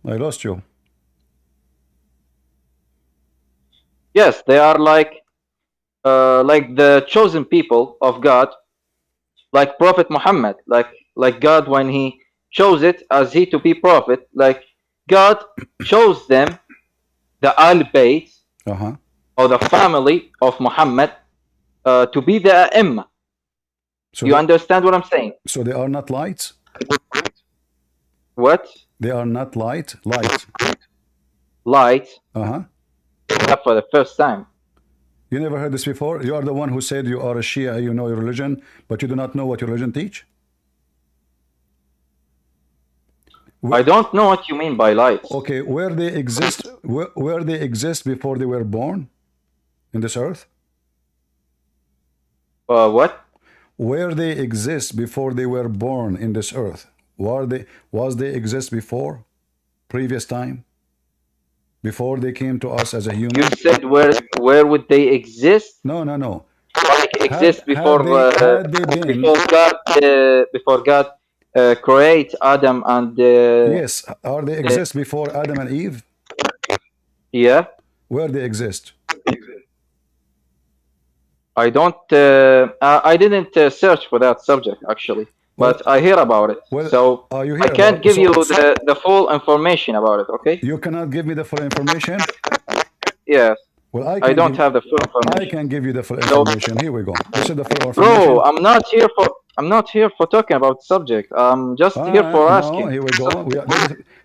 I lost you. Yes, they are like the chosen people of God, like Prophet Muhammad, like God when he chose it as he to be prophet, like God chose them, the Al Bayt, or the family of Muhammad, to be the Imam. So you understand what I'm saying? So they are not lights? What? They are not light? Light. Light? Uh-huh. Not for the first time. You never heard this before? You are the one who said you are a Shia, you know your religion, but you do not know what your religion teach? I don't know what you mean by lights. Okay, where they exist, where they exist before they were born in this earth? What? Where they exist before they were born in this earth? Was they exist before? Previous time? Before they came to us as a human? You said where would they exist? No. Like exist before before God create Adam and yes, are they exist before Adam and Eve? Yeah. Where they exist? I don't I didn't search for that subject actually, but I hear about it. So I can't give you the full information about it, okay? You cannot give me the full information? Yes. Well, I don't have the full information. I can give you the full information. Here we go. This is the full information. Bro, I'm not here for talking about the subject. I'm just here for asking. No, here we go.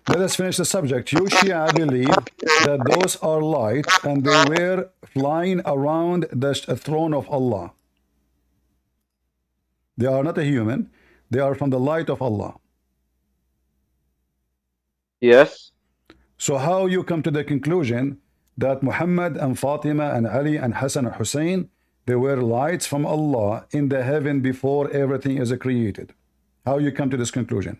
Let us finish the subject. You Shia believe that those are light and they were flying around the throne of Allah. They are not a human. They are from the light of Allah. Yes. So how you come to the conclusion that Muhammad and Fatima and Ali and Hassan and Hussein, they were lights from Allah in the heaven before everything is created? How you come to this conclusion?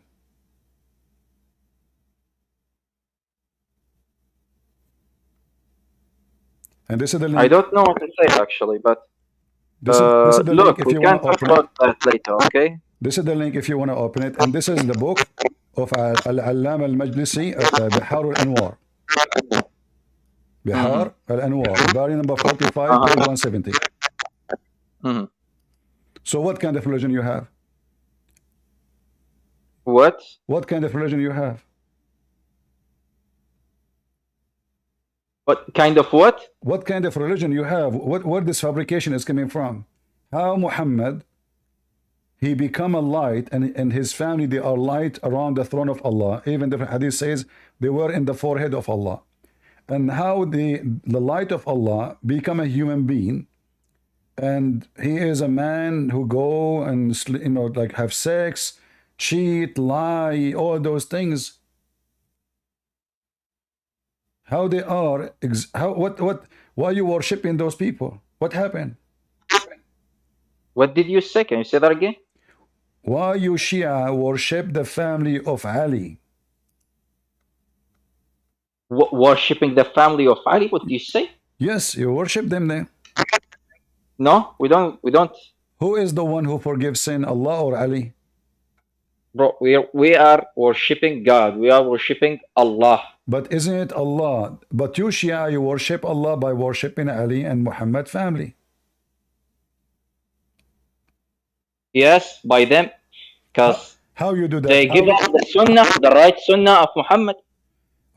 And this is the link. I don't know what to say actually, but this is the look, link if we you can want to talk open about it. that later, okay? This is the link if you want to open it. And this is the book of Al-Allama al-Majlisi, Bihar al-Anwar. Bihar al-Anwar, volume number 45, page 170. So what kind of religion you have? What? What kind of religion you have? What kind of what? What kind of religion you have? Where this fabrication is coming from? How Muhammad, he become a light, and his family, they are light around the throne of Allah. Even the hadith says they were in the forehead of Allah. And how the light of Allah become a human being, and he is a man who go and like have sex, cheat, lie, all those things. How they are? Why you worshiping those people? What happened? What did you say? Can you say that again? Why you Shia worship the family of Ali? Worshipping the family of Ali? What do you say? Yes, you worship them then. No, we don't. Who is the one who forgives sin, Allah or Ali? Bro, we are worshipping God. We are worshipping Allah. But isn't it Allah? But you Shia, you worship Allah by worshipping Ali and Muhammad family. Yes, by them, because how you do that? They give us the sunnah, the right sunnah of Muhammad.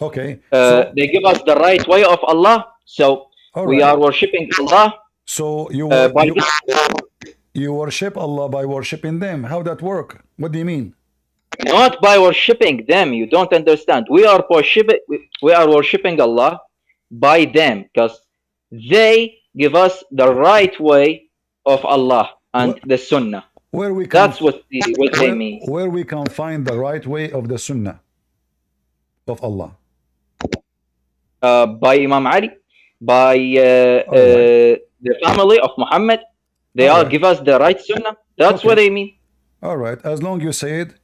Okay. They give us the right way of Allah, so we are worshipping Allah. So you worship Allah by worshiping them. How that work? What do you mean? Not by worshipping them. You don't understand. We are worshipping Allah by them because they give us the right way of Allah and the Sunnah. That's what they mean. Where we can find the right way of the Sunnah of Allah? By Imam Ali, by the family of Muhammad. They all give us the right Sunnah. That's what they mean. All right. As long as you said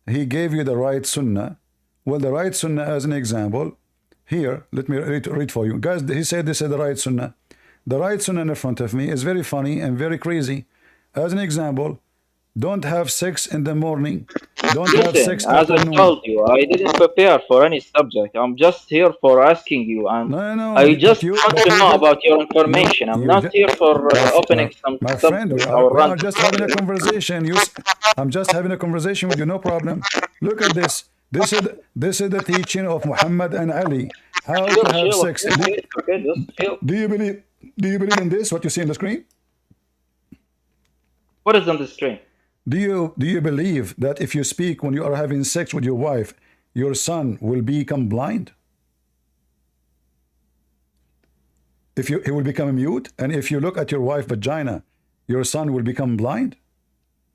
he gave you the right Sunnah. Well, the right Sunnah as an example. Here, let me read for you. Guys, he said this is the right Sunnah. The right Sunnah in front of me is very funny and very crazy. As an example, don't have sex in the morning. Don't have sex as I told you, I didn't prepare for any subject. I'm just here for asking you, and I just want to know about your information. I'm not here for opening some my friend, we are just having a conversation. I'm just having a conversation with you, no problem. Look at this. This is the teaching of Muhammad and Ali. How to have sex. Do you believe in this? What you see on the screen? What is on the screen? Do you believe that if you speak when you are having sex with your wife, your son will become blind? He will become mute, and if you look at your wife's vagina, your son will become blind?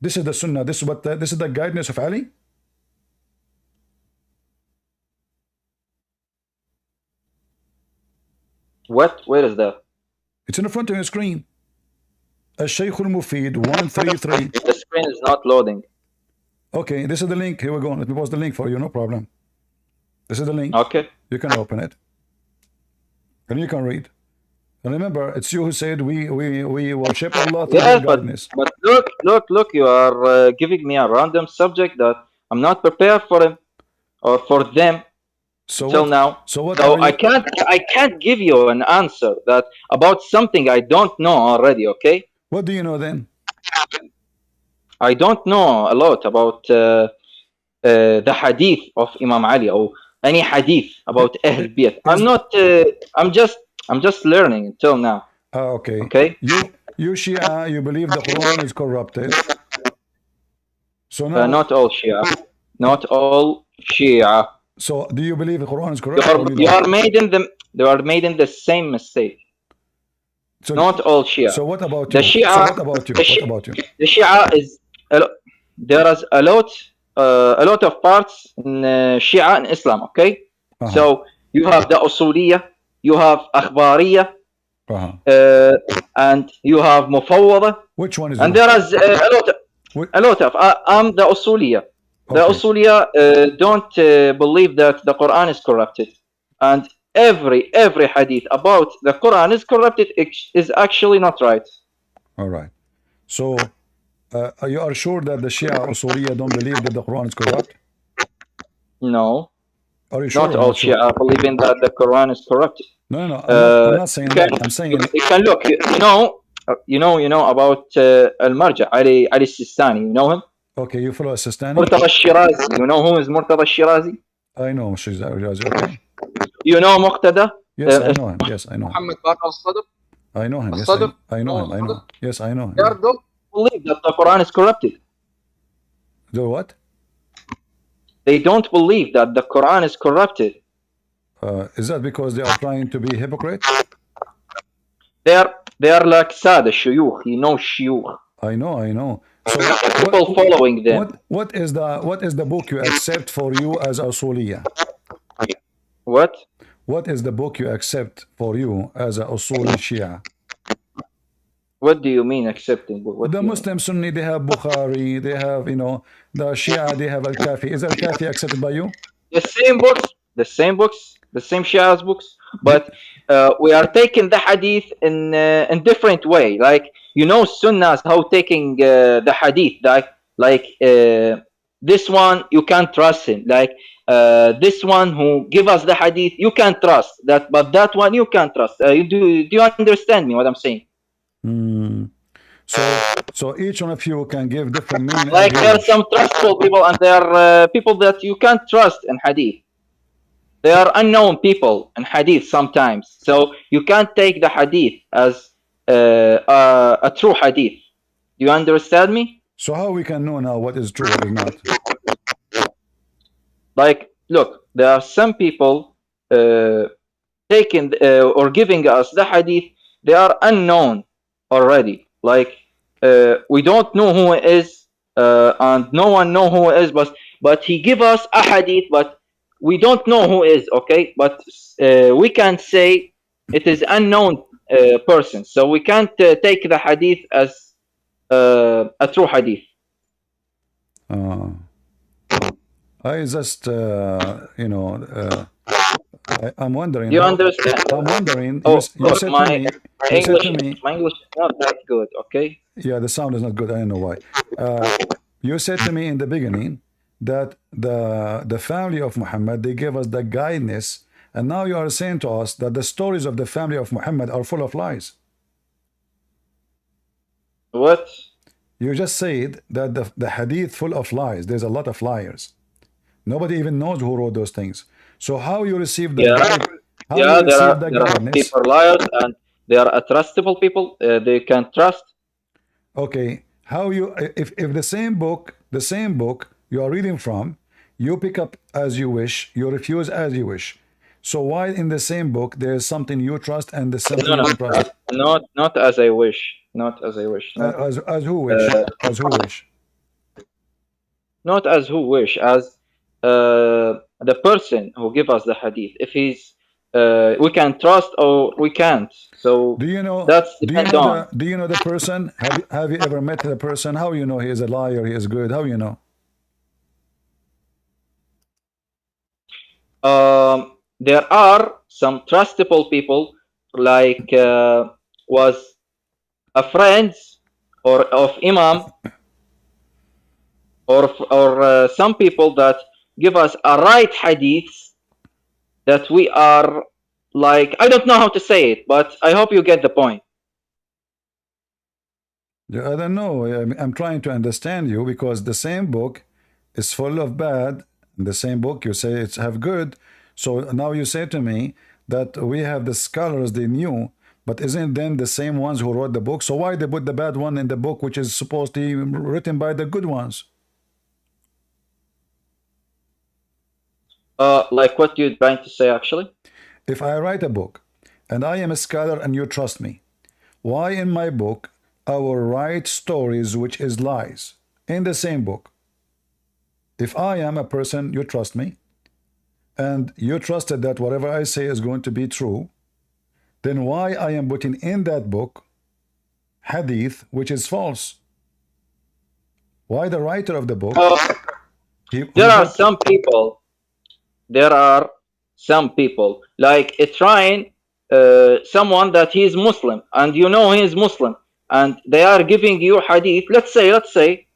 This is the Sunnah. This is the guidance of Ali. What? Where is that? It's in the front of your screen. Al-Shaykh al-Mufid 133. The screen is not loading. Okay, this is the link. Here we go. Let me post the link for you. No problem. This is the link. Okay. You can open it. And you can read. And remember, it's you who said we worship Allah through yes, but look, you are giving me a random subject that I'm not prepared for him or for them till now. So I can't give you an answer that about something I don't know already, okay? What do you know then? I don't know a lot about the hadith of Imam Ali or any hadith about Ahl Bayt. I'm just learning until now. Okay. Okay. You Shia, you believe the Quran is corrupted. So now, not all Shia. Not all Shia. So do you believe the Quran is corrupted? They are made in the same mistake. So, not all Shia. So what about the you? Shia? So what about you? What about you? The Shia is there is a lot of parts in Shia in Islam. Okay, so you have the Usuliyah, you have Akhbariyah, and you have Mufawwada. Which one is? And there is a lot of. I'm the Usuliyah. The Usuliyah don't believe that the Quran is corrupted, and every hadith about the Quran is corrupted is actually not right. All right. So you are sure that the Shia Usuliyah don't believe that the Quran is corrupt? No. Are you sure? Not all Shia believe in that the Quran is corrupted. No. I'm not saying that. I'm saying you can look. You know about Al-Marja Ali Sistani. You know him? Okay, you follow Sistani. Murtada Shirazi. You know who is Murtada Shirazi? I know Shirazi. Okay. You know Muqtada? Yes, I know him. Yes, I know him. Muhammad Bakr al-Sadr? I know him. Yes, I know him. I know. Yes, I know him. They don't believe that the Quran is corrupted. The what? They don't believe that the Quran is corrupted. Is that because they are trying to be hypocrites? They are like Sada Shuyukh. You know Shuyukh. I know. So people following them. What is the book you accept for you as Usuliyah? What? What is the book you accept for you as a Usuli Shia? What do you mean accepting? The Muslim Sunni, they have Bukhari, they have, the Shia, they have Al-Kafi. Is Al-Kafi accepted by you? The same Shia's books, but we are taking the hadith in different way. Like, Sunnahs, how taking the hadith, like this one, you can't trust him. Like, this one who give us the hadith, you can't trust that, but that one you can't trust. Do you understand me what I'm saying? So So each one of you can give different meaning. Like there are some trustful people, and there are people that you can't trust in hadith. They are unknown people in hadith sometimes, so you can't take the hadith as a true hadith. Do you understand me? So how we can know now what is true, what is not? Like, look, there are some people taking or giving us the hadith. They are unknown already. Like, we don't know who he is, and no one know who he is. But he give us a hadith, but we don't know who is. Okay, but we can say it is unknown person, so we can't take the hadith as a true hadith. I just, you know, I'm wondering. You understand? I'm wondering. Oh, you said my to me, my English is not that good. Okay. Yeah, the sound is not good. I don't know why. You said to me in the beginning that the family of Muhammad, they gave us the guidance, and now you are saying to us that the stories of the family of Muhammad are full of lies. What? You just said that the hadith full of lies. There's a lot of liars. Nobody even knows who wrote those things. So how you receive the there are people liars, and they are trustable people. They can trust. Okay, how you if the same book you are reading from, you pick up as you wish, you refuse as you wish. So why in the same book there is something you trust and the something you don't trust? Not as I wish. Not as I wish. As who wish? As who wish? Not as who wish. As the person who give us the hadith. If he's we can trust or we can't. So do you know? That's do you know the person? Have you ever met the person? How you know he is a liar? He is good. How you know? There are some trustable people, like was a friend or of imam, or some people that give us a right hadith that we are like, I don't know how to say it, but I hope you get the point. I don't know. I'm trying to understand you, because the same book is full of bad. In the same book you say it's have good. So now you say to me that we have the scholars, they knew, but isn't then the same ones who wrote the book? So why they put the bad one in the book, which is supposed to be written by the good ones? Like what you're trying to say, actually? If I write a book and I am a scholar and you trust me, why in my book I will write stories which is lies in the same book? If I am a person, you trust me, and you trusted that whatever I say is going to be true, then why I am putting in that book hadith which is false? Why the writer of the book? There are some people like trying someone that he is Muslim, and you know he is Muslim, and they are giving you hadith. Let's say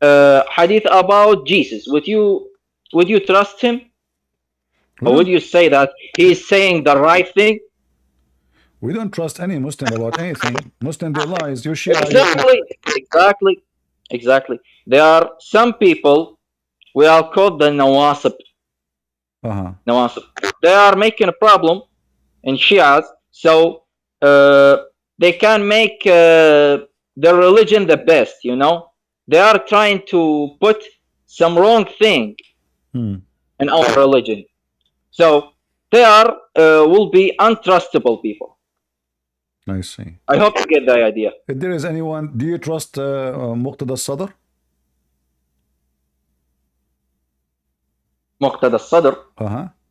hadith about Jesus. Would you trust him? Or would you say that he is saying the right thing? We don't trust any Muslim about anything. Muslim, they lies. You Shia. Exactly. There are some people we are called the Nawasib. Nawasib. They are making a problem in Shias, so they can make their religion the best, you know. They are trying to put some wrong thing in our religion. So they are will be untrustable people. I see. I hope you get the idea. If there is anyone, do you trust Muqtada Sadr? Muqtada Sadr?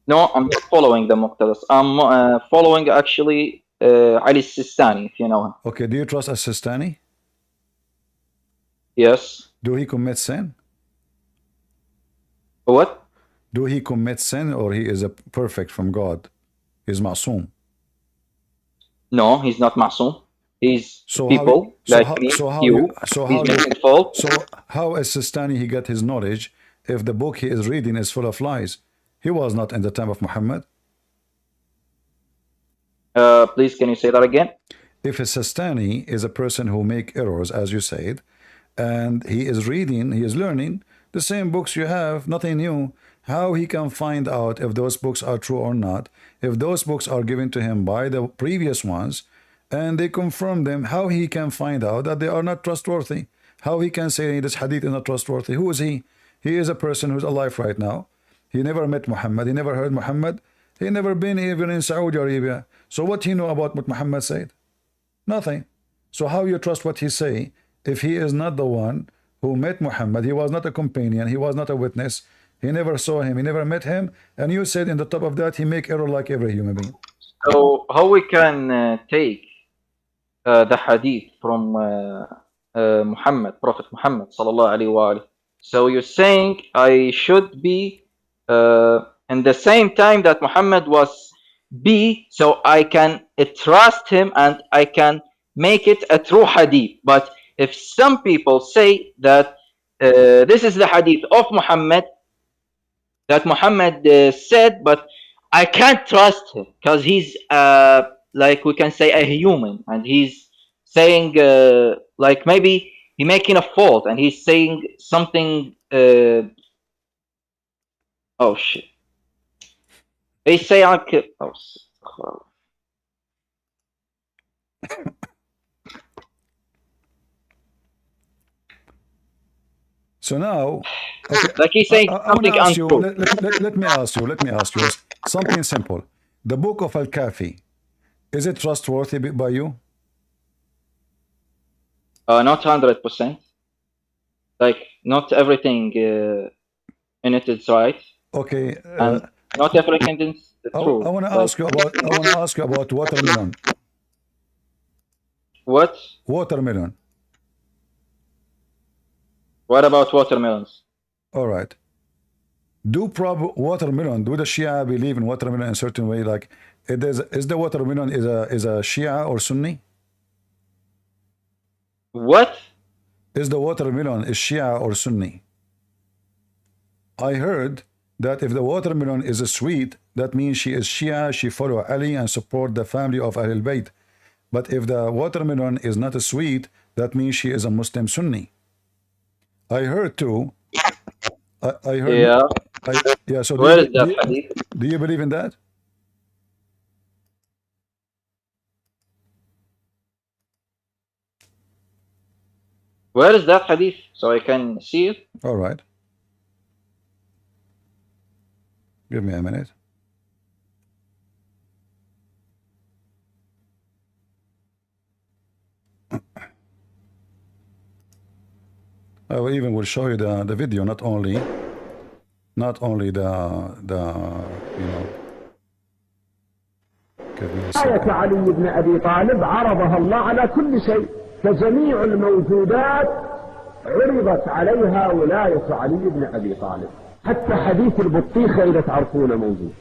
No, I'm not following the Muqtadas. I'm following actually Ali Sistani, if you know him. Okay, do you trust As-Sistani? Yes. Do he commit sin? What? Do he commit sin, or he is a perfect from God? He's ma'soom. No, he's not ma'soom. He's people like me, you. So how is Sistani he got his knowledge if the book he is reading is full of lies? He was not in the time of Muhammad. Please, can you say that again? if a Sistani is a person who make errors, as you said, and he is reading, he is learning the same books you have, nothing new, how he can find out if those books are true or not, if those books are given to him by the previous ones, and they confirm them, how he can find out that they are not trustworthy? How he can say this hadith is not trustworthy? Who is he? He is a person who's alive right now. He never met Muhammad. He never heard Muhammad. He never been even in Saudi Arabia. So what he know about what Muhammad said? Nothing. So how you trust what he say if he is not the one who met Muhammad? He was not a companion. He was not a witness. He never saw him. He never met him. And you said in the top of that he make error like every human being. So how we can take the hadith from Muhammad, Prophet Muhammad sallallahu alaihi wasallam? So you're saying I should be in the same time that Muhammad was be, so I can trust him and I can make it a true hadith. But if some people say that this is the hadith of Muhammad that Muhammad said, but I can't trust him because he's like we can say a human, and he's saying like maybe he making a fault and he's saying something. Oh shit! They say I could. Oh. So now, okay, like he's saying something untrue. Let me ask you something simple. The book of Al-Kafi, is it trustworthy by you? Not 100%. Like not everything in it is right. Okay. And not everything is true. I want to ask you about. I want to ask you about watermelon. What? Watermelon. What about watermelons? All right. Do watermelon? Do the Shia believe in watermelon in a certain way? Like, is the watermelon is a Shia or Sunni? What? Is the watermelon is Shia or Sunni? I heard that if the watermelon is a sweet, that means she is Shia, she follow Ali and support the family of Ahlul Bayt. But if the watermelon is not a sweet, that means she is a Muslim Sunni. I heard too. I heard. Yeah. Yeah. So where is that hadith? Do you believe in that? Where is that hadith so I can see it? All right. Give me a minute. I will even will show you the video, not only the you know. آية علي بن أبي طالب عرضها الله على كل شيء، فجميع الموجودات عرضت عليها ولاية علي بن أبي طالب، حتى حديث البطيخة إذا تعرفونه موجود.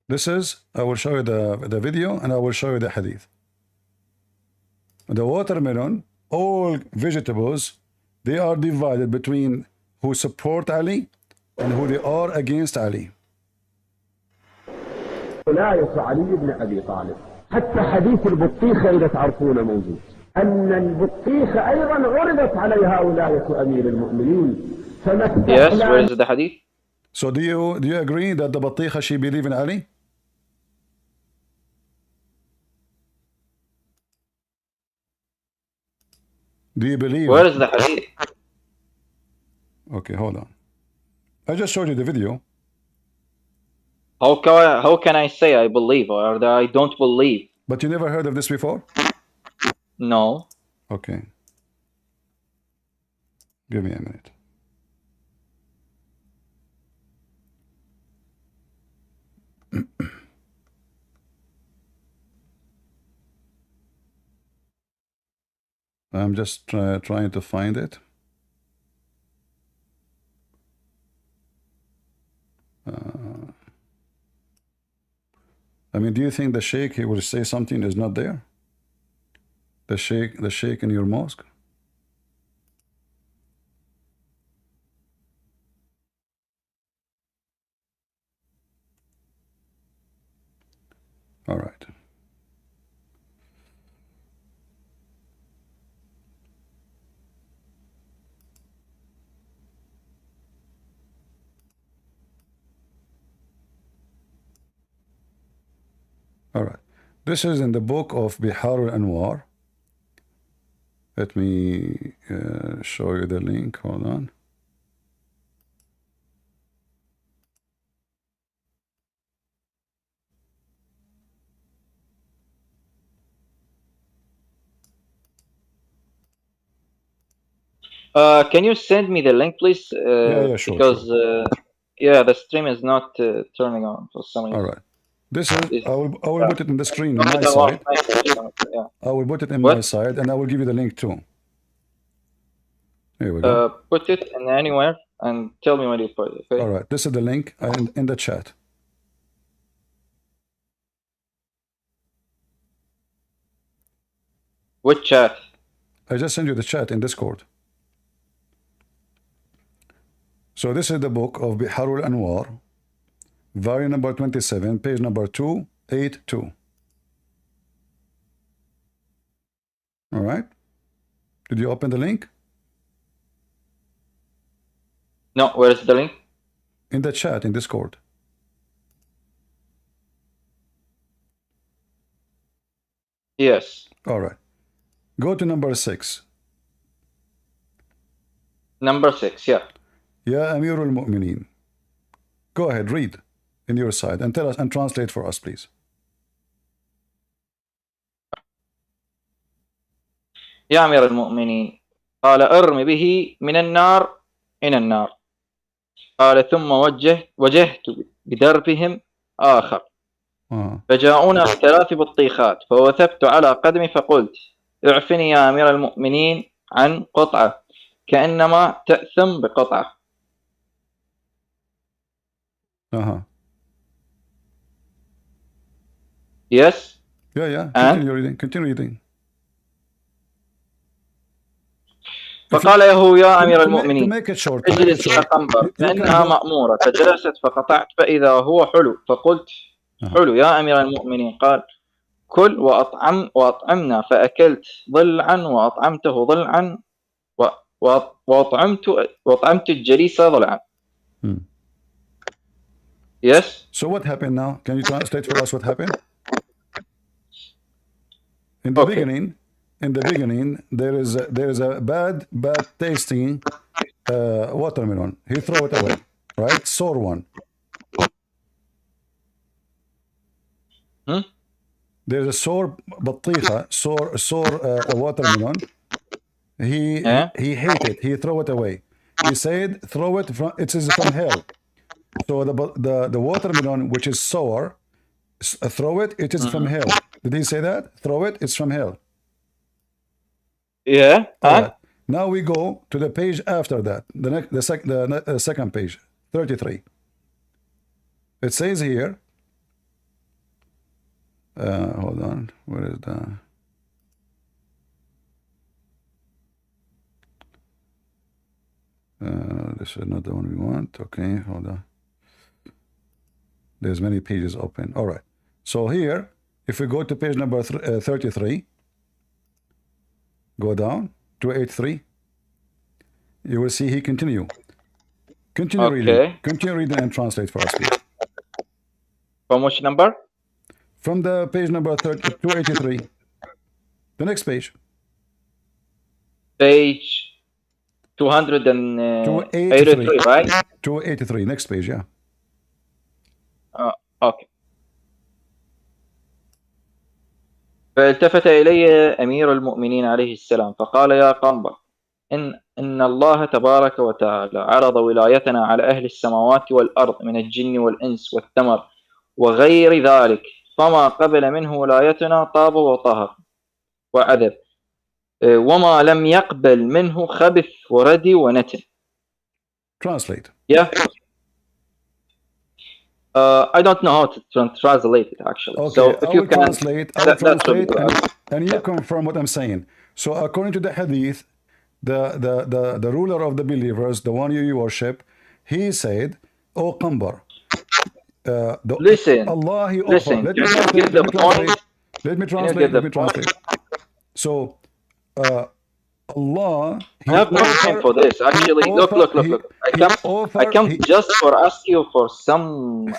This is, I will show you the video and I will show you the hadith. The watermelon, all vegetables, they are divided between who support Ali and who they are against Ali. ولاية علي بن أبي طالب، حتى حديث البطيخة إذا تعرفونه موجود، أن البطيخة أيضا عرضت عليها ولاية أمير المؤمنين. Yes, where is the hadith? So do you agree that the Batikha she believe in Ali? Do you believe? Where is the hadith? Okay, hold on. I just showed you the video. How can I say I believe or that I don't believe? But you never heard of this before? No. Okay. Give me a minute. I'm just trying to find it. I mean, do you think the sheikh, he will say something is not there? The sheikh in your mosque? All right. All right. This is in the book of Bihar al-Anwar. Let me show you the link. Hold on. Can you send me the link, please? Yeah, sure. Because yeah, the stream is not turning on for some reason. All right. This is. I will put it in the screen on my side. Yeah. I will put it in my side, and I will give you the link too. Here we go. Put it in anywhere and tell me when you put it. Okay? All right. This is the link in the chat. Which chat? I just sent you the chat in Discord. So this is the book of Bihar al-Anwar, volume number 27, page number 282. All right. Did you open the link? No, where is the link? In the chat in Discord. Yes. All right. Go to number 6. Number 6, yeah. Ya Amir al-Mu'mineen. Go ahead, read in your side and tell us and translate for us, please. يا أمير المؤمنين قال ارم به من النار إلى النار قال ثم وجهت بدربهم آخر فجاءونا بثلاث بطيخات فوثبت على قدمي فقلت اعفني يا أمير المؤمنين عن قطعة كأنما تأثم بقطعة. Yes. Yeah. Continue reading. فقال له يا أمير المؤمنين اجلس يا قنبر فإنها مأمورة فجلست فقطعت فإذا هو حلو فقلت حلو يا أمير المؤمنين قال كل وأطعمنا فأكلت ضلعا وأطعمته ضلعا وأطعمت الجليس ضلعا. Yes. So what happened now? Can you translate for us what happened? In the beginning, there is a bad tasting watermelon. He throw it away, right? Sour one. There's a sour بطيخة, sour watermelon. He hate it. He throw it away. He said, throw it from. It is from hell. So the watermelon which is sour, throw it. It is from hell. Did he say that? Throw it. It's from hell. Yeah. Right. Now we go to the page after that. The second page, 33. It says here. Hold on. Where is the? This is not the one we want. Okay, hold on. There's many pages open. All right. So here, if we go to page number 33, go down to 83, you will see he continue. Continue reading. Continue reading and translate for us, please. From which number? From the page number 283. The next page. Page 283, right? 283. Next page, yeah. Okay. فالتفت إلي أمير المؤمنين عليه السلام فقال يا قنبر إن الله تبارك وتعالى عرض ولايتنا على أهل السماوات والأرض من الجن والإنس والثمر وغير ذلك فما قبل منه ولايتنا طاب وطهر وعذب وما لم يقبل منه خبث وردي ونتن. Translate. Yeah. I don't know how to translate it actually. Okay, so if you can translate, and you confirm what I'm saying. So according to the hadith, the ruler of the believers, the one you worship, he said, "O Qambar, listen. Let me translate. So Allah, I have no time for this. Actually, look. I come just for ask you for some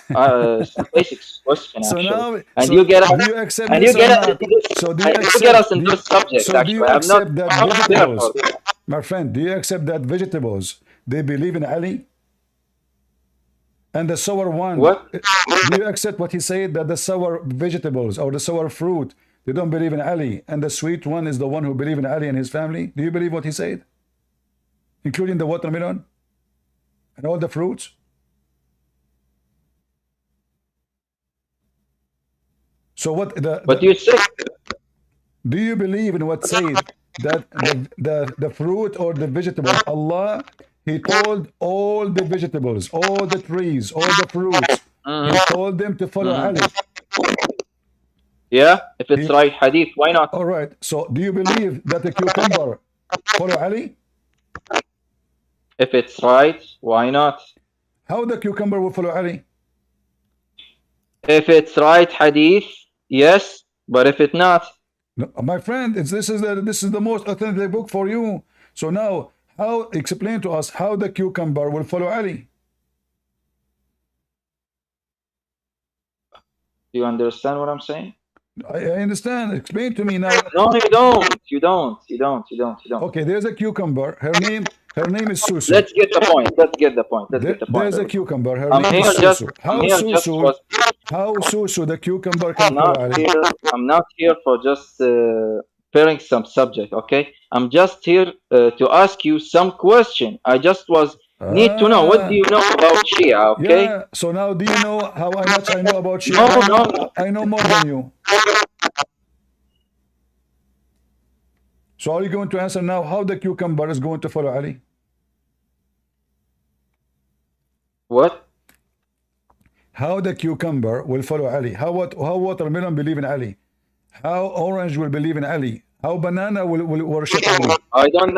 basic question. So Actually, now, and so you get us, do you accept and this you get or us not? into this, So do you and you get us accept? into this subject. So do you Actually, accept that I'm not there vegetables, for this. my friend? Do you accept that vegetables they believe in Ali? And the sour one, What? do you accept what he said that the sour vegetables or the sour fruit they don't believe in Ali, and the sweet one is the one who believe in Ali and his family? Do you believe what he said, including the watermelon and all the fruits? So what What do you say? do you believe in what said that the fruit or the vegetable, Allah, he told all the vegetables, all the trees, all the fruits, he told them to follow Ali. Yeah, if it's right hadith, why not? All right. So do you believe that the cucumber follow Ali? If it's right, why not? How the cucumber will follow Ali? If it's right hadith, yes, but if it's not, no, my friend, this is the most authentic book for you. So now, how explain to us how the cucumber will follow Ali? do you understand what I'm saying? I understand. Explain to me now. No, you don't. You don't. Okay, there's a cucumber. Her name is Susu. Let's get the point. There's a cucumber. Her I'm name here is just. Susu. I'm here just for. How Susu the cucumber can follow Ali? I'm not here for just pairing some subject. Okay, I'm just here to ask you some question. I just need to know what do you know about Shia. Okay. Yeah. So now, do you know how much I know about Shia? No. I know more than you. So are you going to answer now how the cucumber is going to follow Ali? What? How the cucumber will follow Ali? How watermelon believe in Ali? How orange will believe in Ali? How banana will worship Ali? I don't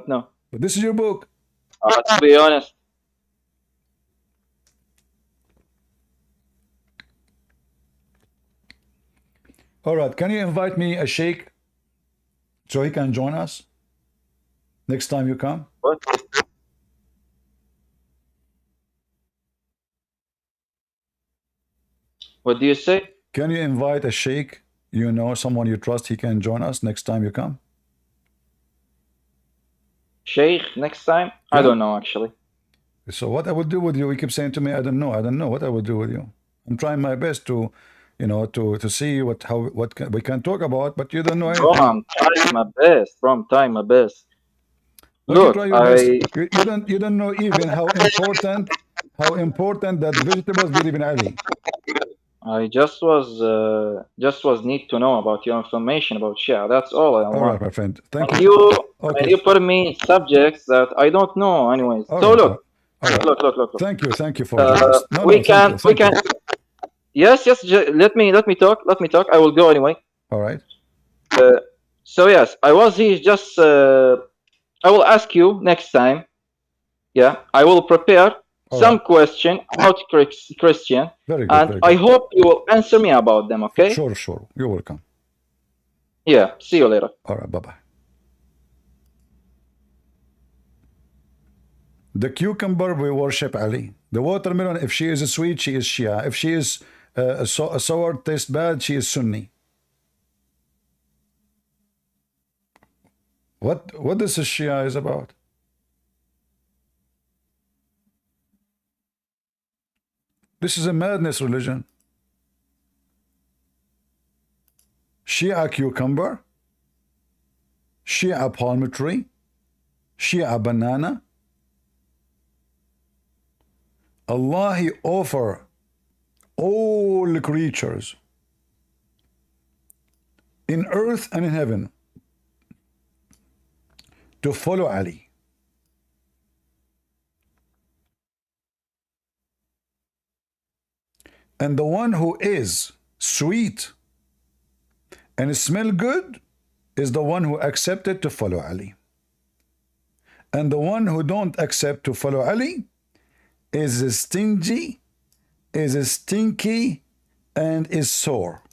know. But this is your book. To be honest. All right. Can you invite me a sheikh so he can join us next time you come? What? What do you say? Can you invite a sheikh, you know, someone you trust, he can join us next time you come? Sheikh next time? Yeah. I don't know actually. So what I will do with you? You keep saying to me, I don't know what I will do with you. I'm trying my best to, you know, to see what we can talk about, but you don't know anything. Bro, I'm trying my best. Look, you don't know even how important that vegetables believe in Ali. I just was need to know about your information about Shia. That's all I want. All right, my friend. Thank you. And you put me subjects that I don't know anyways. All so right, look. Look. Thank you for we can. Yes. Let me talk. I will go anyway. All right. So yes, I was here just. I will ask you next time. Yeah, I will prepare some question about Christian. Very good. And I hope you will answer me about them. Okay? Sure. You're welcome. Yeah. See you later. All right. Bye. The cucumber will worship Ali. The watermelon, if she is sweet, she is Shia. If she is sour, taste bad, she is Sunni. What this Shia is about? This is a madness religion. Shia cucumber, Shia palm tree, Shia banana. Allah, he offer all creatures in earth and in heaven to follow Ali. And the one who is sweet and smell good is the one who accepted to follow Ali. And the one who don't accept to follow Ali is stingy, is stinky, and is sore.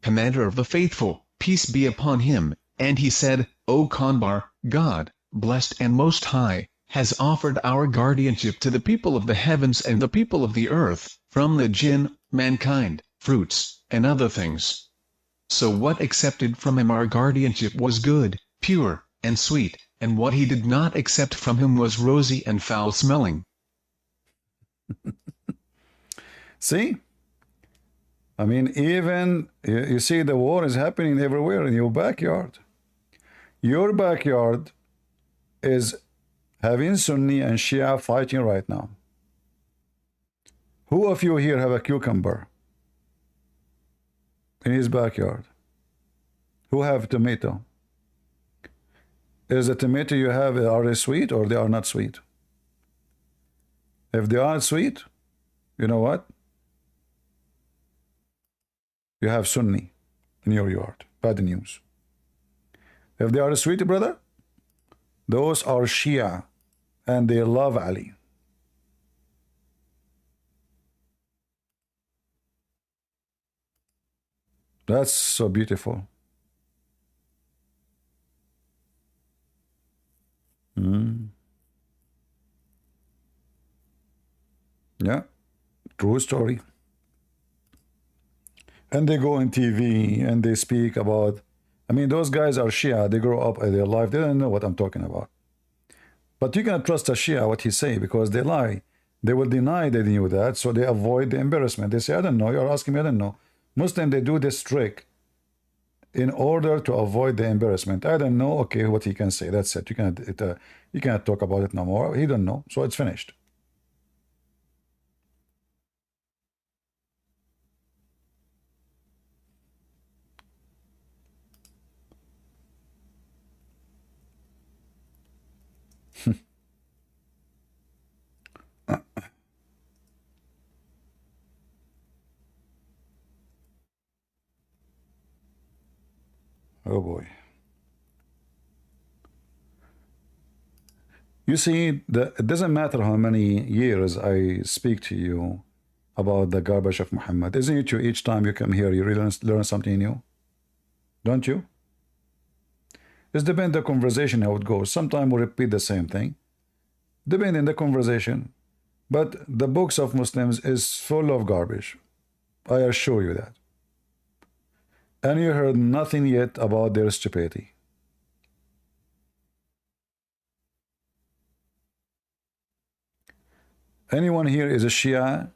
commander of the faithful, peace be upon him, and he said, O Kanbar, God, blessed and most high, has offered our guardianship to the people of the heavens and the people of the earth, from the jinn, mankind, fruits, and other things. So what accepted from him our guardianship was good, pure, and sweet, and what he did not accept from him was rosy and foul-smelling. See? I mean, even, you see the war is happening everywhere in your backyard. Your backyard is having Sunni and Shia fighting right now. Who of you here have a cucumber in his backyard? Who have tomato? Is the tomato you have, are they sweet or they are not sweet? If they aren't sweet, you know what? You have Sunni in your yard. Bad news. If they are sweet, brother, those are Shia and they love Ali. That's so beautiful. Yeah, true story. And they go on TV and they speak about, I mean, those guys are Shia. They grow up in their life. They don't know what I'm talking about. But you cannot trust a Shia what he say because they lie. They will deny they knew that, so they avoid the embarrassment. They say, I don't know. You're asking me, I don't know. Muslim, they do this trick in order to avoid the embarrassment. I don't know. Okay, what he can say. That's it. You cannot talk about it no more. He don't know, so it's finished. Oh boy. You see, it doesn't matter how many years I speak to you about the garbage of Muhammad. Isn't it true each time you come here you really learn something new? Don't you? It depends on the conversation how it goes. Sometimes we repeat the same thing. Depending on the conversation. But the books of Muslims is full of garbage. I assure you that. And you heard nothing yet about their stupidity. Anyone here is a Shia?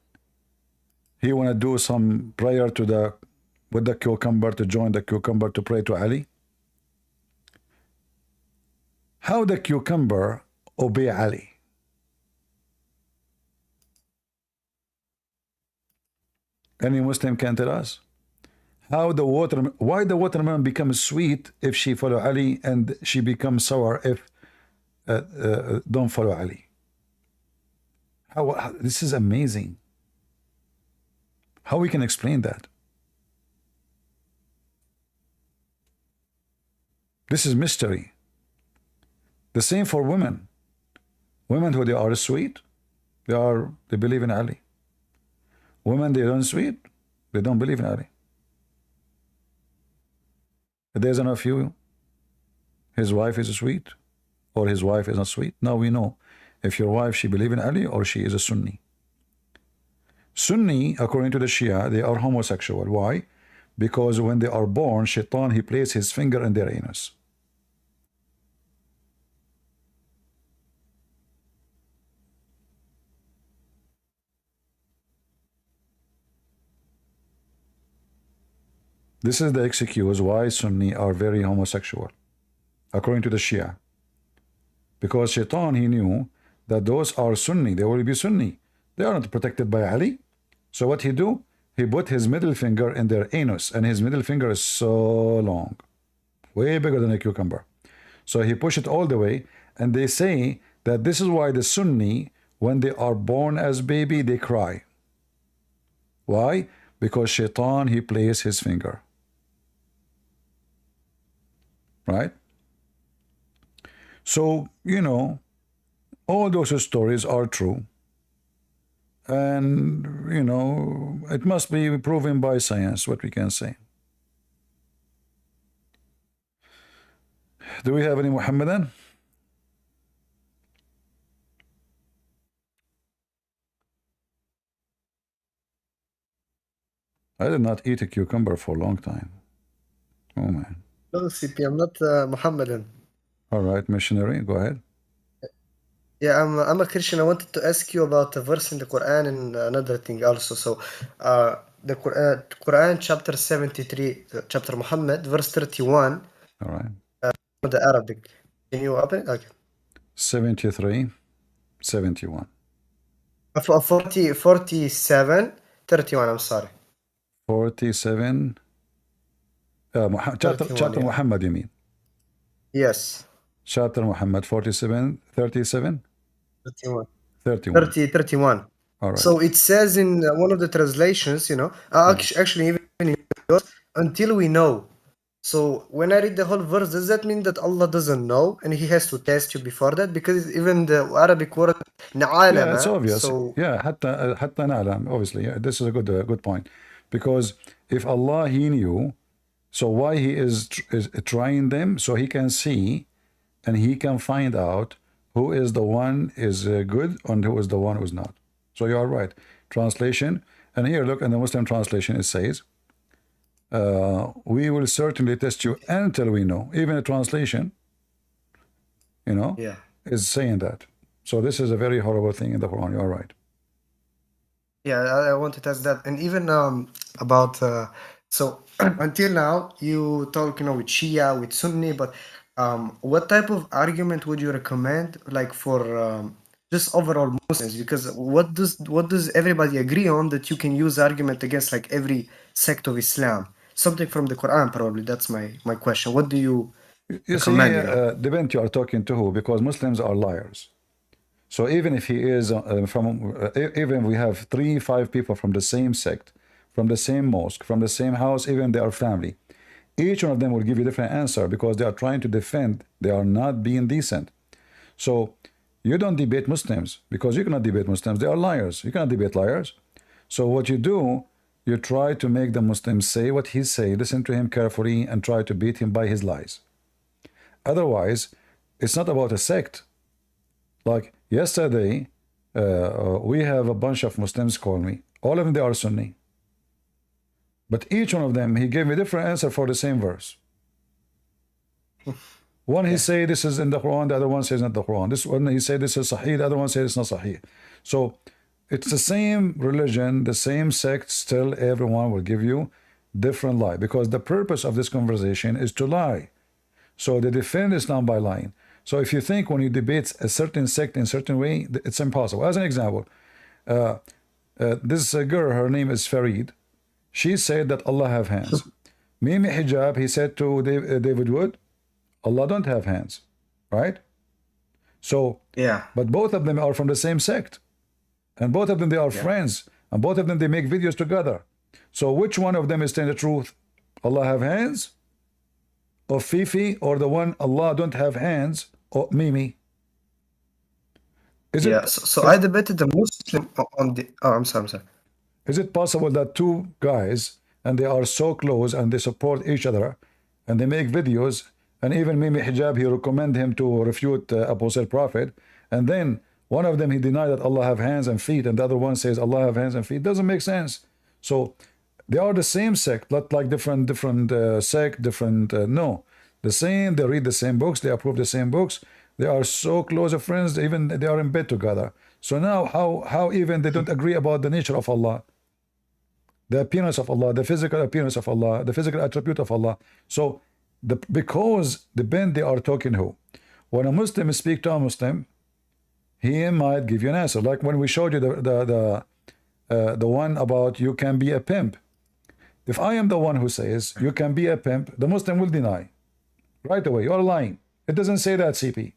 He want to do some prayer to the with the cucumber, to join the cucumber to pray to Ali? How the cucumber obey Ali? Any Muslim can tell us? How the why the watermelon becomes sweet if she follow Ali and she becomes sour if don't follow Ali? How this is amazing. How we can explain that? This is mystery. The same for women. Women who they are sweet, they believe in Ali. Women they don't sweet, they don't believe in Ali. There's enough you. His wife is sweet, or his wife is not sweet. Now we know if your wife she believe in Ali or she is a Sunni. Sunni, according to the Shia, they are homosexual. Why? Because when they are born, Shaitan he places his finger in their anus. This is the excuse why Sunni are very homosexual, according to the Shia. Because Shaitan, he knew that those are Sunni, they will be Sunni. They are not protected by Ali. So what he do? He put his middle finger in their anus, and his middle finger is so long, way bigger than a cucumber. So he pushed it all the way, and they say that this is why the Sunni, when they are born as baby, they cry. Why? Because Shaitan, he plays his finger. Right? So, you know, all those stories are true. And, you know, it must be proven by science, what we can say. Do we have any Muhammadan? I did not eat a cucumber for a long time. Oh man. No, CP, I'm not Mohammedan. All right, missionary, go ahead. Yeah, I'm a Christian. I wanted to ask you about a verse in the Quran and another thing also. So, the Quran chapter 73, chapter Muhammad, verse 31. All right. The Arabic. Can you open it? Okay. 73, 71. 47, 31, I'm sorry. 47. Chapter Muhammad, you mean? Yes. Chapter Muhammad 47, 37? 31. 31. 31. All right. So it says in one of the translations, you know, actually even in yours, until we know. So when I read the whole verse, does that mean that Allah doesn't know and He has to test you before that? Because even the Arabic word نعلم. Yeah, it's obvious. So Yeah, حتى نعلم, obviously. Yeah, this is a good point. Because if Allah, He knew, so why He is trying them? So He can see and He can find out who is the one is good and who is the one who's not. So you are right. Translation. And here, look, in the Muslim translation, it says, we will certainly test you until we know. Even a translation, you know, is saying that. So this is a very horrible thing in the Quran. You are right. Yeah, I want to test that. And even about, so until now, you talk, you know, with Shia, with Sunni, but what type of argument would you recommend, like for just overall Muslims? Because what does everybody agree on that you can use argument against like every sect of Islam? Something from the Quran, probably. That's my question. What do you recommend? Depends you are talking to who, because Muslims are liars. So even if he is even we have 3-5 people from the same sect, from the same mosque, from the same house, even they are family, each one of them will give you a different answer because they are trying to defend. They are not being decent. So you don't debate Muslims because you cannot debate Muslims. They are liars. You cannot debate liars. So what you do, you try to make the Muslim say what he say, listen to him carefully, and try to beat him by his lies. Otherwise, it's not about a sect. Like yesterday, we have a bunch of Muslims call me. All of them, they are Sunni. But each one of them, he gave me a different answer for the same verse. One, he say this is in the Quran, the other one says not the Quran. This one, he say this is Sahih, the other one says it's not Sahih. So it's the same religion, the same sect, still everyone will give you different lie. Because the purpose of this conversation is to lie. So they defend Islam by lying. So if you think when you debate a certain sect in a certain way, it's impossible. As an example, this girl, her name is Farid. She said that Allah have hands. Mimi Hijab, he said to David Wood, Allah don't have hands, right? So, but both of them are from the same sect. And both of them, they are friends. And both of them, they make videos together. So which one of them is telling the truth? Allah have hands? Or Fifi? Or the one Allah don't have hands? Or Mimi? So I debated the Muslim on the... Oh, I'm sorry. Is it possible that two guys, and they are so close, and they support each other, and they make videos, and even Mimi Hijab, he recommend him to refute Apostle Prophet, and then one of them, he denied that Allah have hands and feet, and the other one says Allah have hands and feet. Doesn't make sense. So they are the same sect, not like different sect, no. The same, they read the same books, they approve the same books, they are so close of friends, even they are in bed together. So now how even they don't agree about the nature of Allah, the appearance of Allah, the physical appearance of Allah, the physical attribute of Allah. So because the band they are talking who? When a Muslim speak to a Muslim, he might give you an answer. Like when we showed you the one about you can be a pimp. If I am the one who says you can be a pimp, the Muslim will deny. Right away, you're lying. It doesn't say that, CP.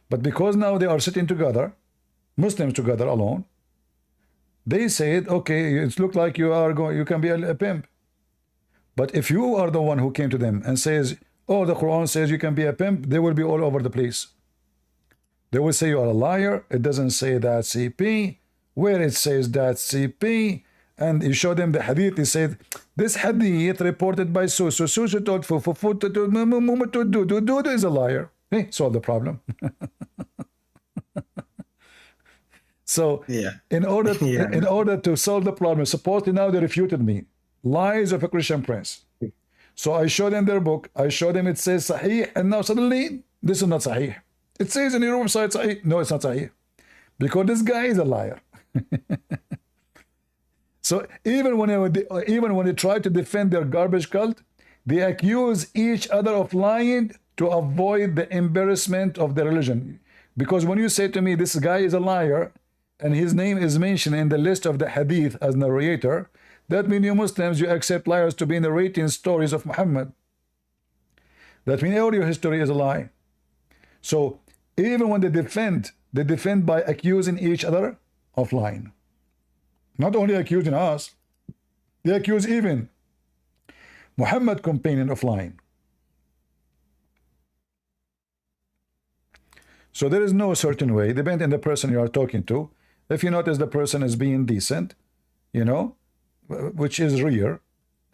But because now they are sitting together, Muslims together alone, they said, okay, it looks like you can be a pimp. But if you are the one who came to them and says, oh, the Quran says you can be a pimp, they will be all over the place. They will say you are a liar. It doesn't say that, CP. Where it says that, CP. And he showed them the hadith. He said, this hadith reported by so told for to is a liar. Hey, solve the problem. So Yeah. in order Yeah. in order to solve the problem, supposedly now they refuted me. Lies of a Christian prince. So I showed them their book. I showed them it says Sahih, and now suddenly this is not Sahih. It says in your website Sahih. No, it's not Sahih. Because this guy is a liar. So even when they try to defend their garbage cult, they accuse each other of lying to avoid the embarrassment of the religion. Because when you say to me this guy is a liar and his name is mentioned in the list of the hadith as narrator, that means you Muslims, you accept liars to be narrating stories of Muhammad. That means all your history is a lie. So even when they defend by accusing each other of lying. Not only accusing us, they accuse even Muhammad companion of lying. So there is no certain way, depending on the person you are talking to. If you notice the person is being decent, you know, which is rare.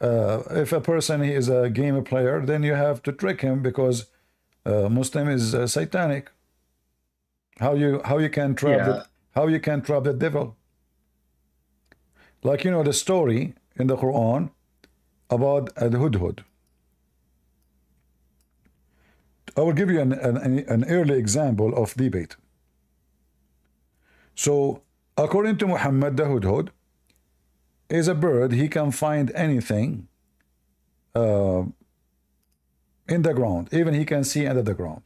If a person is a game player, then you have to trick him because Muslim is satanic. How you can trap the devil? Like, you know, the story in the Quran about Al-Hudhud. I will give you an early example of debate. So, according to Muhammad, the Hudhud is a bird. He can find anything in the ground. Even he can see under the ground.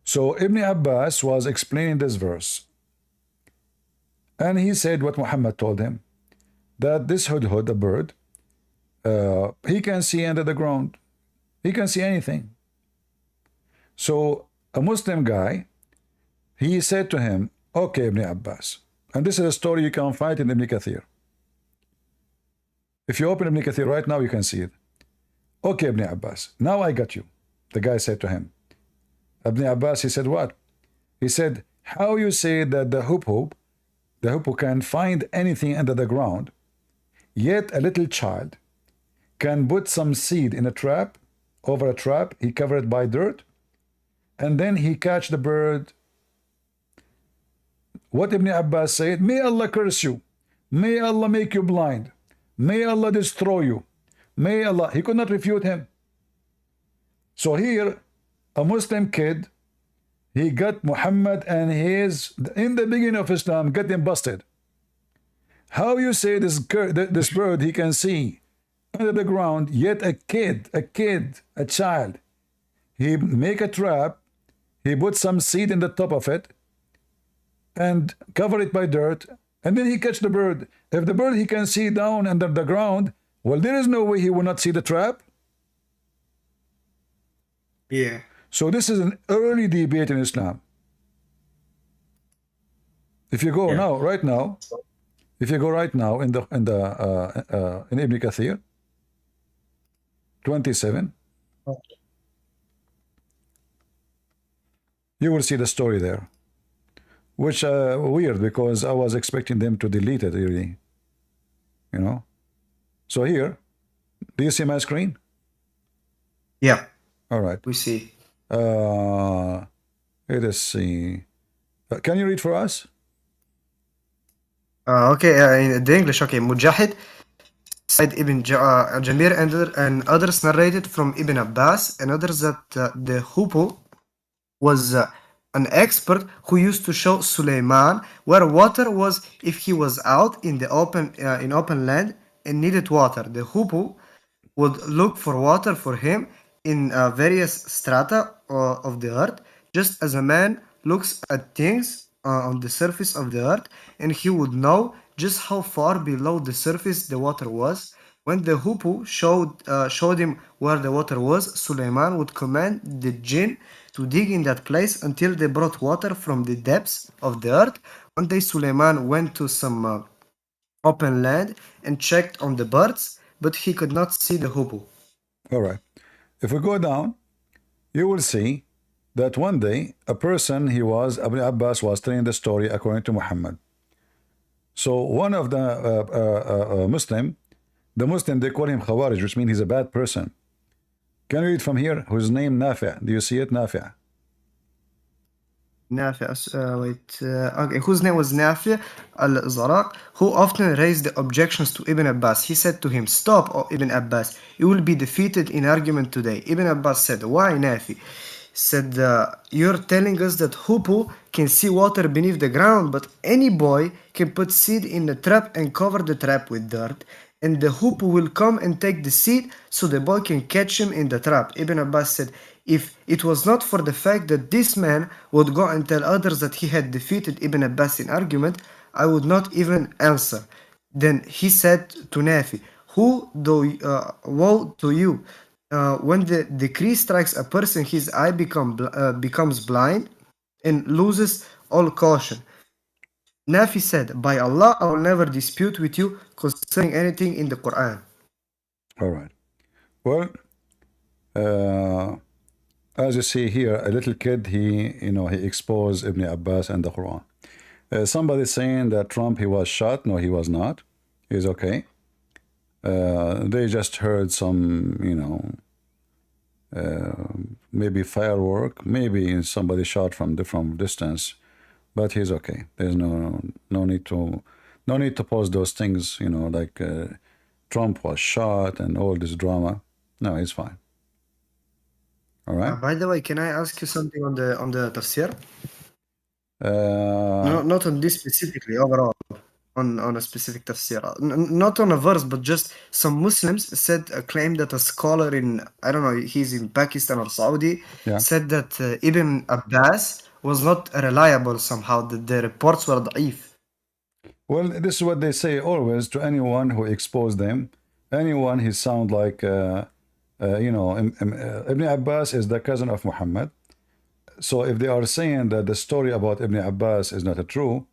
So, Ibn Abbas was explaining this verse. And he said what Muhammad told him, that this hudhud, a bird, he can see under the ground. He can see anything. So a Muslim guy, he said to him, okay, Ibn Abbas, and this is a story you can find in Ibn Kathir. If you open Ibn Kathir right now, you can see it. Okay, Ibn Abbas, now I got you. The guy said to him. Ibn Abbas, he said what? He said, how you say that the huphu can find anything under the ground, yet a little child can put some seed in a trap, over a trap, he covered it by dirt, and then he catch the bird. What Ibn Abbas said, may Allah curse you, may Allah make you blind, may Allah destroy you, may Allah, he could not refute him. So here, a Muslim kid, he got Muhammad and his, in the beginning of Islam, got him busted. How you say this bird he can see under the ground, yet a child, he make a trap, he put some seed in the top of it, and cover it by dirt, and then he catch the bird. If the bird he can see down under the ground, well, there is no way he will not see the trap. Yeah. So this is an early debate in Islam. If you go now, right now, if you go right now in Ibn Kathir 27, you will see the story there, which weird because I was expecting them to delete it really, you know. So here, do you see my screen? Yeah. All right. We see. Let us see. Can you read for us? Okay, in the English, okay. Mujahid, Said Ibn Jamir and others narrated from Ibn Abbas and others that the hoopoe was an expert who used to show Suleiman where water was if he was out in the open land and needed water. The hoopoe would look for water for him in various strata of the earth, just as a man looks at things on the surface of the earth, and he would know just how far below the surface the water was. When the hoopoe showed him where the water was, Suleiman would command the jinn to dig in that place until they brought water from the depths of the earth. One day Suleiman went to some open land and checked on the birds, but he could not see the hoopoe. All right. If we go down, you will see that one day a person, Ibn Abbas was telling the story according to Muhammad. So one of the Muslim, they call him Khawarij, which means he's a bad person. Can you read from here? Whose name Nafi'? Do you see it, Nafi'? Okay, whose name was Nafi' al-Zaraq, who often raised the objections to Ibn Abbas. He said to him, "Stop, O Ibn Abbas, you will be defeated in argument today." Ibn Abbas said, "Why, Nafi?" Said, "You're telling us that Hupu can see water beneath the ground, but any boy can put seed in a trap and cover the trap with dirt, and the Hupu will come and take the seed so the boy can catch him in the trap." Ibn Abbas said, "If it was not for the fact that this man would go and tell others that he had defeated Ibn Abbas in argument, I would not even answer." Then he said to Nafi, woe to you. When the decree strikes a person, his eye becomes blind and loses all caution. Nafi said, "By Allah, I will never dispute with you concerning anything in the Quran." All right. Well, as you see here, a little kid, he exposed Ibn Abbas and the Quran. Somebody saying that Trump, he was shot. No, he was not. He's okay. They just heard some, maybe firework, maybe somebody shot from distance, but he's okay. There's no need to post those things, like Trump was shot and all this drama. No, he's fine. All right. By the way, can I ask you something on the tafsir? No, not on this specifically, overall, on a specific tafsir. Not on a verse, but just some Muslims claimed that a scholar in, I don't know, he's in Pakistan or Saudi, said that Ibn Abbas was not reliable somehow, that the reports were da'if. Well, this is what they say always to anyone who exposed them. Anyone he sound like, Ibn Abbas is the cousin of Muhammad. So if they are saying that the story about Ibn Abbas is not true,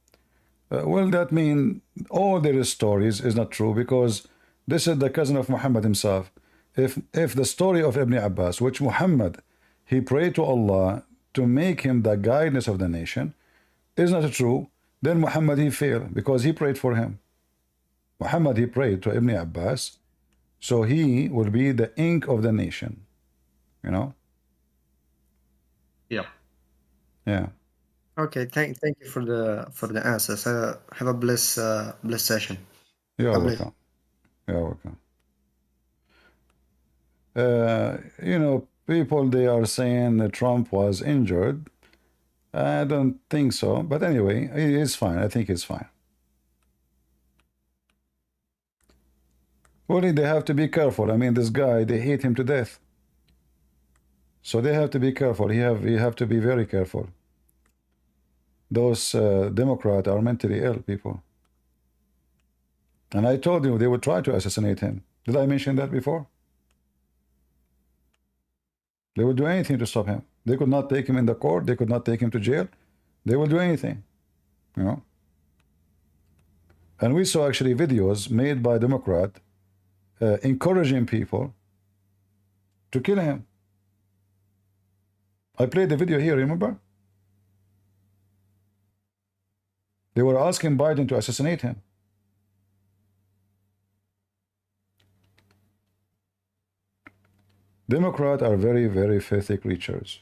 well, that means all their stories is not true, because this is the cousin of Muhammad himself. If the story of Ibn Abbas, which Muhammad, he prayed to Allah to make him the guidance of the nation, is not true, then Muhammad, he failed, because he prayed for him. Muhammad, he prayed to Ibn Abbas, so he will be the ink of the nation, Yeah. Yeah. Okay, thank you for the answers. Have a blessed session. You're welcome. You're welcome. People, they are saying that Trump was injured. I don't think so, but anyway, it's fine. I think it's fine. Only they have to be careful. I mean, this guy, they hate him to death. So they have to be careful. You have to be very careful. Those Democrats are mentally ill people. And I told you they would try to assassinate him. Did I mention that before? They would do anything to stop him. They could not take him in the court. They could not take him to jail. They will do anything, And we saw actually videos made by Democrat encouraging people to kill him. I played the video here, remember? They were asking Biden to assassinate him. Democrats are very, very filthy creatures.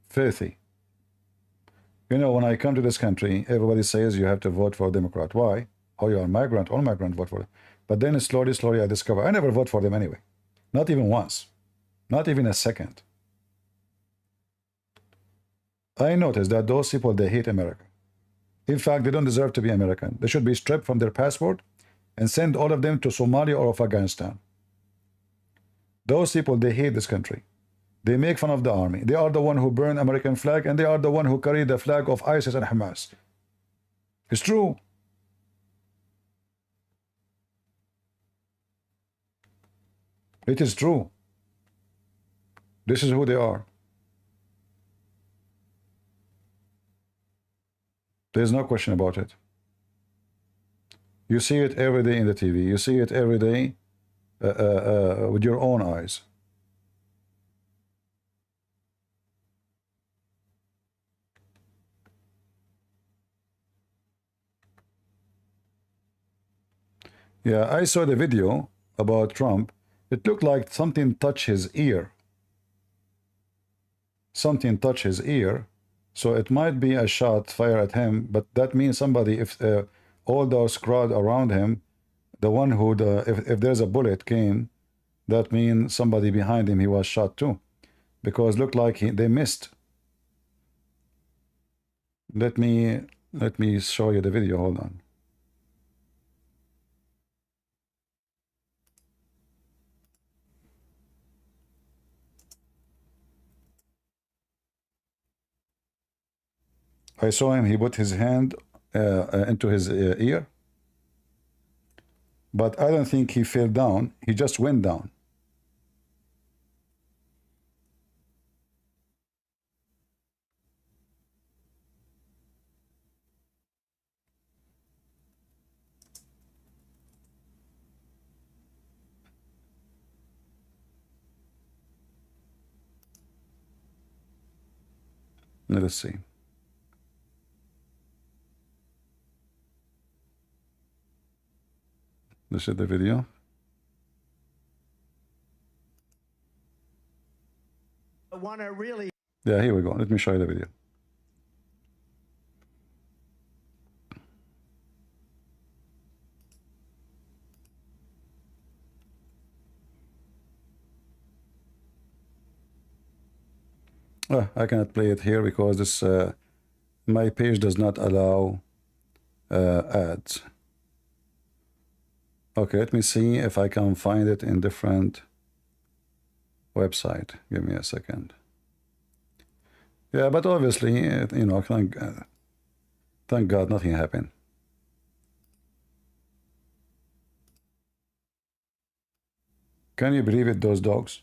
Filthy. When I come to this country, everybody says you have to vote for a Democrat. Why? Oh, you are a migrant. All migrants vote for them. But then slowly, I discover I never vote for them anyway. Not even once. Not even a second. I noticed that those people, they hate America. In fact, they don't deserve to be American. They should be stripped from their passport and send all of them to Somalia or Afghanistan. Those people, they hate this country. They make fun of the army. They are the one who burn American flag, and they are the one who carry the flag of ISIS and Hamas. It's true. It is true. This is who they are. There's no question about it. You see it every day in the TV. You see it every day with your own eyes. Yeah, I saw the video about Trump. It looked like something touched his ear. Something touched his ear. So it might be a shot fired at him, but that means somebody, if all those crowd around him, the one who, if there's a bullet came, that means somebody behind him, he was shot too. Because looked like they missed. Let me show you the video, hold on. I saw him, he put his hand into his ear. But I don't think he fell down, he just went down. Let's see. This is the video. I want to really. Yeah, here we go. Let me show you the video. I cannot play it here because this my page does not allow ads. Okay, let me see if I can find it in different website. Give me a second. Yeah, but obviously, you know, thank God nothing happened. Can you believe it, those dogs?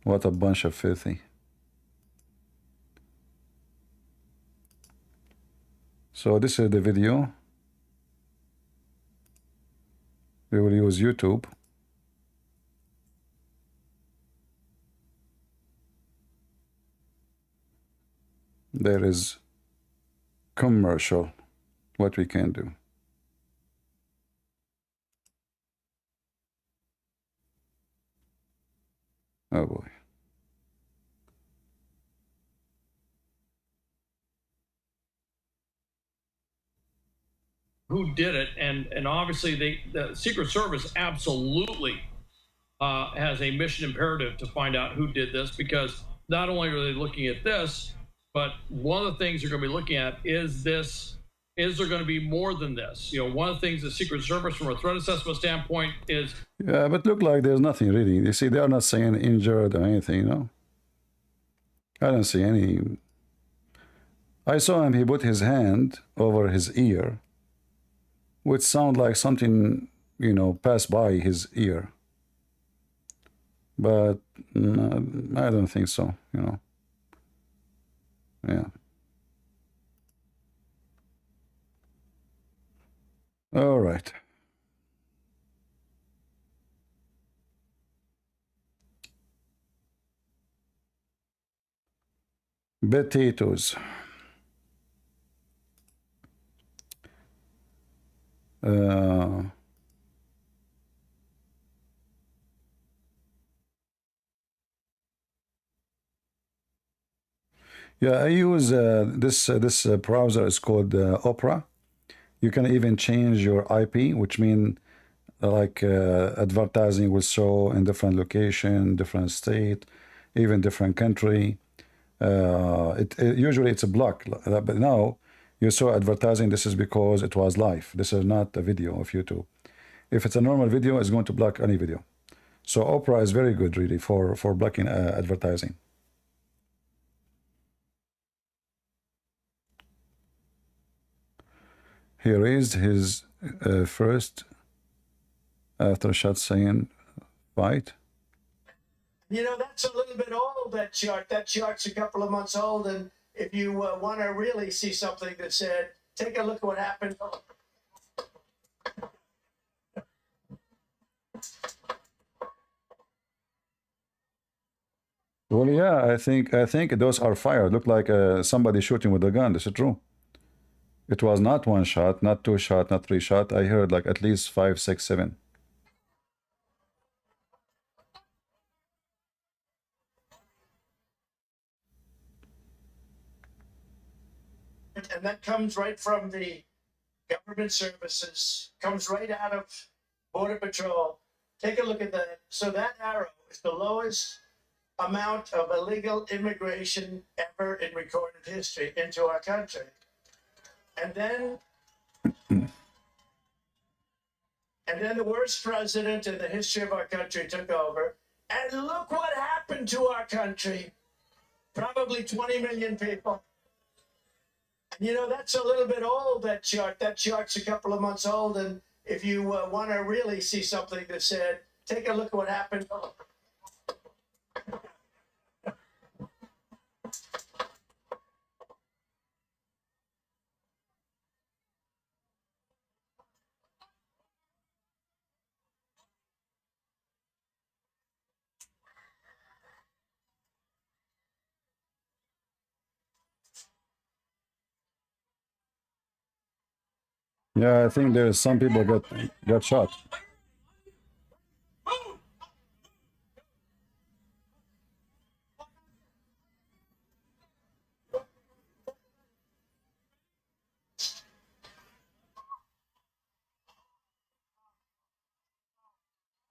What a bunch of filthy. So this is the video. We will use YouTube. There is commercial, what we can do. Oh boy. Who did it, and obviously the Secret Service absolutely has a mission imperative to find out who did this, because not only are they looking at this, but one of the things they're going to be looking at is this: is there going to be more than this? You know, one of the things the Secret Service, from a threat assessment standpoint, is yeah, but look like there's nothing really. You see, they are not saying injured or anything, you know. I don't see any. I saw him. He put his hand over his ear, which sound like something, you know, passed by his ear. But I don't think so, you know. Yeah. All right. Potatoes. Yeah, I use this browser is called Opera. You can even change your IP, which means like advertising will show in different location, different state, even different country. Usually it's a block, but now you saw advertising. This is because it was live. This is not a video of YouTube. If it's a normal video, it's going to block any video. So Opera is very good, really, for blocking advertising. He raised his first after shot saying fight. You know, that's a little bit old, that chart. That chart's a couple of months old, and if you want to really see something that said take a look at what happened. Well, yeah, I think those are fired. Look like somebody shooting with a gun. This is true. It was not one shot, not two shot, not three shot. I heard like at least 5, 6, 7. And that comes right from the government services, comes right out of Border Patrol. Take a look at that. So that arrow is the lowest amount of illegal immigration ever in recorded history into our country. And then the worst president in the history of our country took over. And look what happened to our country. Probably 20 million people. And you know, that's a little bit old, that chart. That chart's a couple of months old. And if you want to really see something that said, take a look at what happened. Yeah, I think there's some people got shot.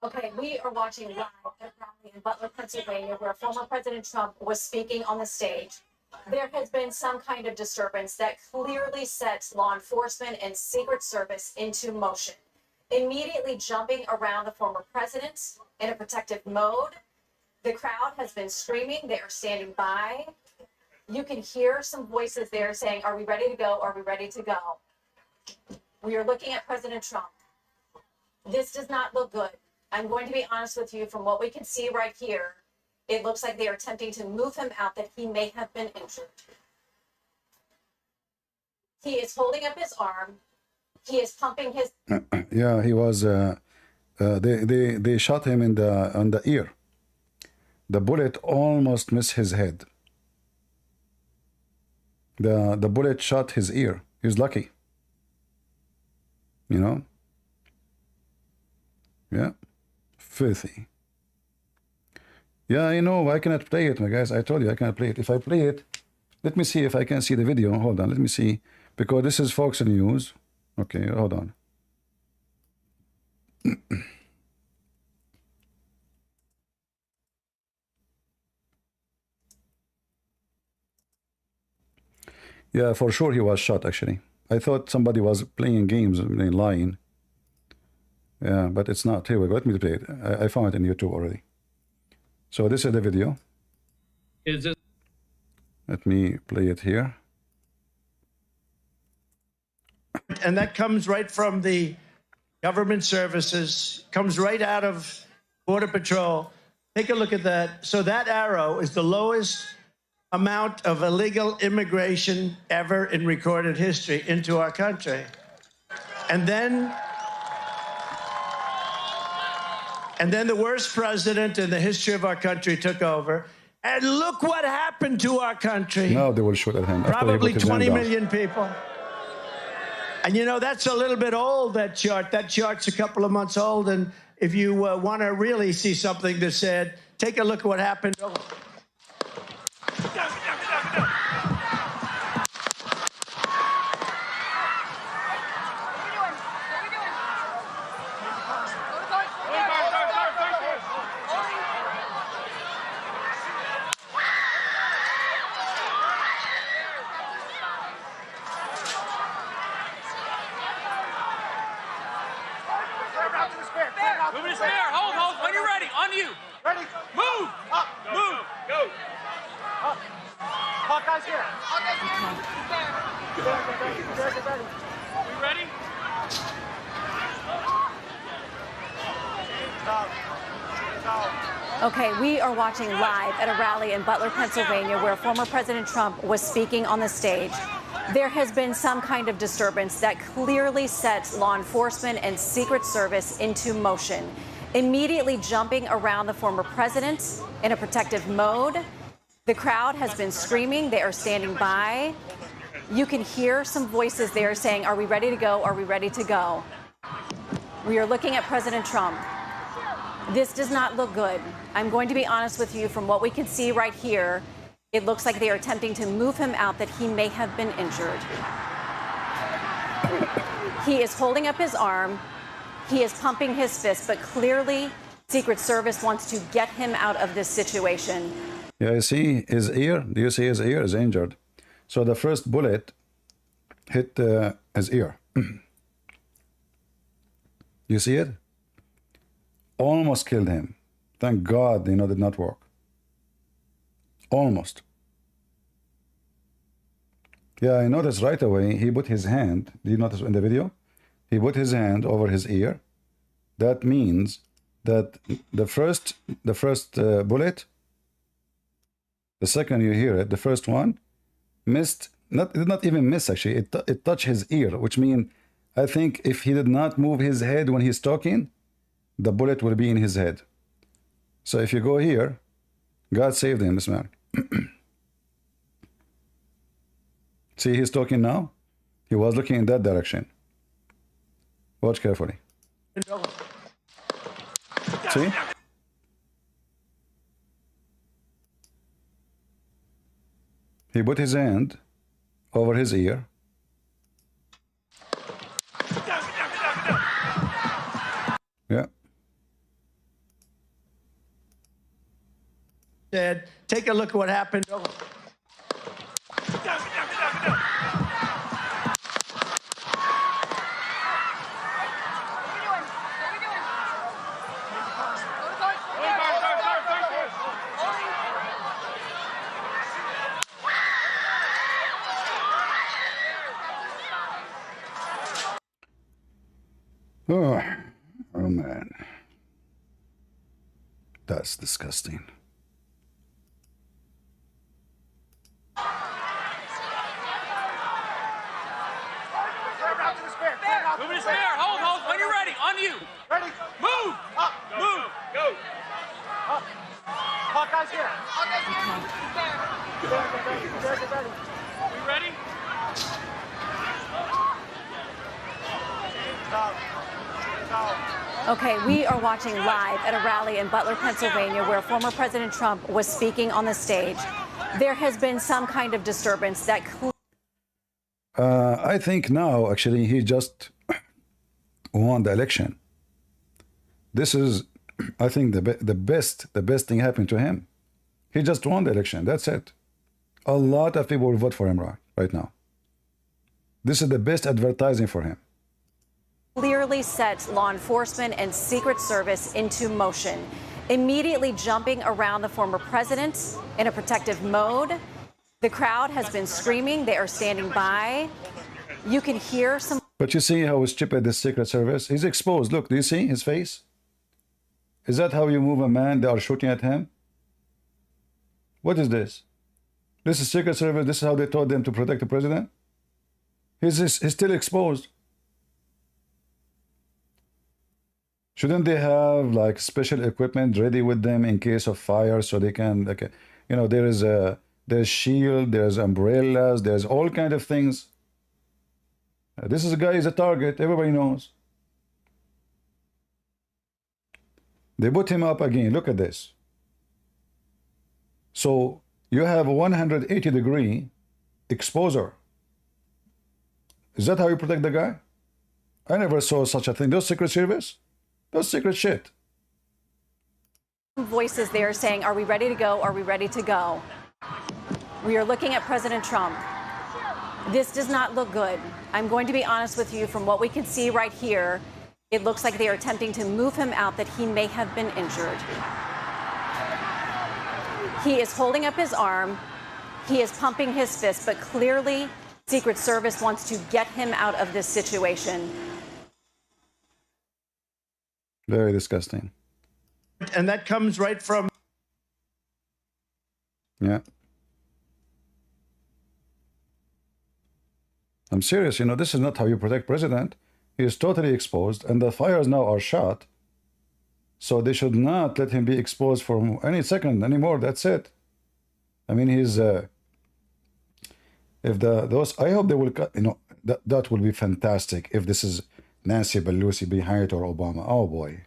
Okay, we are watching live at a rally in Butler, Pennsylvania, where former President Trump was speaking on the stage. There has been some kind of disturbance that clearly sets law enforcement and Secret Service into motion, immediately jumping around the former president in a protective mode. The crowd has been screaming. They are standing by. You can hear some voices there saying, are we ready to go? Are we ready to go? We are looking at President Trump. This does not look good. I'm going to be honest with you, from what we can see right here, it looks like they are attempting to move him out, that he may have been injured. He is holding up his arm. He is pumping his... Yeah, he was... they shot him in on the ear. The bullet almost missed his head. The bullet shot his ear. He's lucky. You know? Yeah. Filthy. Yeah, I know. I cannot play it, my guys. I told you I cannot play it. If I play it, let me see if I can see the video. Hold on. Let me see. Because this is Fox News. Okay, hold on. Yeah, for sure he was shot, actually. I thought somebody was playing games and lying. Yeah, but it's not. Here we go. Let me play it. I found it in YouTube already. So this is the video. Is this? Let me play it here. And that comes right from the government services, comes right out of Border Patrol. Take a look at that. So that arrow is the lowest amount of illegal immigration ever in recorded history into our country. And then the worst president in the history of our country took over. And look what happened to our country. Now they will shoot at him. Probably 20 million people. And you know, that's a little bit old, that chart. That chart's a couple of months old. And if you want to really see something that said, take a look at what happened. Okay, we are watching live at a rally in Butler, Pennsylvania, where former President Trump was speaking on the stage. There has been some kind of disturbance that clearly sets law enforcement and Secret Service into motion, immediately jumping around the former president in a protective mode. The crowd has been screaming. They are standing by. You can hear some voices there saying, "Are we ready to go? Are we ready to go?" We are looking at President Trump. This does not look good. I'm going to be honest with you. From what we can see right here, it looks like they are attempting to move him out, that he may have been injured. He is holding up his arm. He is pumping his fist, but clearly Secret Service wants to get him out of this situation. Yeah, you see his ear? Do you see his ear is injured? So the first bullet hit his ear. You see it? Almost killed him. Thank God, did not work. Almost. Yeah, I noticed right away. He put his hand. Did you notice in the video? He put his hand over his ear. That means that the first bullet, the second you hear it, the first one missed. Did not even miss actually. It touched his ear, which means I think if he did not move his head when he's talking, the bullet will be in his head. So if you go here, God saved him, this man. See, he's talking now. He was looking in that direction. Watch carefully. See? He put his hand over his ear. Yeah. Dad, take a look at what happened. Oh man. That's disgusting. Moving his spear. Hold. When you're ready. On you. Ready. Move. Up. Move. Go. Up. Hawkeye's here. Get ready. We ready? Okay, we are watching live at a rally in Butler, Pennsylvania, where former President Trump was speaking on the stage. There has been some kind of disturbance that... I think now, actually, he just won the election. This is, I think, the best thing happened to him. He just won the election. That's it. A lot of people will vote for him right now. This is the best advertising for him. Clearly sets law enforcement and Secret Service into motion, immediately jumping around the former president in a protective mode. The crowd has been screaming. They are standing by. You can hear some... But you see how stupid this Secret Service? He's exposed. Look, do you see his face? Is that how you move a man? They are shooting at him? What is this? This is Secret Service. This is how they told them to protect the president? He's still exposed. Shouldn't they have like special equipment ready with them in case of fire, so they can, like, there's shield, there's umbrellas, there's all kind of things. This is a guy is a target. Everybody knows. They put him up again. Look at this. So you have a 180-degree exposure. Is that how you protect the guy? I never saw such a thing. Those Secret Service. That's secret shit. Voices there saying, "Are we ready to go? Are we ready to go?" We are looking at President Trump. This does not look good. I'm going to be honest with you. From what we can see right here, it looks like they are attempting to move him out, that he may have been injured. He is holding up his arm. He is pumping his fist, but clearly Secret Service wants to get him out of this situation. Very disgusting. And that comes right from... Yeah. I'm serious, you know, this is not how you protect president. He is totally exposed, and the fires now are shot. So they should not let him be exposed for any second anymore. That's it. I mean, he's if those, I hope they will cut. You know, that will be fantastic if this is Nancy Pelosi behind it or Obama. Oh boy.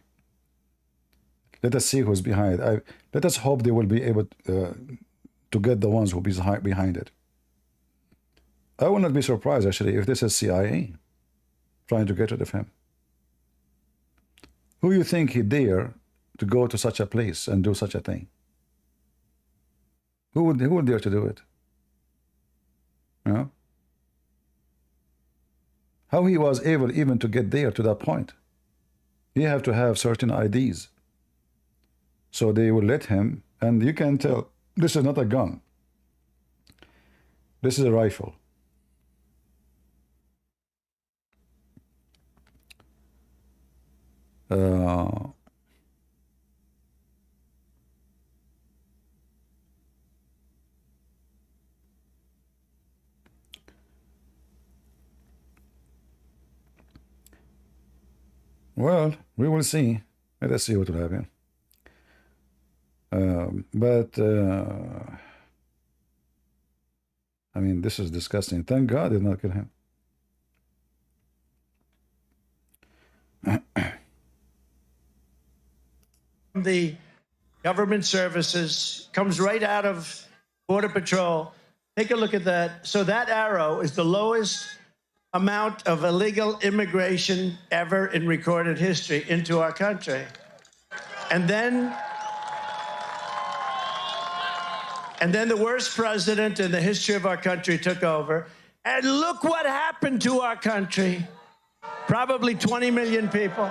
Let us see who's behind it. Let us hope they will be able to get the ones who be behind it. I will not be surprised, actually, if this is CIA trying to get rid of him. Who you think he dare to go to such a place and do such a thing? Who would dare to do it? You know? How he was able even to get there to that point? He have to have certain IDs. So they will let him, and you can tell this is not a gun. This is a rifle. Well, we will see. Let us see what will happen. I mean, this is disgusting. Thank God they did not kill him. The government services comes right out of Border Patrol. Take a look at that. So that arrow is the lowest amount of illegal immigration ever in recorded history into our country. And then the worst president in the history of our country took over. And look what happened to our country. Probably 20 million people.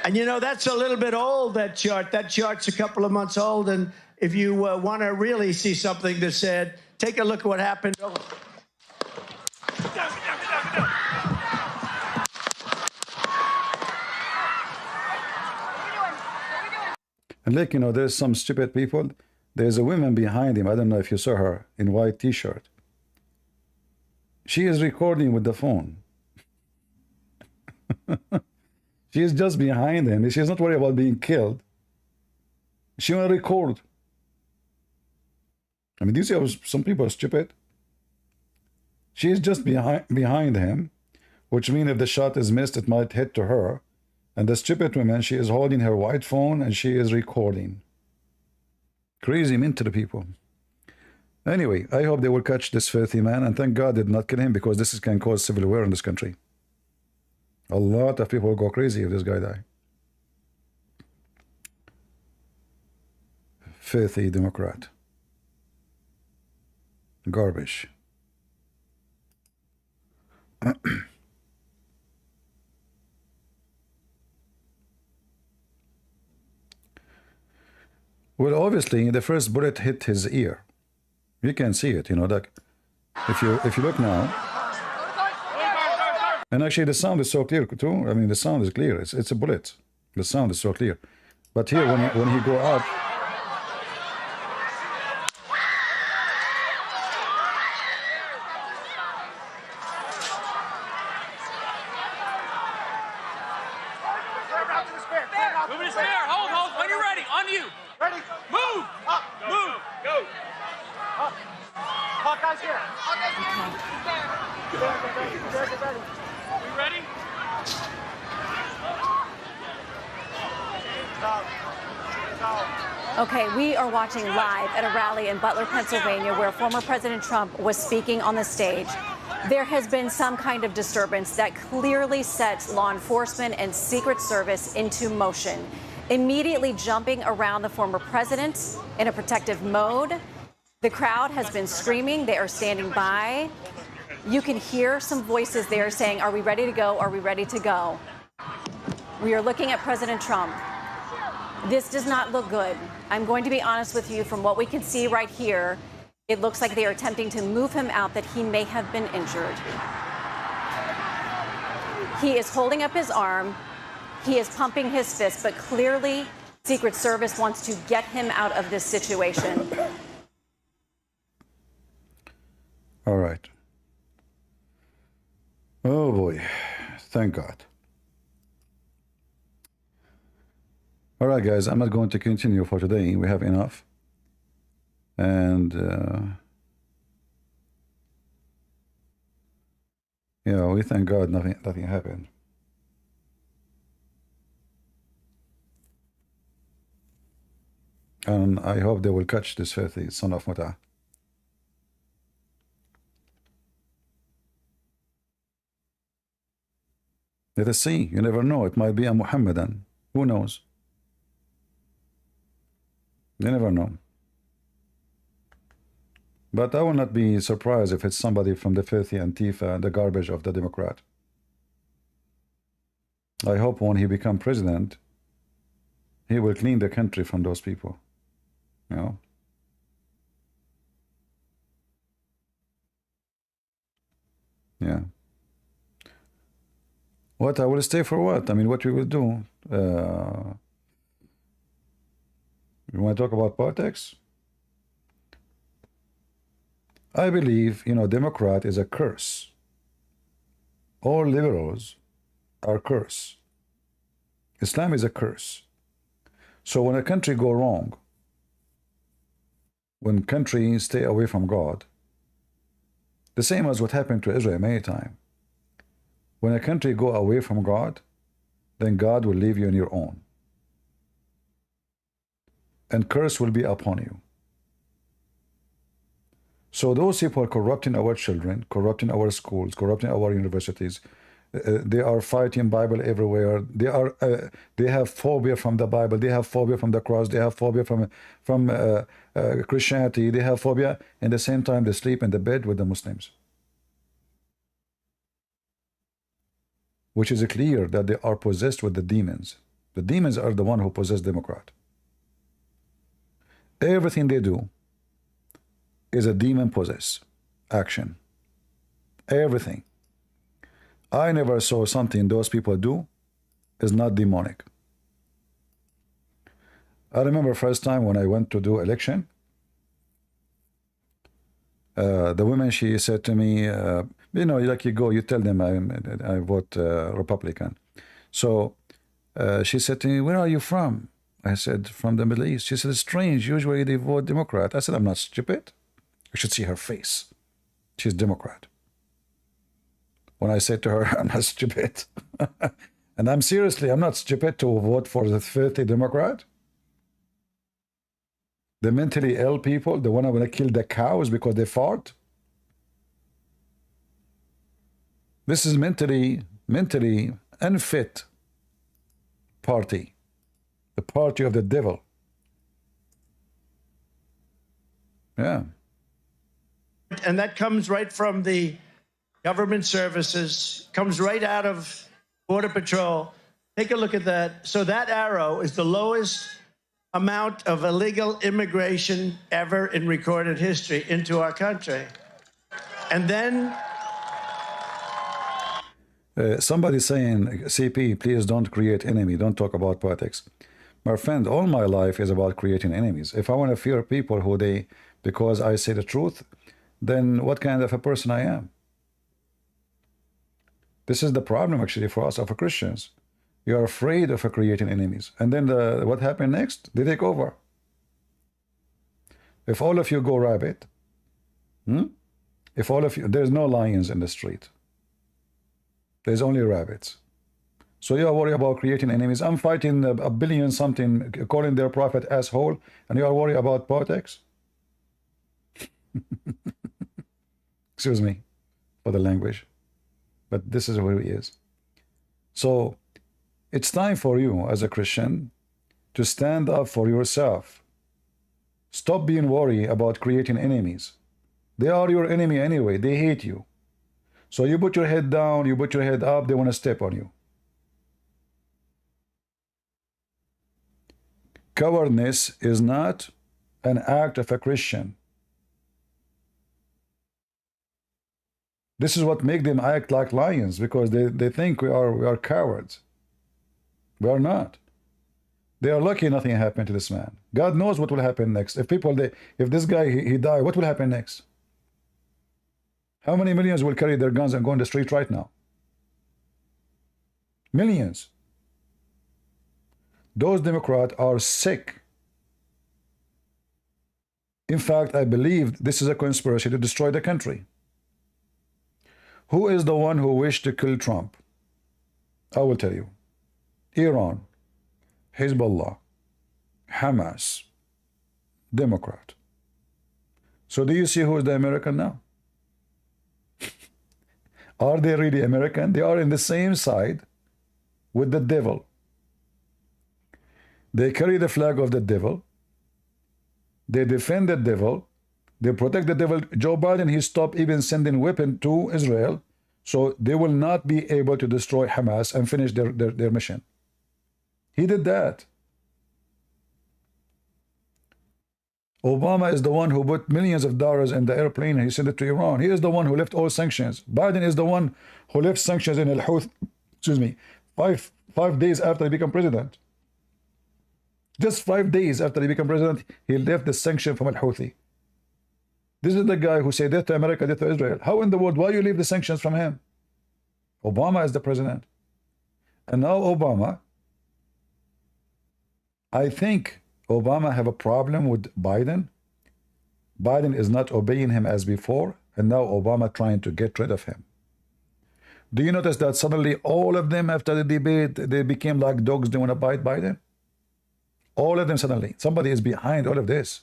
And you know, that's a little bit old, that chart. That chart's a couple of months old. And if you want to really see something that's sad, take a look at what happened. And like, you know, there's some stupid people. There's a woman behind him. I don't know if you saw her in white t-shirt. She is recording with the phone. She is just behind him. She's not worried about being killed. She want to record. I mean, do you see how some people are stupid? She is just behind him, which means if the shot is missed, it might hit to her. And the stupid woman, she is holding her white phone and she is recording. Crazy, mental people. Anyway, I hope they will catch this filthy man, and thank God they did not kill him, because this can cause civil war in this country. A lot of people will go crazy if this guy die. Filthy Democrat. Garbage. Well, obviously, the first bullet hit his ear. You can see it, you know, that if you look now, and actually the sound is so clear too. I mean, the sound is clear. It's a bullet. The sound is so clear. But here, when he go up, Okay, we are watching live at a rally in Butler, Pennsylvania, where former President Trump was speaking on the stage. There has been some kind of disturbance that clearly sets law enforcement and Secret Service into motion, immediately jumping around the former president in a protective mode. The crowd has been screaming. They are standing by. You can hear some voices there saying, "Are we ready to go? Are we ready to go?" We are looking at President Trump. This does not look good. I'm going to be honest with you. From what we can see right here, it looks like they are attempting to move him out, that he may have been injured. He is holding up his arm. He is pumping his fist, but clearly Secret Service wants to get him out of this situation. All right. Oh boy, thank God. All right, guys, I'm not going to continue for today. We have enough. And yeah, we thank God nothing happened. And I hope they will catch this filthy son of Muta. Let us see. You never know. It might be a Mohammedan. Who knows? You never know. But I will not be surprised if it's somebody from the filthy Antifa, the garbage of the Democrat. I hope when he becomes president, he will clean the country from those people. You know? Yeah. What? I will stay for what? I mean, what we will do? You want to talk about politics? I believe, you know, Democrat is a curse. All liberals are curse. Islam is a curse. So when a country go wrong, when countries stay away from God, the same as what happened to Israel many times. When a country go away from God, then God will leave you on your own. And curse will be upon you. So those people are corrupting our children, corrupting our schools, corrupting our universities. They are fighting Bible everywhere. They have phobia from the Bible. They have phobia from the cross. They have phobia from Christianity. They have phobia. And at the same time, they sleep in the bed with the Muslims. Which is clear that they are possessed with the demons. The demons are the one who possess Democrat. Everything they do is a demon possess action. Everything. I never saw something those people do is not demonic. I remember first time when I went to do election, the woman, she said to me, you know, like you go, you tell them I vote Republican. So she said to me, where are you from? I said, from the Middle East. She said, it's strange. Usually they vote Democrat. I said, I'm not stupid. You should see her face. She's Democrat. When I said to her, I'm not stupid. And I'm seriously, I'm not stupid to vote for the filthy Democrat. The mentally ill people, the one who want to kill the cows because they fought. This is mentally unfit party. The party of the devil. Yeah. And that comes right from the government services, comes right out of Border Patrol. Take a look at that. So that arrow is the lowest amount of illegal immigration ever in recorded history into our country. And then somebody saying, CP, please don't create enemy. Don't talk about politics. My friend, all my life is about creating enemies. If I want to fear people because I say the truth, then what kind of a person I am? This is the problem actually for us, for Christians. You are afraid of creating enemies. And then what happened next? They take over. If all of you go rabbit, if all of you, there's no lions in the street. There's only rabbits. So you are worried about creating enemies. I'm fighting a billion something, calling their prophet asshole, and you are worried about politics? Excuse me for the language, but this is who he is. So it's time for you as a Christian to stand up for yourself. Stop being worried about creating enemies. They are your enemy anyway. They hate you. So you put your head down, you put your head up, they want to step on you. Cowardness is not an act of a Christian. This is what makes them act like lions, because they think we are cowards. We are not. They are lucky nothing happened to this man. God knows what will happen next. If this guy he die, what will happen next? How many millions will carry their guns and go on the street right now? Millions. Those Democrats are sick. In fact, I believe this is a conspiracy to destroy the country. Who is the one who wished to kill Trump? I will tell you. Iran, Hezbollah, Hamas, Democrat. So do you see who is the American now? Are they really American? They are in the same side with the devil. They carry the flag of the devil. They defend the devil. They protect the devil. Joe Biden, he stopped even sending weapons to Israel, so they will not be able to destroy Hamas and finish their mission. He did that. Obama is the one who put millions of dollars in the airplane and he sent it to Iran. He is the one who left all sanctions. Biden is the one who left sanctions in Al-Houthi, excuse me, five days after he became president. Just 5 days after he became president, he left the sanction from Al-Houthi. This is the guy who said death to America, death to Israel. How in the world, why you leave the sanctions from him? Obama is the president. And now Obama, I think Obama have a problem with Biden. Biden is not obeying him as before, and now Obama trying to get rid of him. Do you notice that suddenly all of them after the debate, they became like dogs, they want to bite Biden? All of them suddenly. Somebody is behind all of this.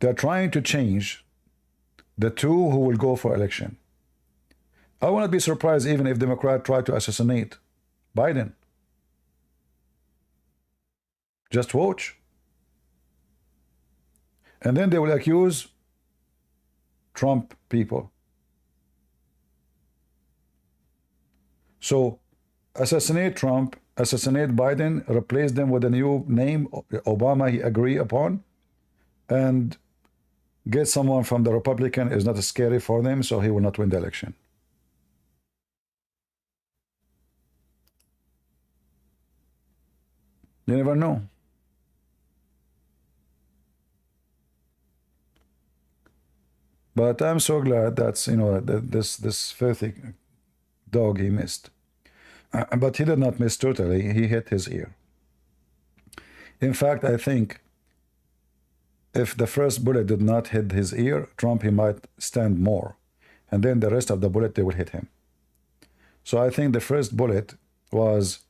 They're trying to change the two who will go for election. I will not be surprised even if Democrats try to assassinate Biden. Just watch. And then they will accuse Trump people. So assassinate Trump, assassinate Biden, replace them with a new name, Obama, he agree upon, and get someone from the Republican is not scary for them, so he will not win the election. You never know. But I'm so glad that's, you know, this filthy dog he missed. But he did not miss totally. He hit his ear. In fact, I think if the first bullet did not hit his ear, Trump, he might stand more. And then the rest of the bullet, they will hit him. So I think the first bullet was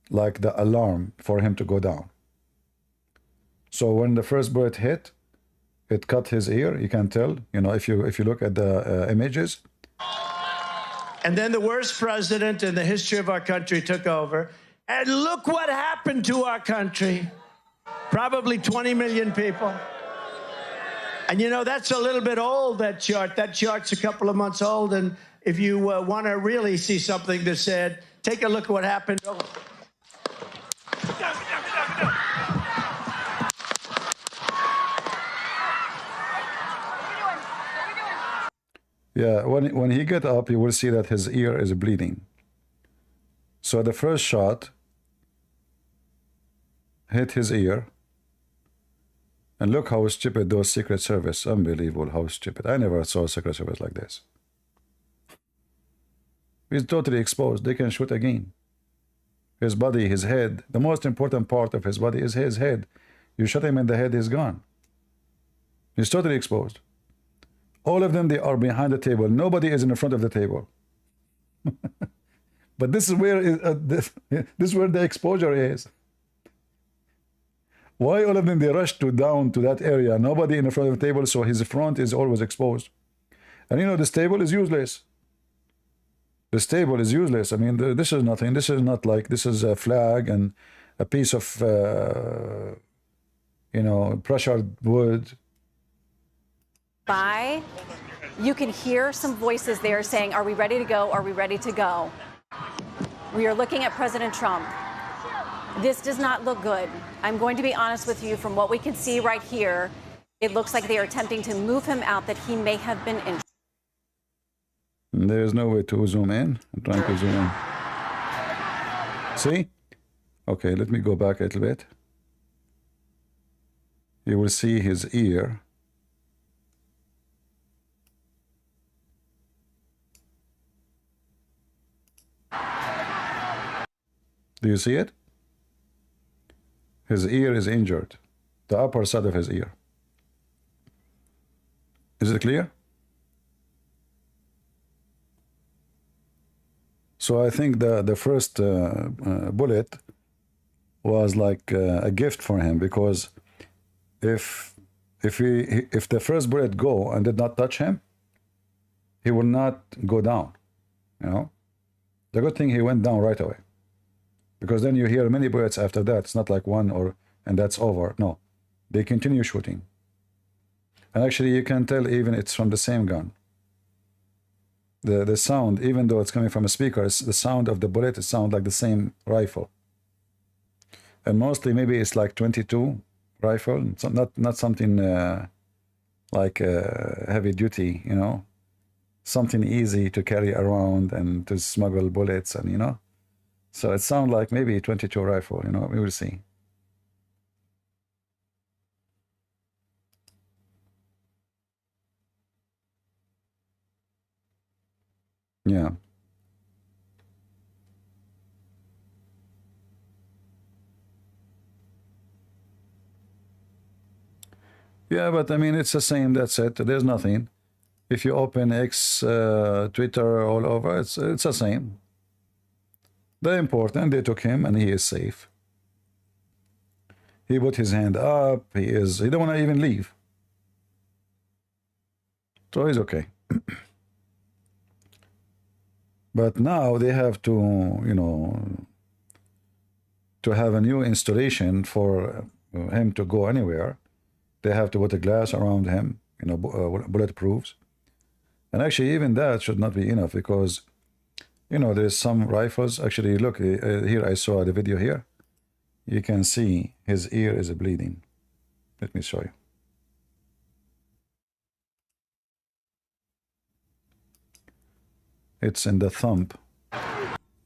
like the alarm for him to go down. So when the first bullet hit, it cut his ear. You can tell, you know, if you look at the images. And then the worst president in the history of our country took over. And look what happened to our country. Probably 20 million people. And you know, that's a little bit old, that chart. That chart's a couple of months old. And if you want to really see something that said, take a look at what happened. Yeah, when he get up, you will see that his ear is bleeding. So the first shot hit his ear. And look how stupid those Secret Service. Unbelievable how stupid. I never saw a Secret Service like this. He's totally exposed. They can shoot again. His body, his head. The most important part of his body is his head. You shot him in the head, he's gone. He's totally exposed. All of them, they are behind the table. Nobody is in the front of the table. But this is where this is where the exposure is. Why all of them, they rush down to that area? Nobody in the front of the table, so his front is always exposed. And you know, this table is useless. This table is useless. I mean, this is nothing. This is not like, this is a flag and a piece of, you know, pressured wood. By, you can hear some voices there saying, are we ready to go? Are we ready to go? We are looking at President Trump. This does not look good. I'm going to be honest with you. From what we can see right here, it looks like they are attempting to move him out, that he may have been injured. There's no way to zoom in. I'm trying to zoom in. See? Okay, let me go back a little bit. You will see his ear. Do you see it? His ear is injured, the upper side of his ear. Is it clear? So I think the first bullet was like a gift for him, because if the first bullet go and did not touch him, he will not go down. You know, the good thing he went down right away, because then you hear many bullets after that. It's not like one and that's over. No, they continue shooting, and actually you can tell even it's from the same gun. The sound, even though it's coming from a speaker, the sound of the bullet, it sounds like the same rifle. And mostly maybe it's like 22 rifle, so not something like heavy duty, you know, something easy to carry around and to smuggle bullets, and you know, so it sounds like maybe 22 rifle, you know. We will see. Yeah. Yeah, but I mean, it's the same. That's it. There's nothing. If you open X, Twitter, all over, it's the same. The important, they took him and he is safe. He put his hand up. He don't want to even leave. So he's okay. But now they have to, you know, to have a new installation for him to go anywhere. They have to put a glass around him, you know, bulletproofs. And actually, even that should not be enough, because, you know, there's some rifles. Actually, look, here I saw the video here. You can see his ear is bleeding. Let me show you. It's in the thumb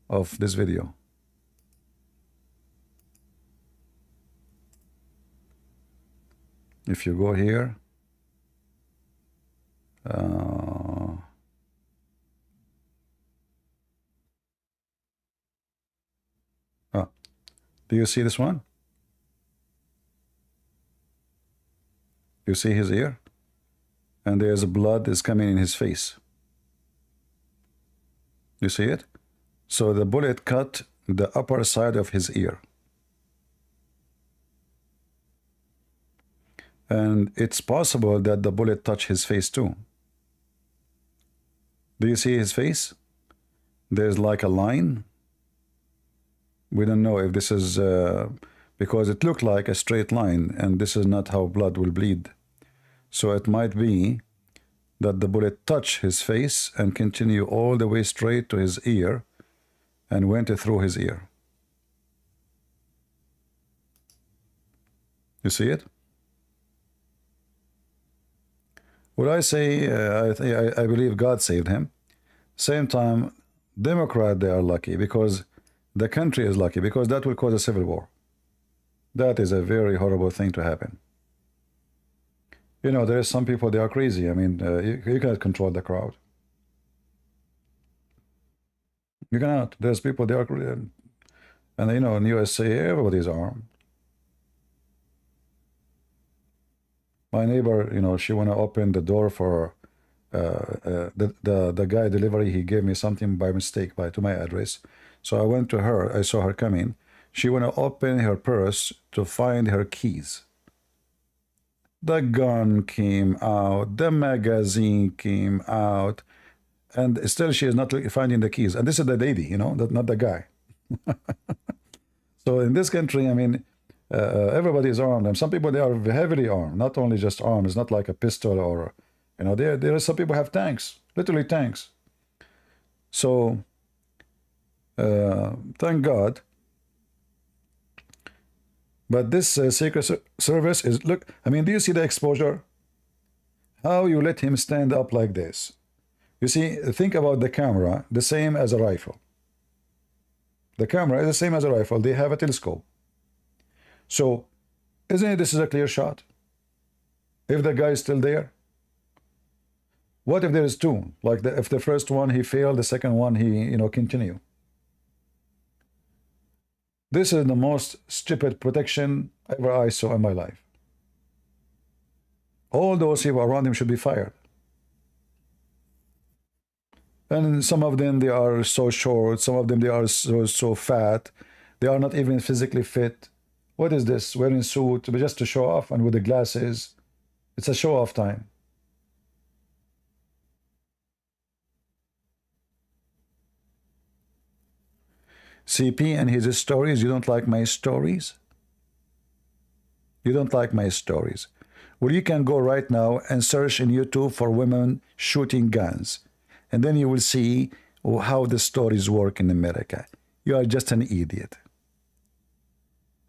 of this video. If you go here, do you see this one? You see his ear? And there's blood is coming in his face. You see it? So the bullet cut the upper side of his ear. And it's possible that the bullet touched his face too. Do you see his face? There's like a line. We don't know if this is because it looked like a straight line, and this is not how blood will bleed. So it might be that the bullet touched his face and continued all the way straight to his ear and went through his ear. You see it? Well, I say, I believe God saved him. Same time, Democrat, they are lucky, because the country is lucky, because that will cause a civil war. That is a very horrible thing to happen. You know, there is some people, they are crazy. I mean, you cannot control the crowd. You cannot. There's people, they are, and you know, in USA, everybody's armed. My neighbor, you know, she want to open the door for the guy delivery. He gave me something by mistake to my address. So I went to her. I saw her coming. She want to open her purse to find her keys. The gun came out. The magazine came out. And still she is not finding the keys. And this is the lady, you know, not the guy. So in this country, I mean, everybody is armed, and some people, they are heavily armed, not only just armed. It's not like a pistol or, you know, there are some people have tanks, literally tanks. So thank God. But this Secret Service is, look, I mean, do you see the exposure? How you let him stand up like this? You see, think about the camera, the same as a rifle. The camera is the same as a rifle. They have a telescope. So, isn't it this is a clear shot? If the guy is still there? What if there is two? Like if the first one he failed, the second one he, you know, continue. This is the most stupid protection ever I saw in my life. All those people around him should be fired. And some of them, they are so short. Some of them, they are so fat. They are not even physically fit. What is this? Wearing suit just to show off, and with the glasses. It's a show-off time. CP and his stories. You don't like my stories? You don't like my stories? Well, you can go right now and search in YouTube for women shooting guns. And then you will see how the stories work in America. You are just an idiot.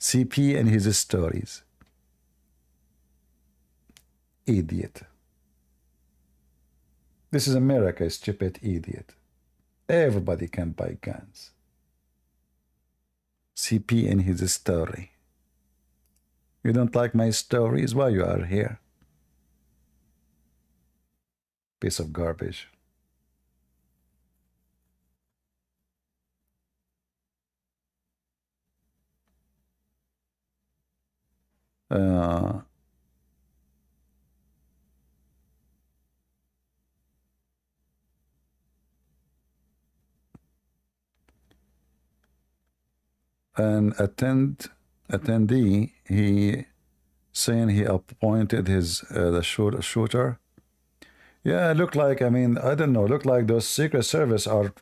CP and his stories. Idiot. This is America, stupid idiot. Everybody can buy guns. CP and his story. You don't like my stories? Why you are here? Piece of garbage. An attendee, he saying he appointed his the shooter. Yeah, it looked like, I mean, I don't know, look like those Secret Service are,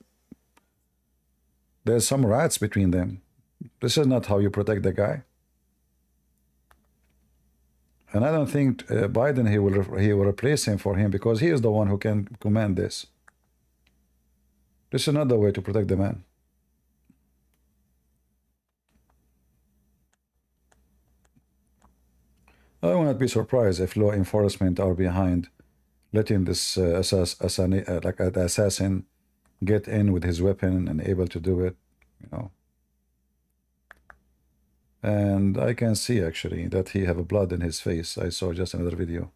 there's some rats between them. This is not how you protect the guy. And I don't think Biden, he will replace him for him, because he is the one who can command this. This is not the way to protect the man. I will not be surprised if law enforcement are behind letting this like an assassin get in with his weapon and able to do it, you know. And I can see actually that he have blood in his face. I saw just another video.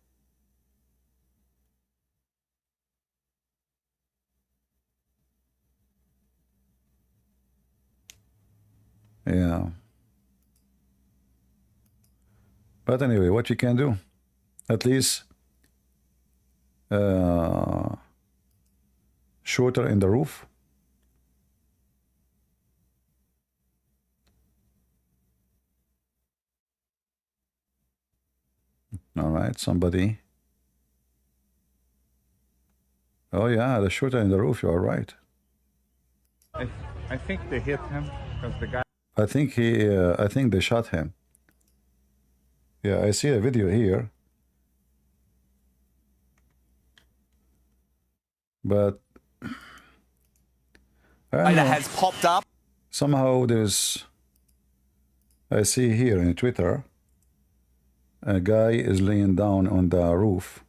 Yeah. But anyway, what you can do, at least shooter in the roof. All right, somebody. Oh yeah, the shooter in the roof, you are right. I think they hit him because the guy. I think they shot him. Yeah, I see a video here. But I has popped up. Somehow there's, I see here in Twitter, a guy is laying down on the roof.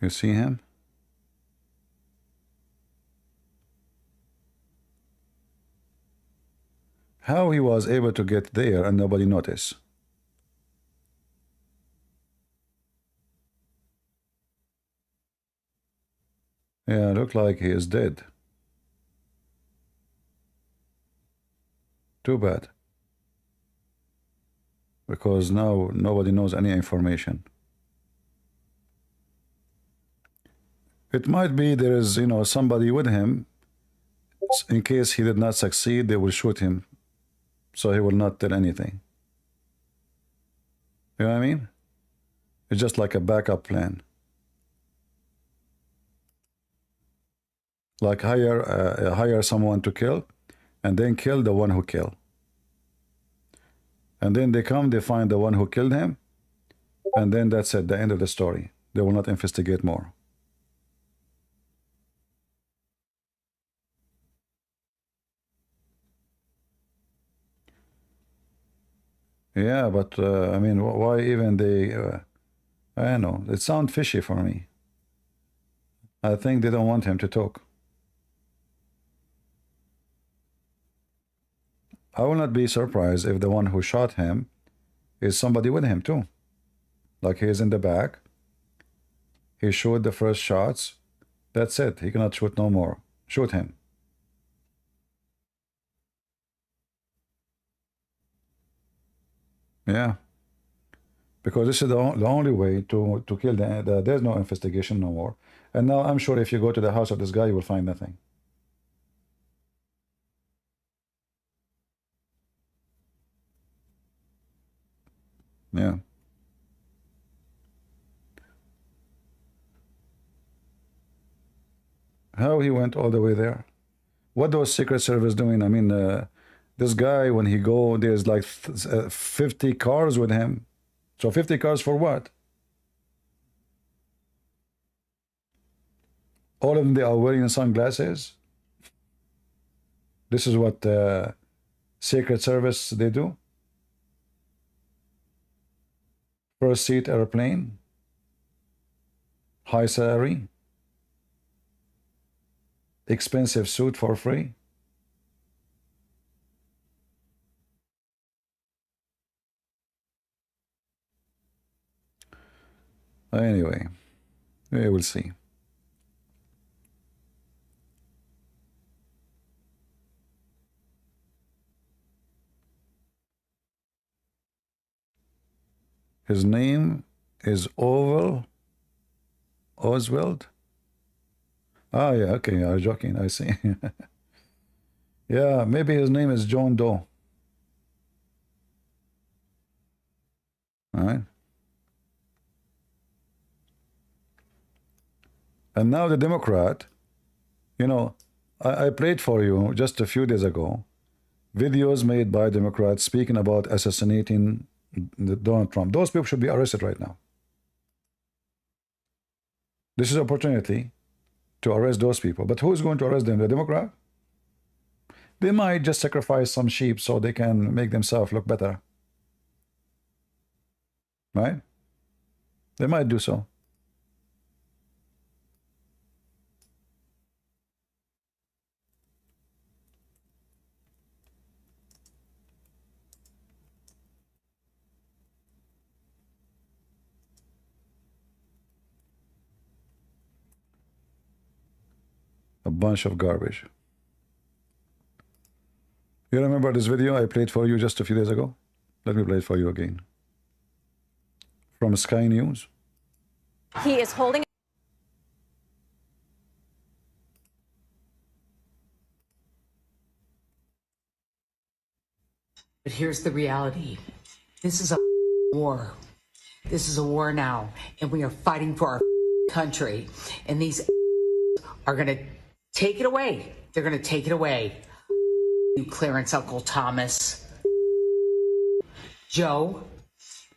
You see him? How he was able to get there and nobody noticed? Yeah, look like he is dead. Too bad. Because now nobody knows any information. It might be there is, you know, somebody with him. In case he did not succeed, they will shoot him. So he will not tell anything. You know what I mean? It's just like a backup plan. Like hire someone to kill, and then kill the one who killed. And then they come, they find the one who killed him, and then that's it, the end of the story. They will not investigate more. Yeah, but I mean, why even they? I don't know. It sounds fishy for me. I think they don't want him to talk. I will not be surprised if the one who shot him is somebody with him too. Like he is in the back. He shot the first shots, That's it. He cannot shoot no more. Shoot him. Yeah. Because this is the only way to kill there's no investigation no more. And now I'm sure if you go to the house of this guy, you will find nothing. Yeah. How he went all the way there? What those Secret Service doing? I mean, this guy, when he go, there's like 50 cars with him. So 50 cars for what? All of them, they are wearing sunglasses. This is what Secret Service they do. First seat airplane. High salary. Expensive suit for free. Anyway, we will see. His name is Oswald. Oh yeah, okay, you're joking, I see. Yeah, maybe his name is John Doe. All right. And now the Democrat, you know, I played for you just a few days ago videos made by Democrats speaking about assassinating Donald Trump. Those people should be arrested right now. This is an opportunity to arrest those people. But who's going to arrest them? The Democrat? They might just sacrifice some sheep so they can make themselves look better. Right? They might do so. A bunch of garbage. You remember this video I played for you just a few days ago? Let me play it for you again. From Sky News. He is holding. But here's the reality. This is a war. This is a war now, and we are fighting for our country. And these are going to take it away. They're going to take it away. You, Clarence Uncle Thomas. Joe,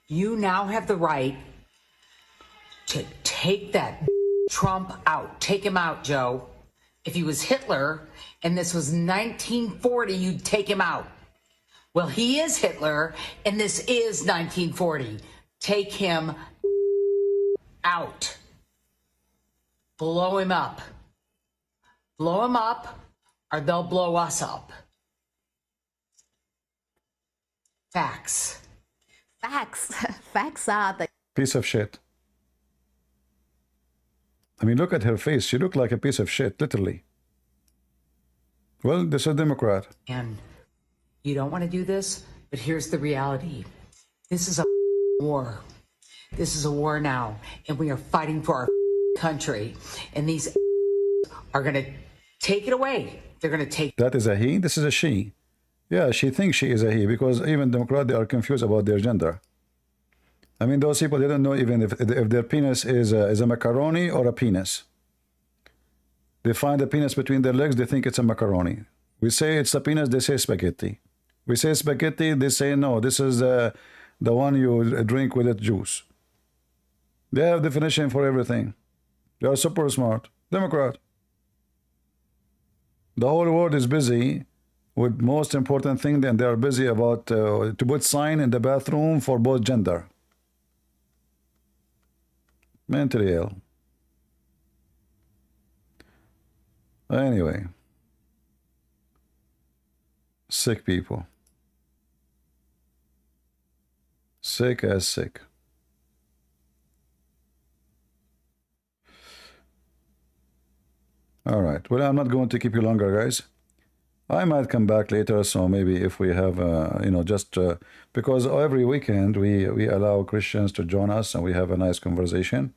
you now have the right to take that Trump out. Take him out, Joe. If he was Hitler and this was 1940, you'd take him out. Well, he is Hitler and this is 1940. Take him out. Blow him up. Blow him up, or they'll blow us up. Facts. Facts. Facts are the Piece of shit. I mean, look at her face. She looked like a piece of shit, literally. Well, this is a Democrat. And you don't want to do this, but here's the reality. This is a war. This is a war now, and we are fighting for our country. And these are going to take it away. They're going to take... That is a he. This is a she. Yeah, she thinks she is a he because even Democrats, they are confused about their gender. I mean, those people, they don't know even if their penis is a macaroni or a penis. They find a penis between their legs, they think it's a macaroni. We say it's a penis, they say spaghetti. We say spaghetti, they say no, this is the one you drink with it juice. They have definition for everything. They are super smart. Democrat. The whole world is busy with most important thing, then they are busy about to put sign in the bathroom for both gender. Mentally ill. Anyway. Sick people. Sick as sick. All right. Well, I'm not going to keep you longer, guys. I might come back later, so maybe if we have, just because every weekend we allow Christians to join us and we have a nice conversation.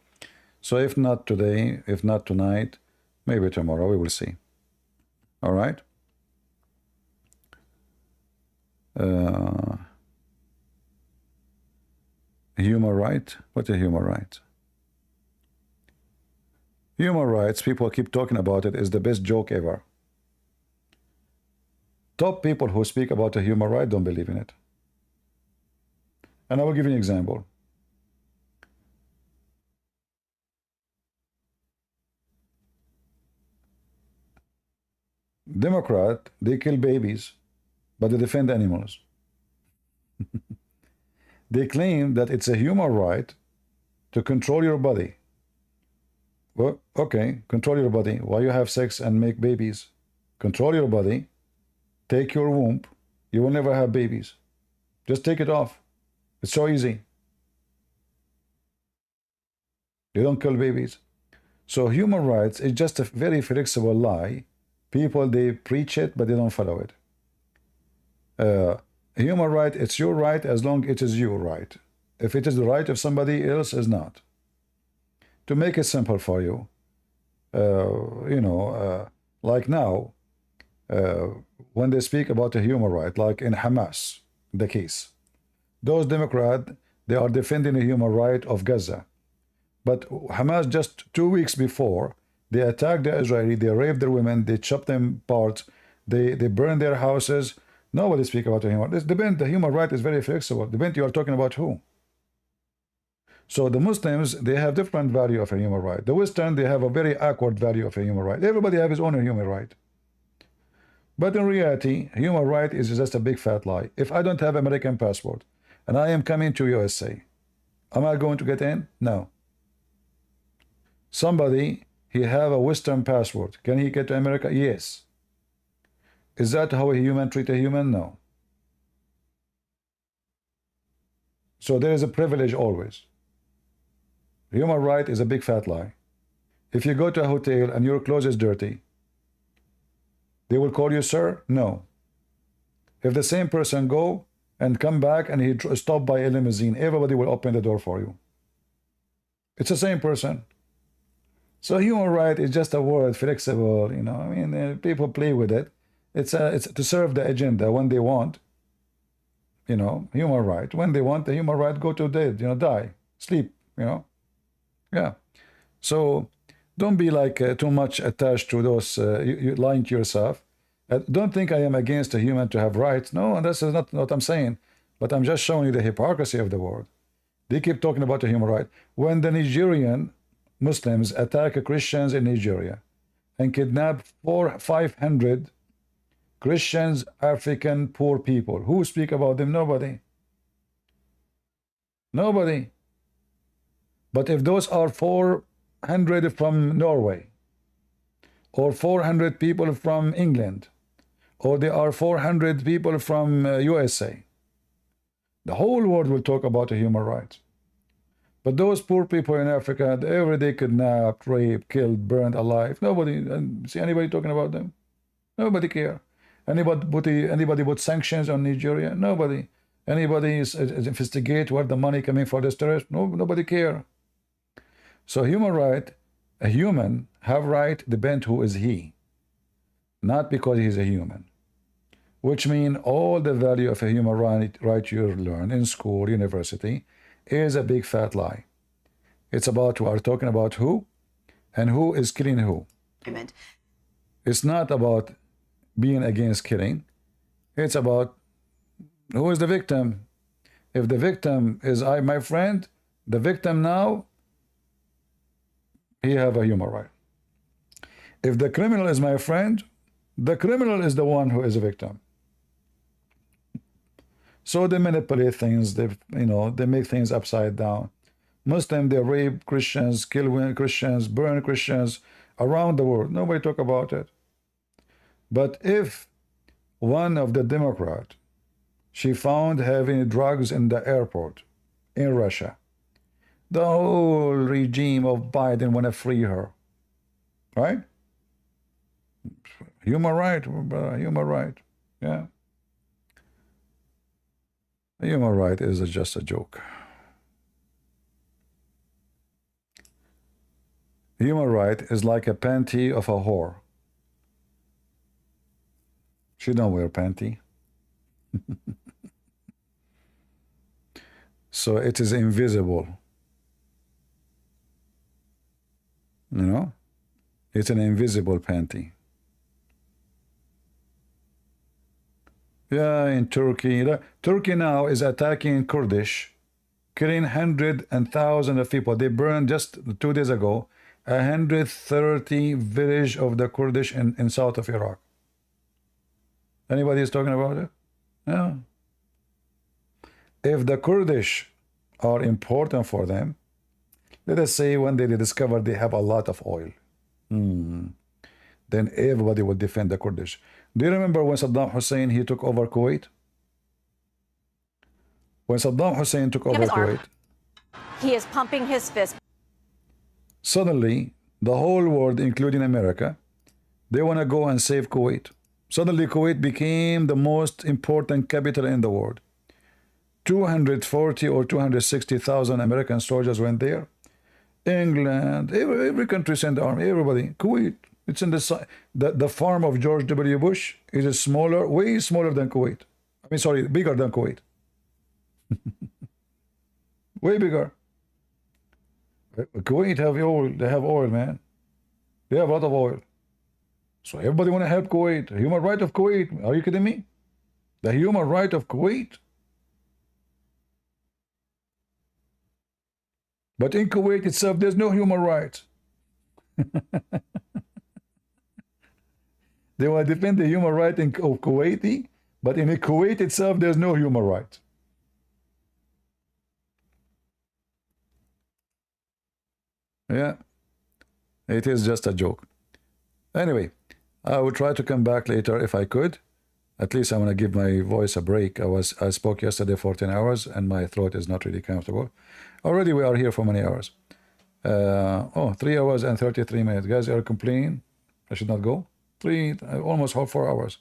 So if not today, if not tonight, maybe tomorrow, we will see. All right. Human right? What is human right? Human rights, people keep talking about it, is the best joke ever. Top people who speak about a human right don't believe in it. And I will give you an example. Democrat, they kill babies, but they defend animals. They claim that it's a human right to control your body. Well, okay, control your body. Why you have sex and make babies? Control your body. Take your womb. You will never have babies. Just take it off. It's so easy. You don't kill babies. So human rights is just a very flexible lie. People, they preach it, but they don't follow it. Human right, it's your right as long as it is your right. If it is the right of somebody else, is not. To make it simple for you, like now, when they speak about a human right, like in Hamas, the case, those Democrats, they are defending the human right of Gaza. But Hamas, just 2 weeks before, they attacked the Israeli, they raped their women, they chopped them apart, they burned their houses. Nobody speak about the human right. The human right is very flexible. Depends you are talking about who. So the Muslims, they have different value of a human right. The Western, they have a very awkward value of a human right. Everybody have his own human right. But in reality, human right is just a big fat lie. If I don't have American passport and I am coming to USA, am I going to get in? No. Somebody, he have a Western passport. Can he get to America? Yes. Is that how a human treat a human? No. So there is a privilege always. Human right is a big fat lie. If you go to a hotel and your clothes is dirty, they will call you sir? No. If the same person go and come back and he stop by a limousine, everybody will open the door for you. It's the same person. So human right is just a word, flexible, I mean, people play with it. It's to serve the agenda when they want, human right. When they want the human right, go to dead, die, sleep, Yeah. So don't be like too much attached to those, you lying to yourself. Don't think I am against a human to have rights. No, this is not what I'm saying. But I'm just showing you the hypocrisy of the world. They keep talking about the human right. When the Nigerian Muslims attack Christians in Nigeria and kidnap 500 Christians, African poor people, who speak about them? Nobody. Nobody. But if those are 400 from Norway, or 400 people from England, or there are 400 people from USA, the whole world will talk about the human rights. But those poor people in Africa, every day kidnapped, raped, killed, burned alive, nobody, see anybody talking about them? Nobody care. Anybody put sanctions on Nigeria? Nobody. Anybody is investigate where the money coming for this terrorist? No, nobody care. So human right, a human have right depend who is he, not because he's a human. Which mean all the value of a human right you learn in school, university, is a big fat lie. It's about, we are talking about who, and who is killing who. It's not about being against killing. It's about who is the victim. If the victim is my friend, the victim now, he have a human right. If the criminal is my friend, the criminal is the one who is a victim. So they manipulate things, they make things upside down. Muslim, they rape Christians, kill Christians, burn Christians around the world. Nobody talk about it. But if one of the Democrat, she found having drugs in the airport in Russia, the whole regime of Biden want to free her, right? Human right, human right. Yeah. Human right is just a joke. Human right is like a panty of a whore. She don't wear panty. So it is invisible. You know? It's an invisible panty. Yeah, in Turkey. Turkey now is attacking Kurdish, killing hundreds and thousands of people. They burned just 2 days ago 130 villages of the Kurdish in south of Iraq. Anybody is talking about it? Yeah. If the Kurdish are important for them, let us say one day they discover they have a lot of oil. Then everybody will defend the Kurdish. Do you remember when Saddam Hussein he took over Kuwait? When Saddam Hussein took over Kuwait, he is pumping his fist. Suddenly, the whole world, including America, they want to go and save Kuwait. Suddenly, Kuwait became the most important capital in the world. 240 or 260,000 American soldiers went there. England, every country sent the army, everybody. Kuwait, it's in the farm of George W. Bush is smaller, way smaller than Kuwait. I mean, sorry, bigger than Kuwait. Way bigger. Kuwait have oil. They have oil, man. They have a lot of oil. So everybody want to help Kuwait. Human right of Kuwait. Are you kidding me? The human right of Kuwait. But in Kuwait itself, there's no human right. They want to defend the human right of Kuwaiti, but in Kuwait itself, there's no human right. Yeah, it is just a joke. Anyway, I will try to come back later if I could. At least I want to give my voice a break. I spoke yesterday 14 hours and my throat is not really comfortable. Already we are here for many hours. 3 hours and 33 minutes. Guys are complaining I should not go. Almost 4 hours.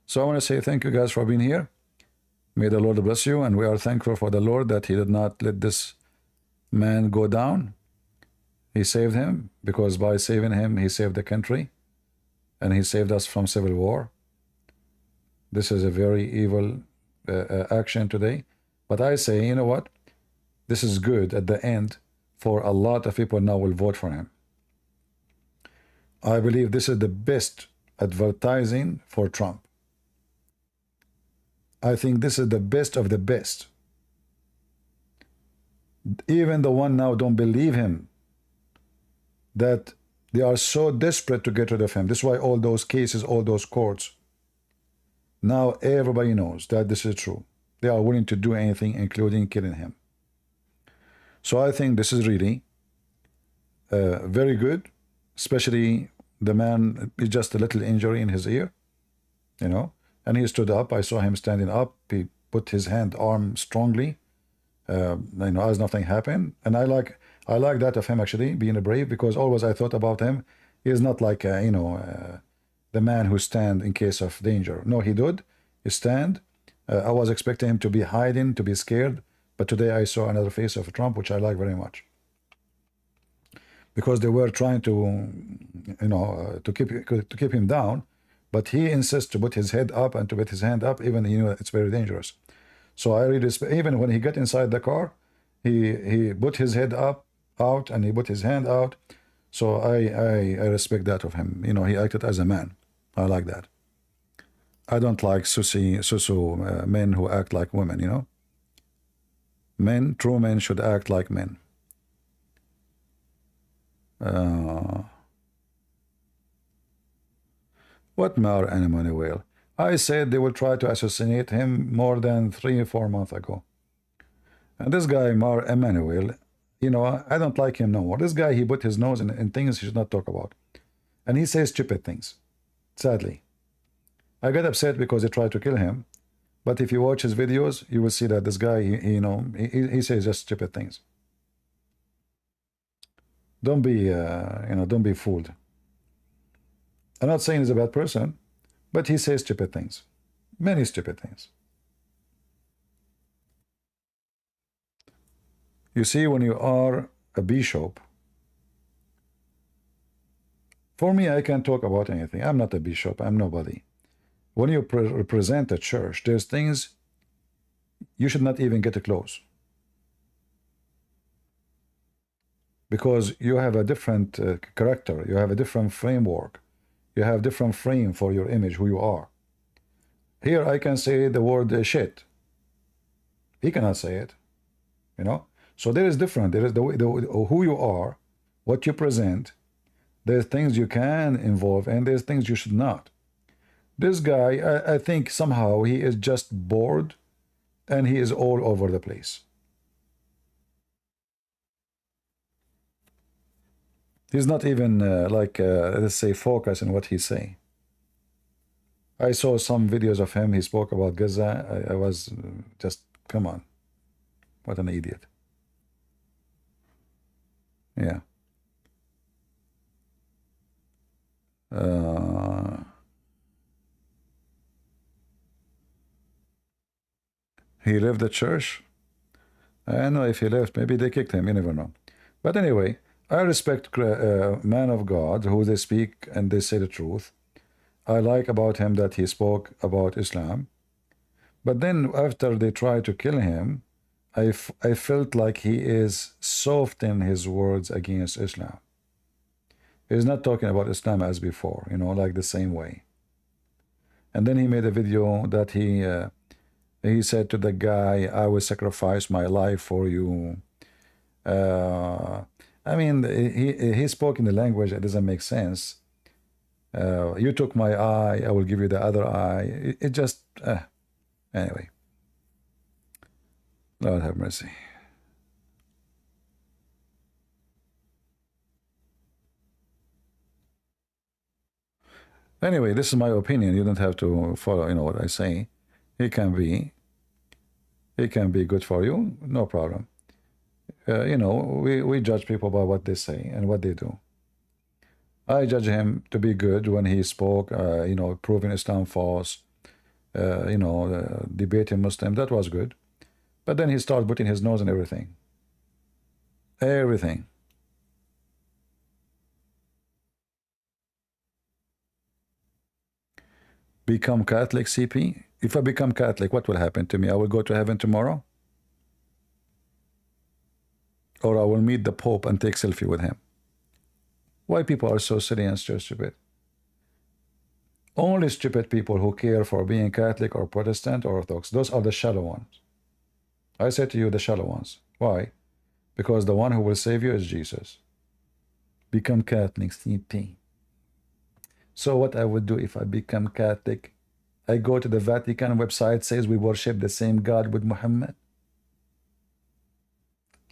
So I want to say thank you guys for being here. May the Lord bless you, and we are thankful for the Lord that he did not let this man go down. He saved him, because by saving him, he saved the country, and he saved us from civil war. This is a very evil action today. But I say, you know what? This is good at the end, for a lot of people now will vote for him. I believe this is the best advertising for Trump. I think this is the best of the best. Even the one now don't believe him, that they are so desperate to get rid of him. This is why all those cases, all those courts. Now everybody knows that this is true. They are willing to do anything, including killing him. So I think this is really very good, especially the man is just a little injury in his ear, you know, and he stood up. I saw him standing up. He put his arm strongly, you know, as nothing happened. And I like that of him, actually, being brave, because always I thought about him, he is not like, you know, the man who stand in case of danger. No, he did. He stand. I was expecting him to be hiding, to be scared. But today I saw another face of Trump, which I like very much. Because they were trying to, you know, to keep him down. But he insists to put his head up and to put his hand up, even, you know, it's very dangerous. So I really, even when he got inside the car, he put his head out, and he put his hand out. So I respect that of him. You know, he acted as a man. I like that. I don't like men who act like women, you know. Men, true men, should act like men. What Mar Emanuel? I said they will try to assassinate him more than 3 or 4 months ago. And this guy, Mar Emanuel, you know, I don't like him no more. This guy, he put his nose in things he should not talk about. And he says stupid things, sadly. I got upset because they tried to kill him. But if you watch his videos, you will see that this guy, you know, he says just stupid things. Don't be, you know, don't be fooled. I'm not saying he's a bad person, but he says stupid things. Many stupid things. You see, when you are a bishop, for me, I can talk about anything. I'm not a bishop. I'm nobody. When you represent a church, there's things you should not even get close. Because you have a different character. You have a different framework. You have different frame for your image, who you are. Here, I can say the word shit. He cannot say it. You know? So there is different. There is who you are, what you present. There's things you can involve, and there's things you should not. This guy, I think somehow he is just bored, and he is all over the place. He's not even let's say, focus on what he's saying. I saw some videos of him. He spoke about Gaza. I was just, come on. What an idiot. Yeah. He left the church. I don't know if he left. Maybe they kicked him. You never know. But anyway, I respect man of God who they speak and they say the truth. I like about him that he spoke about Islam. But then after they tried to kill him, I felt like he is soft in his words against Islam. He's not talking about Islam as before, you know, like the same way. And then he made a video that he said to the guy, I will sacrifice my life for you. I mean, he spoke in the language that doesn't make sense. You took my eye, I will give you the other eye. It just, anyway. Lord have mercy. Anyway, this is my opinion. You don't have to follow, you know, what I say. It can be good for you, no problem. You know, we judge people by what they say and what they do. I judge him to be good when he spoke, you know, proving Islam false, you know, debating Muslim. That was good. But then he started putting his nose in everything. Everything. Become Catholic, CP? If I become Catholic, what will happen to me? I will go to heaven tomorrow? Or I will meet the Pope and take selfie with him? Why people are so silly and so stupid? Only stupid people who care for being Catholic or Protestant or Orthodox, those are the shallow ones. I say to you, the shallow ones. Why? Because the one who will save you is Jesus. Become Catholic, CP. So what I would do if I become Catholic, I go to the Vatican website, says we worship the same God with Mohammed.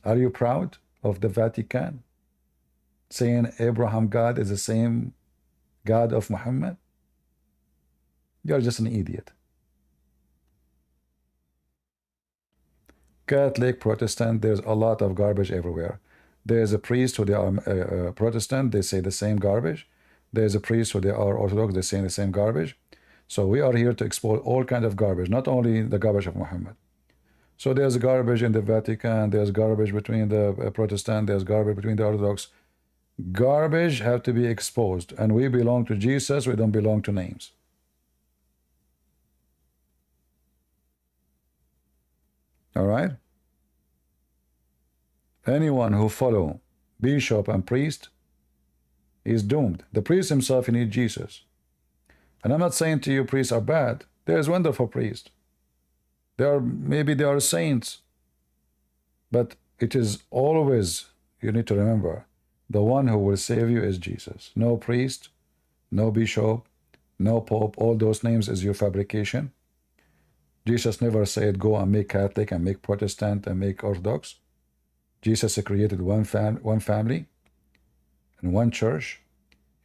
Are you proud of the Vatican saying Abraham God is the same God of Muhammad? You're just an idiot. Catholic, Protestant, there's a lot of garbage everywhere. There's a priest who they are Protestant, they say the same garbage. There's a priest who they are Orthodox, they say the same garbage. So we are here to expose all kinds of garbage, not only the garbage of Muhammad. So there's garbage in the Vatican, there's garbage between the Protestant, there's garbage between the Orthodox. Garbage have to be exposed, and we belong to Jesus, we don't belong to names. All right? Anyone who follow bishop and priest is doomed. The priest himself, he needs Jesus. And I'm not saying to you priests are bad. There's wonderful priests. Maybe they are saints. But it is always, you need to remember, the one who will save you is Jesus. No priest, no bishop, no pope, all those names is your fabrication. Jesus never said go and make Catholic and make Protestant and make Orthodox. Jesus created one family and one church.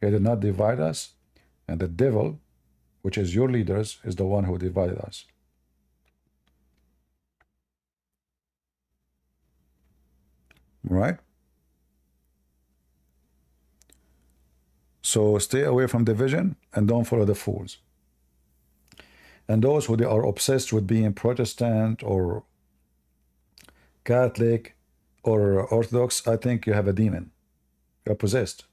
He did not divide us. And the devil, which is your leaders, is the one who divided us. Right? So stay away from division and don't follow the fools. And those who they are obsessed with being Protestant or Catholic or Orthodox, I think you have a demon. You're possessed.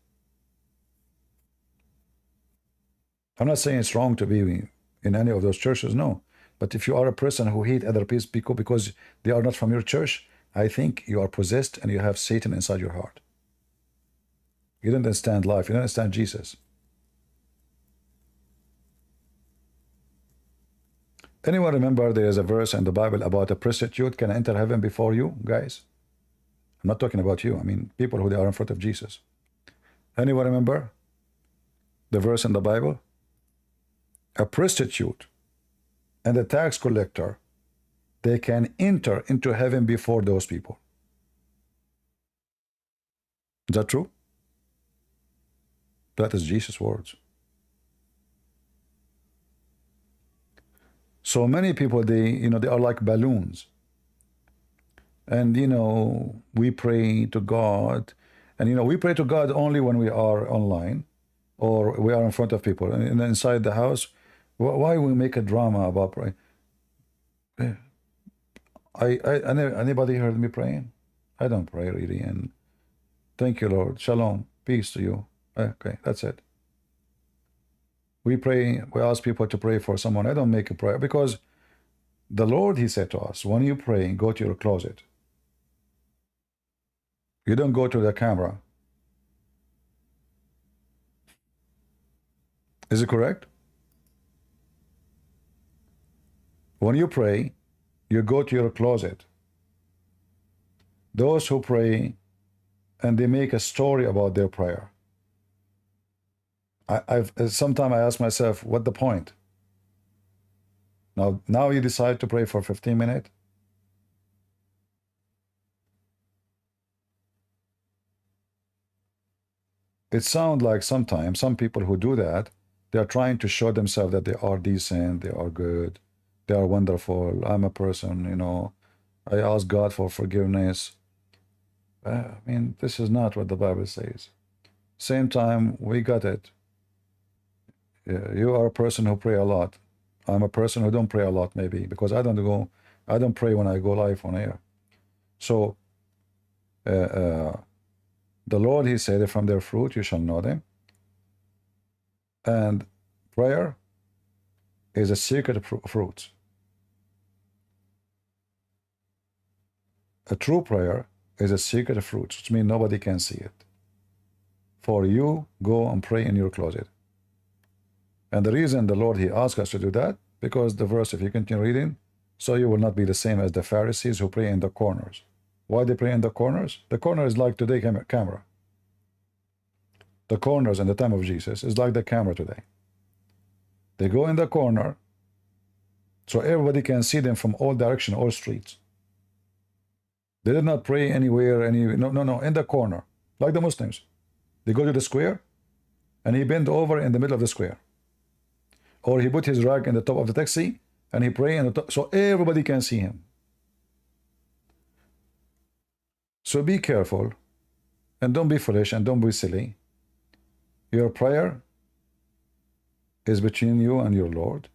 I'm not saying it's wrong to be in any of those churches, no. But if you are a person who hate other people because they are not from your church, I think you are possessed and you have Satan inside your heart. You don't understand life. You don't understand Jesus. Anyone remember there is a verse in the Bible about a prostitute can enter heaven before you, guys? I'm not talking about you. I mean people who they are in front of Jesus. Anyone remember the verse in the Bible? A prostitute and a tax collector, they can enter into heaven before those people. Is that true? That is Jesus' words. So many people, they are like balloons. And, we pray to God. And, we pray to God only when we are online or we are in front of people. And inside the house, why we make a drama about praying? Anybody heard me praying? I don't pray really. And thank you, Lord. Shalom. Peace to you. Okay, that's it. We pray, we ask people to pray for someone. I don't make a prayer because the Lord, he said to us, when you pray, go to your closet. You don't go to the camera. Is it correct? When you pray, you go to your closet. Those who pray and they make a story about their prayer. Sometimes I ask myself, what the point? Now you decide to pray for 15 minutes? It sounds like sometimes some people who do that, they are trying to show themselves that they are decent, they are good, they are wonderful. I'm a person, I ask God for forgiveness. I mean, this is not what the Bible says. Same time, we got it. You are a person who pray a lot. I'm a person who don't pray a lot, maybe, because I don't pray when I go live on air. So, the Lord, he said, from their fruit you shall know them. And prayer is a secret fruit. A true prayer is a secret fruit, which means nobody can see it. For you, go and pray in your closet. And the reason the Lord, he asked us to do that, because the verse, if you continue reading, so you will not be the same as the Pharisees who pray in the corners. Why they pray in the corners? The corner is like today camera. The corners in the time of Jesus is like the camera today. They go in the corner so everybody can see them from all directions, all streets. They did not pray anywhere, no, in the corner, like the Muslims. They go to the square and he bent over in the middle of the square. Or he put his rag in the top of the taxi and he pray in the top, so everybody can see him. So be careful and don't be foolish and don't be silly. Your prayer is between you and your Lord.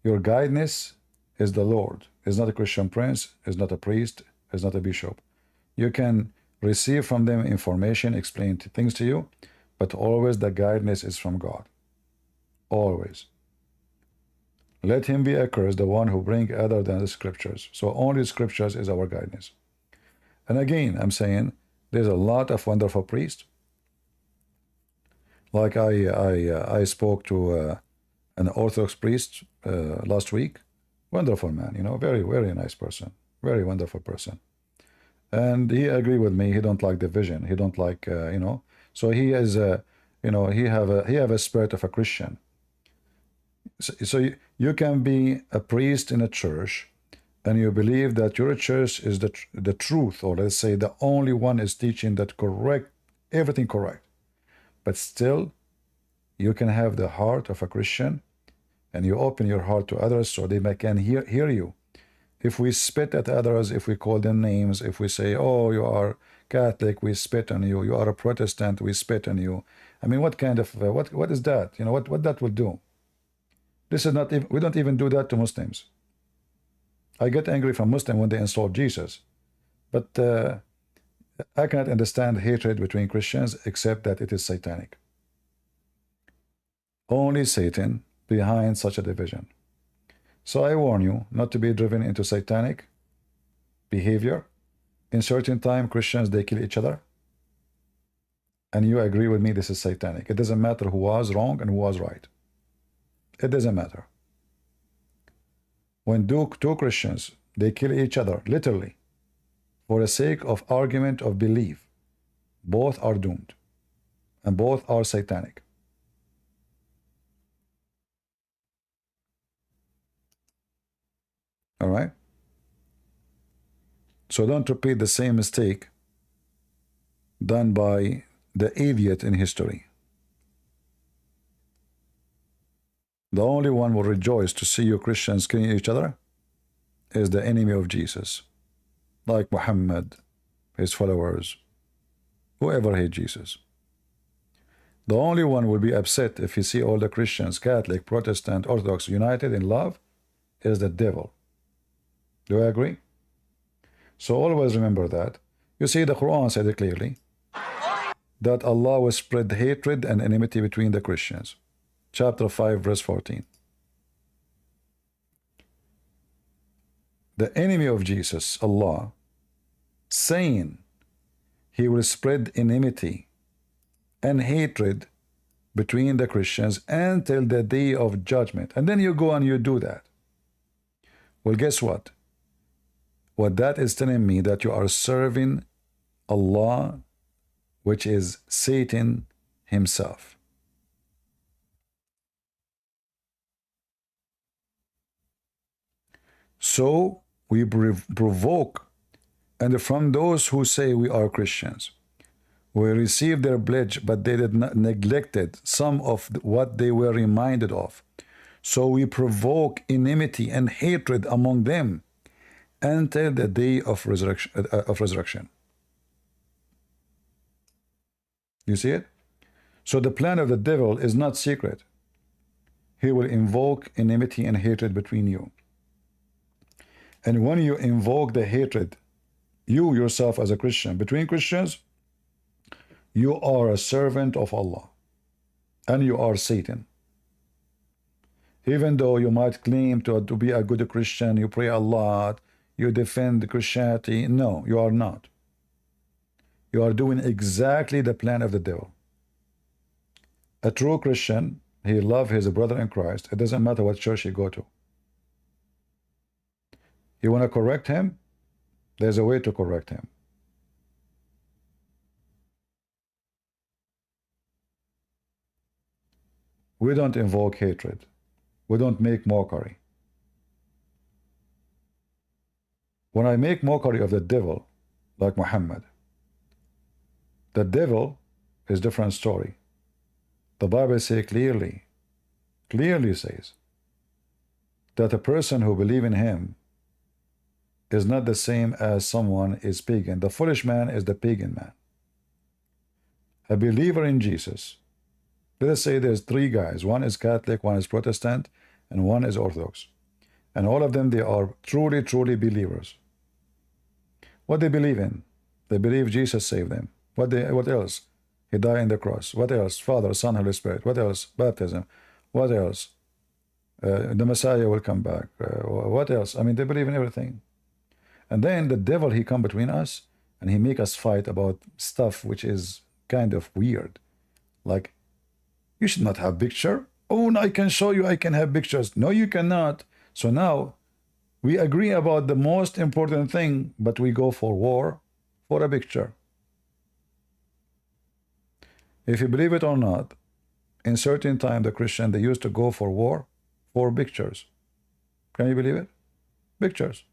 Your guidance is the Lord. Is not a Christian prince, is not a priest, is not a bishop. You can receive from them information, explain things to you, but always the guidance is from God. Always. Let him be accursed, the one who bring other than the scriptures. So only scriptures is our guidance. And again, I'm saying there's a lot of wonderful priests. Like I spoke to an Orthodox priest last week. Wonderful man, very, very nice person. Very wonderful person. And he agreed with me. He don't like division. He don't like, So he is, he have a spirit of a Christian. So you can be a priest in a church and you believe that your church is the truth, or let's say the only one is teaching that correct, everything correct. But still, you can have the heart of a Christian and you open your heart to others so they can hear you. If we spit at others, if we call them names, if we say, oh, you are Catholic, we spit on you. You are a Protestant, we spit on you. I mean, what kind of what is that? You know what that will do? This is not even, we don't even do that to Muslims. I get angry from Muslims when they insult Jesus, but I cannot understand hatred between Christians except that it is satanic. Only Satan behind such a division. So I warn you not to be driven into satanic behavior. In certain time, Christians, they kill each other. And you agree with me, this is satanic. It doesn't matter who was wrong and who was right. It doesn't matter. When two Christians, they kill each other, literally, for the sake of argument of belief, both are doomed. And both are satanic. All right? So don't repeat the same mistake done by the idiot in history. The only one will rejoice to see you Christians killing each other is the enemy of Jesus, like Mohammed, his followers, whoever hates Jesus. The only one will be upset if you see all the Christians, Catholic, Protestant, Orthodox united in love is the devil. Do I agree? So always remember that. You see, the Quran said it clearly that Allah will spread hatred and enmity between the Christians. Chapter 5, verse 14. The enemy of Jesus, Allah, saying he will spread enmity and hatred between the Christians until the day of judgment. And then you go and you do that. Well, guess what? What that is telling me that you are serving Allah, which is Satan himself. So we provoke, and from those who say we are Christians, we receive their pledge, but they did not neglected some of what they were reminded of. So we provoke enmity and hatred among them until the day of resurrection. You see it? So the plan of the devil is not secret. He will invoke enmity and hatred between you. And when you invoke the hatred, you yourself as a Christian, between Christians, you are a servant of Allah. And you are Satan. Even though you might claim to be a good Christian, you pray a lot, you defend Christianity, no, you are not. You are doing exactly the plan of the devil. A true Christian, he loves his brother in Christ. It doesn't matter what church he go to. You want to correct him? There's a way to correct him. We don't invoke hatred. We don't make mockery. When I make mockery of the devil, like Muhammad, the devil is a different story. The Bible says clearly says that a person who believes in him is not the same as someone is pagan. The foolish man is the pagan man. A believer in Jesus, let us say there's three guys. One is Catholic, one is Protestant, and one is Orthodox. And all of them, they are truly, truly believers. What they believe in? They believe Jesus saved them. What else? He died on the cross. What else? Father, Son, Holy Spirit. What else? Baptism. What else? The Messiah will come back. What else? I mean, they believe in everything. And then the devil, he come between us and he make us fight about stuff which is kind of weird. Like, you should not have picture. Oh, no, I can show you I can have pictures. No, you cannot. So now we agree about the most important thing, but we go for war for a picture. If you believe it or not, in certain time the Christian, they used to go for war for pictures. Can you believe it? Pictures.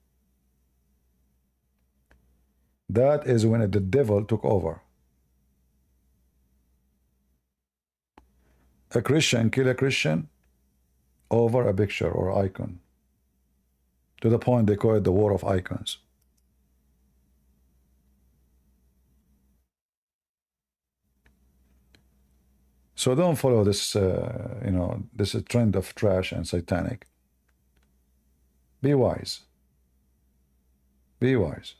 That is when the devil took over. A Christian kill a Christian over a picture or icon. To the point they call it the war of icons. So don't follow this, you know, this trend of trash and satanic. Be wise. Be wise.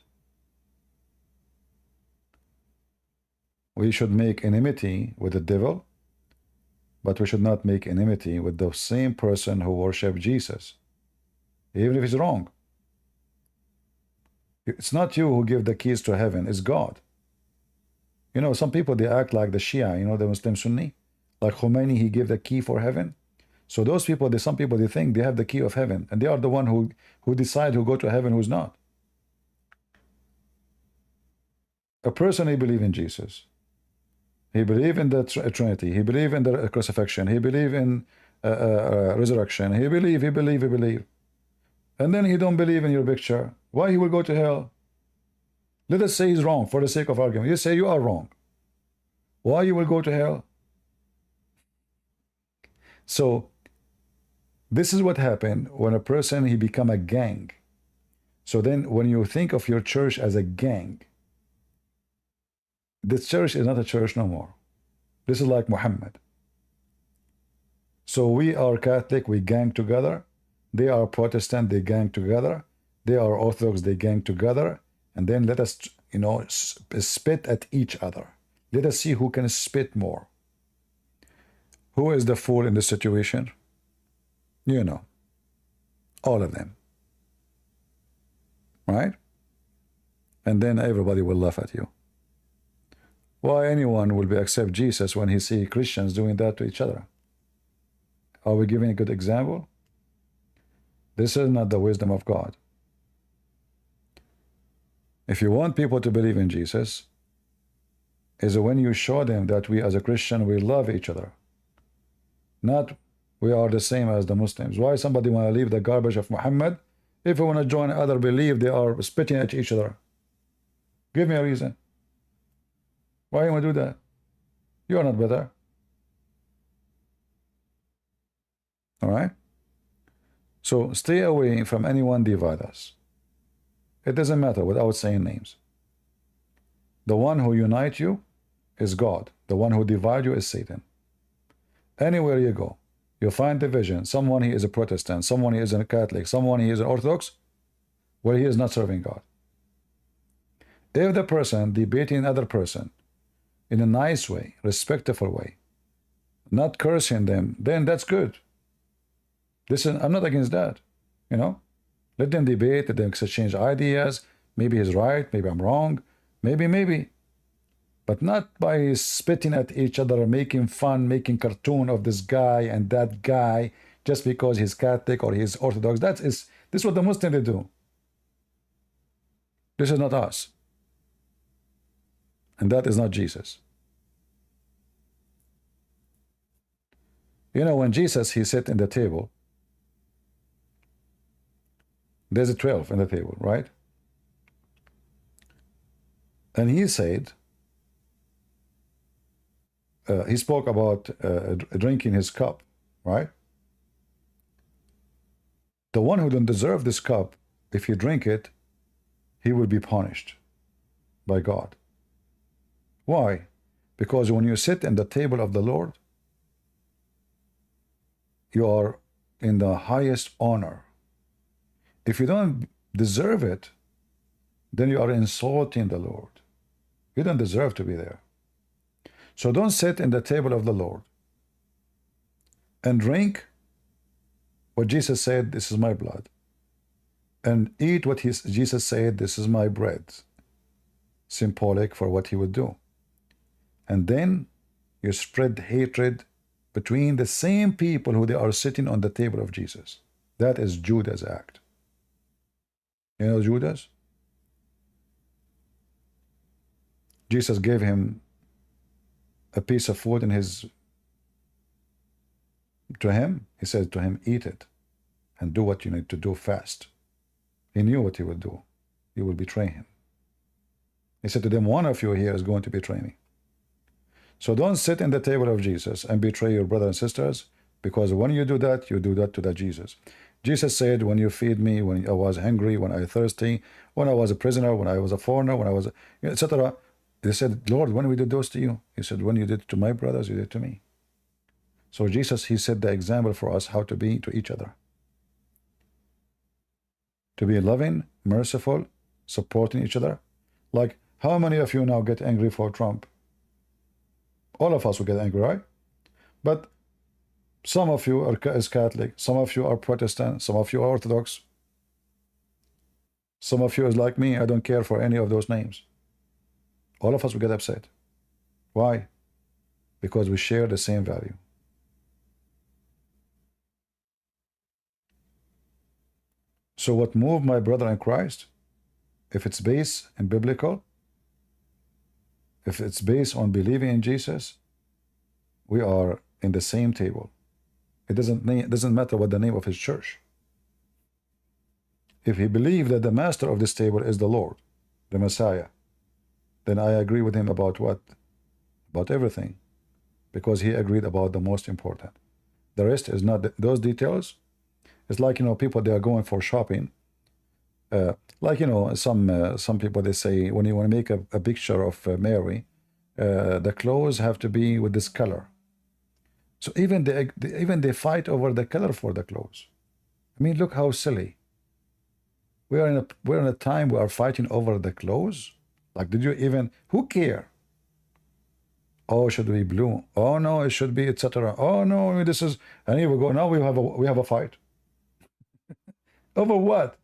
We should make enmity with the devil, but we should not make enmity with the same person who worships Jesus, even if he's wrong. It's not you who give the keys to heaven, it's God. You know, some people, they act like the Shia, you know, the Muslim Sunni. Like Khomeini, he gave the key for heaven. So those people, some people, they think they have the key of heaven, and they are the one who decide who go to heaven, who's not. A person, he believe in Jesus. He believe in the Trinity. He believe in the crucifixion. He believe in resurrection. He believe. And then he don't believe in your picture. Why he will go to hell? Let us say he's wrong for the sake of argument. You say you are wrong. Why you will go to hell? So this is what happened when a person, he become a gang. So then when you think of your church as a gang, this church is not a church no more. This is like Mohammed. So we are Catholic, we gang together. They are Protestant, they gang together. They are Orthodox, they gang together. And then let us, you know, spit at each other. Let us see who can spit more. Who is the fool in this situation? You know, all of them. Right? And then everybody will laugh at you. Why anyone will be accept Jesus when he see Christians doing that to each other? Are we giving a good example? This is not the wisdom of God. If you want people to believe in Jesus, is when you show them that we as a Christian, we love each other. Not we are the same as the Muslims. Why somebody want to leave the garbage of Muhammad? If you want to join other belief, they are spitting at each other. Give me a reason. Why you want to do that? You are not better. All right? So stay away from anyone divide us. It doesn't matter without saying names. The one who unite you is God. The one who divide you is Satan. Anywhere you go, you find division. Someone he is a Protestant, someone he is a Catholic, someone he is an Orthodox. Well, he is not serving God. If the person debating another person in a nice way, respectful way, not cursing them, then that's good. Listen, I'm not against that. You know, let them debate, let them exchange ideas. Maybe he's right, maybe I'm wrong, maybe. But not by spitting at each other, making fun, making cartoon of this guy and that guy just because he's Catholic or he's Orthodox. This is what the Muslims they do. This is not us. And that is not Jesus. You know, when Jesus, he sat in the table, there's a 12 in the table, right? And he said, he spoke about drinking his cup, right? The one who don't deserve this cup, if he drink it, he will be punished by God. Why? Because when you sit in the table of the Lord, you are in the highest honor. If you don't deserve it, then you are insulting the Lord. You don't deserve to be there. So don't sit in the table of the Lord and drink what Jesus said, this is my blood, and eat what Jesus said, this is my bread, symbolic for what he would do. And then you spread hatred between the same people who they are sitting on the table of Jesus. That is Judas' act. You know Judas? Jesus gave him a piece of food in to him. He said to him, eat it and do what you need to do fast. He knew what he would do. He would betray him. He said to them, one of you here is going to betray me. So don't sit in the table of Jesus and betray your brothers and sisters, because when you do that to that Jesus. Jesus said, when you feed me, when I was hungry, when I was thirsty, when I was a prisoner, when I was a foreigner, when I was, etc. They said, Lord, when we did those to you? He said, when you did it to my brothers, you did it to me. So Jesus, he set the example for us how to be to each other. To be loving, merciful, supporting each other. Like, how many of you now get angry for Trump? All of us will get angry, right? But some of you are Catholic, some of you are Protestant, some of you are Orthodox. Some of you is like me, I don't care for any of those names. All of us will get upset. Why? Because we share the same value. So what moved my brother in Christ, if it's based in biblical, if it's based on believing in Jesus, we are in the same table. It doesn't matter what the name of his church. If he believed that the master of this table is the Lord, the Messiah, then I agree with him about what? About everything. Because he agreed about the most important. The rest is not those details. It's like, you know, people, they are going for shopping. Like, you know, some people, they say, when you want to make a picture of Mary, the clothes have to be with this color. So even they fight over the color for the clothes. I mean, look how silly. We're in a time we are fighting over the clothes. Like, did you even, who care? Oh, should be blue. Oh no, it should be, etc. Oh no, this is, and here we go. Now we have a fight. Over what?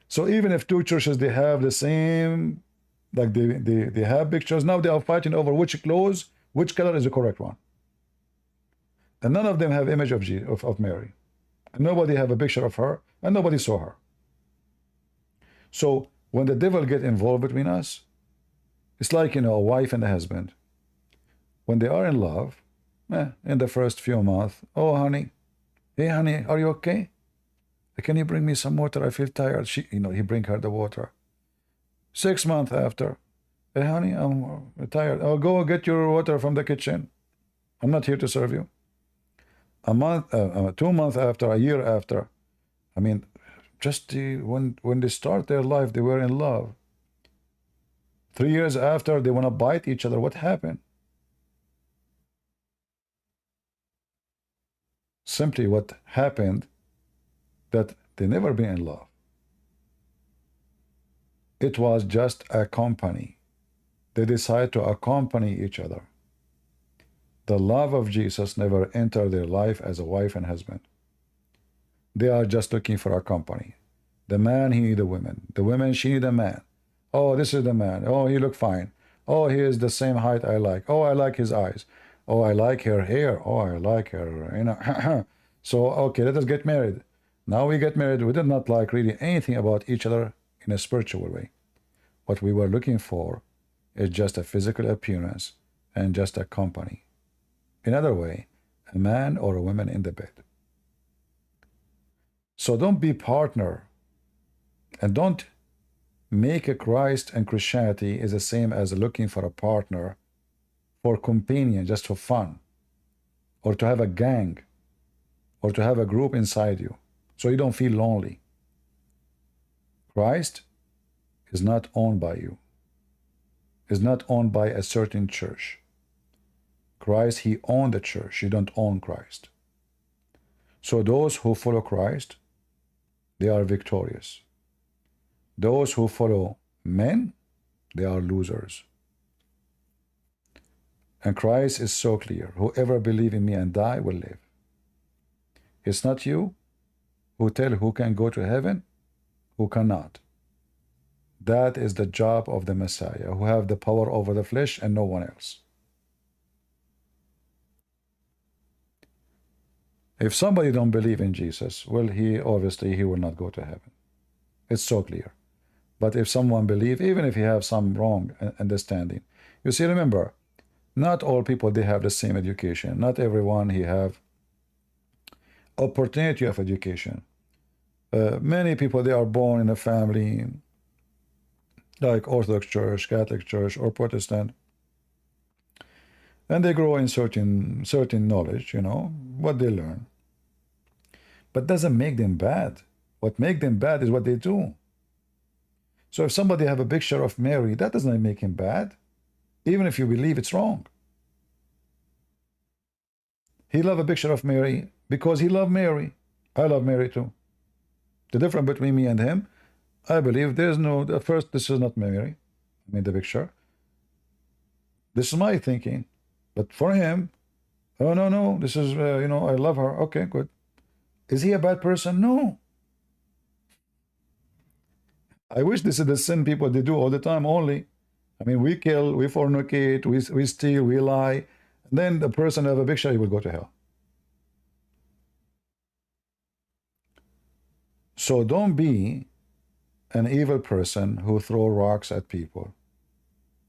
So even if two churches, they have the same, like they have pictures, now they are fighting over which clothes, which color is the correct one. And none of them have image of Mary. And nobody have a picture of her, and nobody saw her. So when the devil get involved between us, it's like, you know, a wife and a husband. When they are in love, in the first few months, oh honey, hey honey, are you okay? Can you bring me some water? I feel tired. He bring her the water. 6 months after, hey honey, I'm tired. Oh, go get your water from the kitchen. I'm not here to serve you. A month, 2 months after, a year after, I mean, just when they start their life, they were in love. 3 years after, they want to bite each other. What happened? Simply what happened, that they never been in love. It was just a company. They decide to accompany each other. The love of Jesus never entered their life as a wife and husband. They are just looking for a company. The man, he need a woman. The woman, she need a man. Oh, this is the man. Oh, he look fine. Oh, he is the same height I like. Oh, I like his eyes. Oh, I like her hair. Oh, I like her, you know. So, okay, let us get married. Now we get married. We did not like really anything about each other in a spiritual way. What we were looking for is just a physical appearance and just a company. In other way, a man or a woman in the bed. So don't be partner, and don't make a Christ and Christianity is the same as looking for a partner for companion, just for fun, or to have a gang, or to have a group inside you, so you don't feel lonely. Christ is not owned by you, is not owned by a certain church. Christ, he owned the church. You don't own Christ. So those who follow Christ, they are victorious. Those who follow men, they are losers. And Christ is so clear. Whoever believes in me and die will live. It's not you who tell who can go to heaven, who cannot. That is the job of the Messiah, who have the power over the flesh and no one else. If somebody don't believe in Jesus, well, he will not go to heaven. It's so clear. But if someone believe, even if he have some wrong understanding, you see, remember, not all people, they have the same education. Not everyone he have opportunity of education. Many people, they are born in a family like Orthodox Church, Catholic Church, or Protestant, and they grow in certain knowledge, you know, what they learn. But doesn't make them bad. What make them bad is what they do. So if somebody have a picture of Mary, that doesn't make him bad, even if you believe it's wrong. He loved a picture of Mary because he loved Mary. I love Mary too. The difference between me and him, I believe there's no, at first, this is not Mary. I mean, the picture. This is my thinking. But for him, oh, no, no, this is, you know, I love her. Okay, good. Is he a bad person? No. I wish this is the sin people, they do all the time only. I mean, we kill, we fornicate, we steal, we lie. And then the person have a picture, he will go to hell. So don't be an evil person who throw rocks at people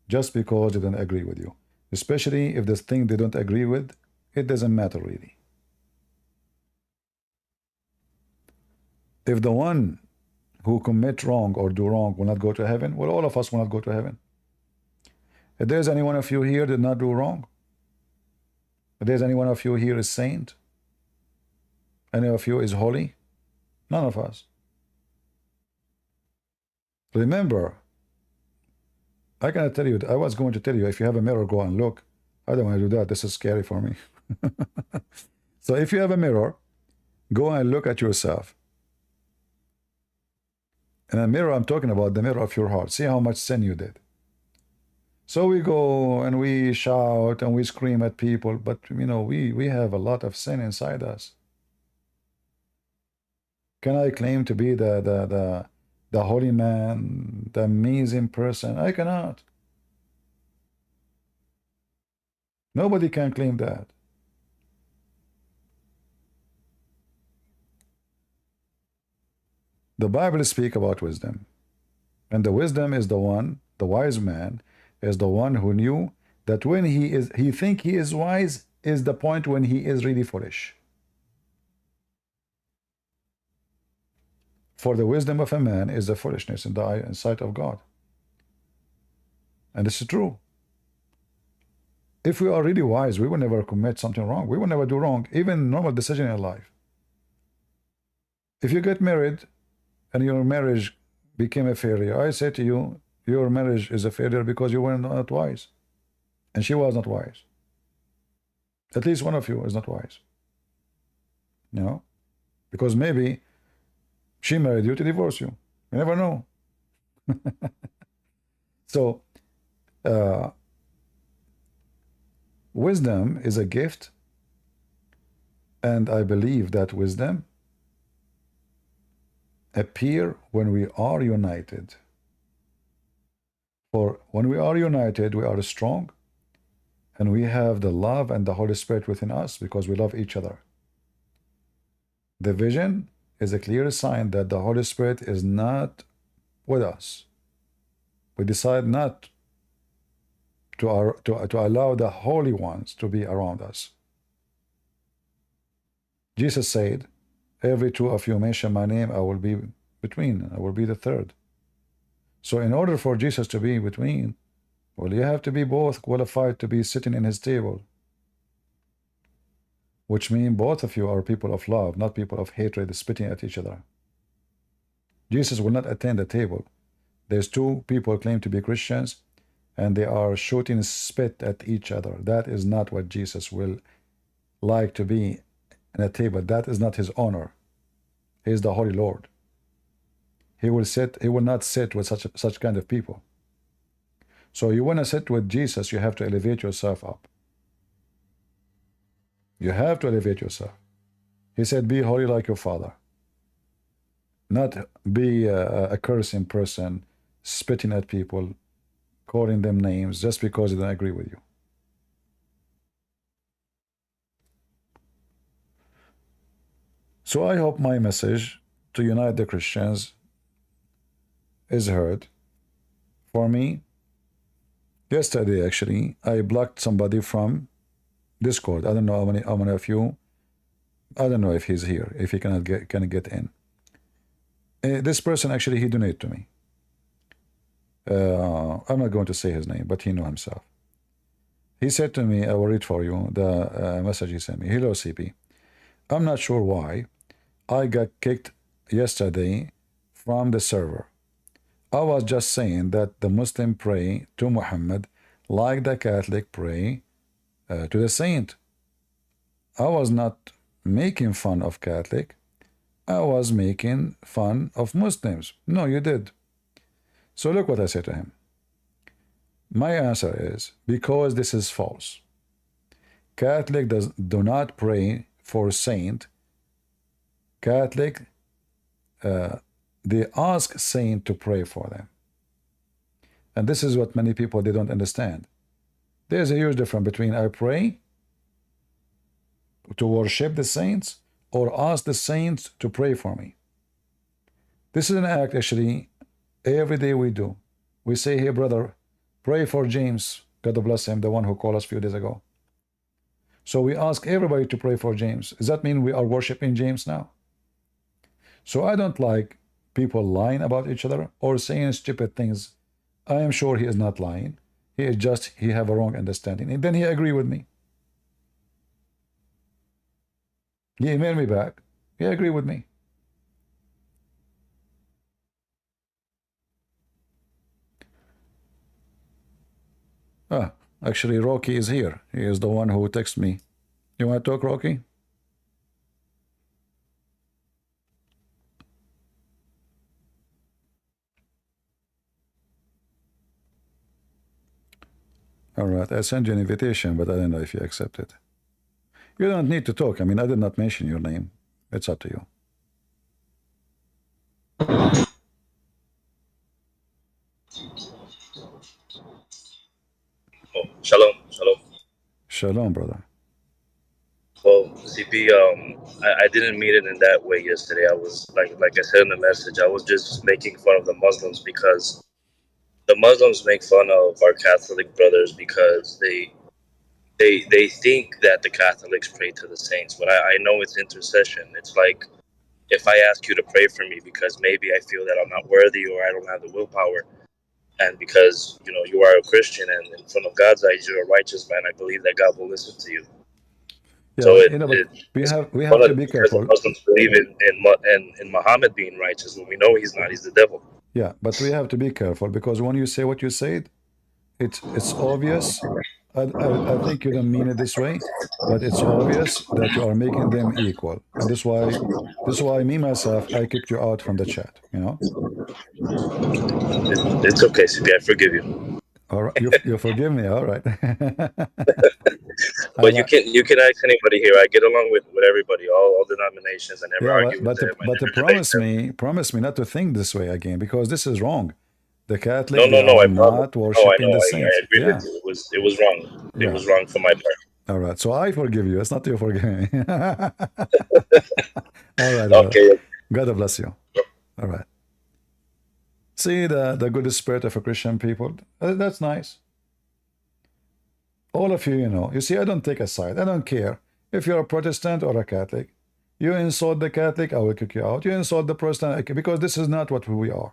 just because they don't agree with you. Especially if the thing they don't agree with, it doesn't matter really. If the one who commit wrong or do wrong will not go to heaven, well, all of us will not go to heaven. If there's any one of you here that did not do wrong, if there's any one of you here is saint, any of you is holy, none of us. Remember, I cannot tell you, I was going to tell you, if you have a mirror, go and look. I don't want to do that. This is scary for me. So if you have a mirror, go and look at yourself. And a mirror, I'm talking about the mirror of your heart. See how much sin you did. So we go and we shout and we scream at people, but you know, we have a lot of sin inside us. Can I claim to be the holy man, the amazing person? I cannot. Nobody can claim that. The Bible speaks about wisdom. And the wisdom is the one, the wise man, is the one who knew that when he think he is wise is the point when he is really foolish. For the wisdom of a man is the foolishness in the sight of God. And this is true. If we are really wise, we will never commit something wrong. We will never do wrong, even normal decision in life. If you get married and your marriage became a failure, I say to you, your marriage is a failure because you were not wise. And she was not wise. At least one of you is not wise. You know? Because maybe she married you to divorce you. You never know. So, wisdom is a gift. And I believe that wisdom appears when we are united. For when we are united, we are strong, and we have the love and the Holy Spirit within us because we love each other. The vision is a clear sign that the Holy Spirit is not with us. We decide not to allow the holy ones to be around us. Jesus said, every two of you mention my name, I will be between, I will be the third. So in order for Jesus to be between, well, you have to be both qualified to be sitting in his table. Which means both of you are people of love, not people of hatred, spitting at each other. Jesus will not attend the table. There's two people claim to be Christians, and they are shooting spit at each other. That is not what Jesus will like to be in a table. That is not his honor. He is the Holy Lord. He will not sit with such kind of people. So you want to sit with Jesus, you have to elevate yourself up. You have to elevate yourself. He said, be holy like your Father. Not be a cursing person, spitting at people, calling them names just because they don't agree with you. So I hope my message to unite the Christians is heard. For me, yesterday actually, I blocked somebody from Discord. I don't know how many of you. I don't know if he's here, if he can get in. This person actually, he donated to me. I'm not going to say his name, but he knew himself. He said to me, I will read for you the message he sent me. Hello, CP. I'm not sure why I got kicked yesterday from the server. I was just saying that the Muslim pray to Muhammad like the Catholic pray to the saint. I was not making fun of Catholic. I was making fun of Muslims. No, you did. So look what I said to him. My answer is, because this is false. Catholic do not pray for saint. Catholic, they ask saint to pray for them. And this is what many people, they don't understand. There's a huge difference between I pray to worship the saints or ask the saints to pray for me. This is an act actually every day we do. We say, hey brother, pray for James. God bless him, the one who called us a few days ago. So we ask everybody to pray for James. Does that mean we are worshiping James now? So I don't like people lying about each other or saying stupid things. I am sure he is not lying. He is just, he have a wrong understanding. And then he agree with me. He emailed me back. He agreed with me. Ah, actually, Rocky is here. He is the one who texted me. You want to talk, Rocky? All right, I sent you an invitation, but I don't know if you accept it. You don't need to talk. I mean, I did not mention your name. It's up to you. Oh, shalom, shalom. Shalom, brother. Well, CP, I didn't mean it in that way yesterday. I was like I said in the message, I was just making fun of the Muslims because the Muslims make fun of our Catholic brothers because they think that the Catholics pray to the saints, but I know it's intercession. It's like if I ask you to pray for me because maybe I feel that I'm not worthy or I don't have the willpower, and because you are a Christian and in front of God's eyes you're a righteous man, I believe that God will listen to you. Yeah, So we have to be careful. The Muslims believe in Muhammad being righteous when we know he's not. He's the devil. Yeah, but we have to be careful because when you say what you said, it's obvious. I think you don't mean it this way, but it's obvious that you are making them equal, and this is why me myself I kicked you out from the chat. It's okay, CP. I forgive you. All right, you forgive me. All right. But you can ask anybody here. I get along with everybody, all denominations. I never argue with them. But promise me not to think this way again, because this is wrong. The Catholic no, are I'm not worshiping the saints. I agree with you. It was wrong. It was wrong for my part. All right, so I forgive you. It's not you forgive me. All right. Okay. God bless you. All right. See the good spirit of a Christian people. That's nice. All of you, you see, I don't take a side. I don't care if you're a Protestant or a Catholic. You insult the Catholic, I will kick you out. You insult the Protestant, because this is not what we are.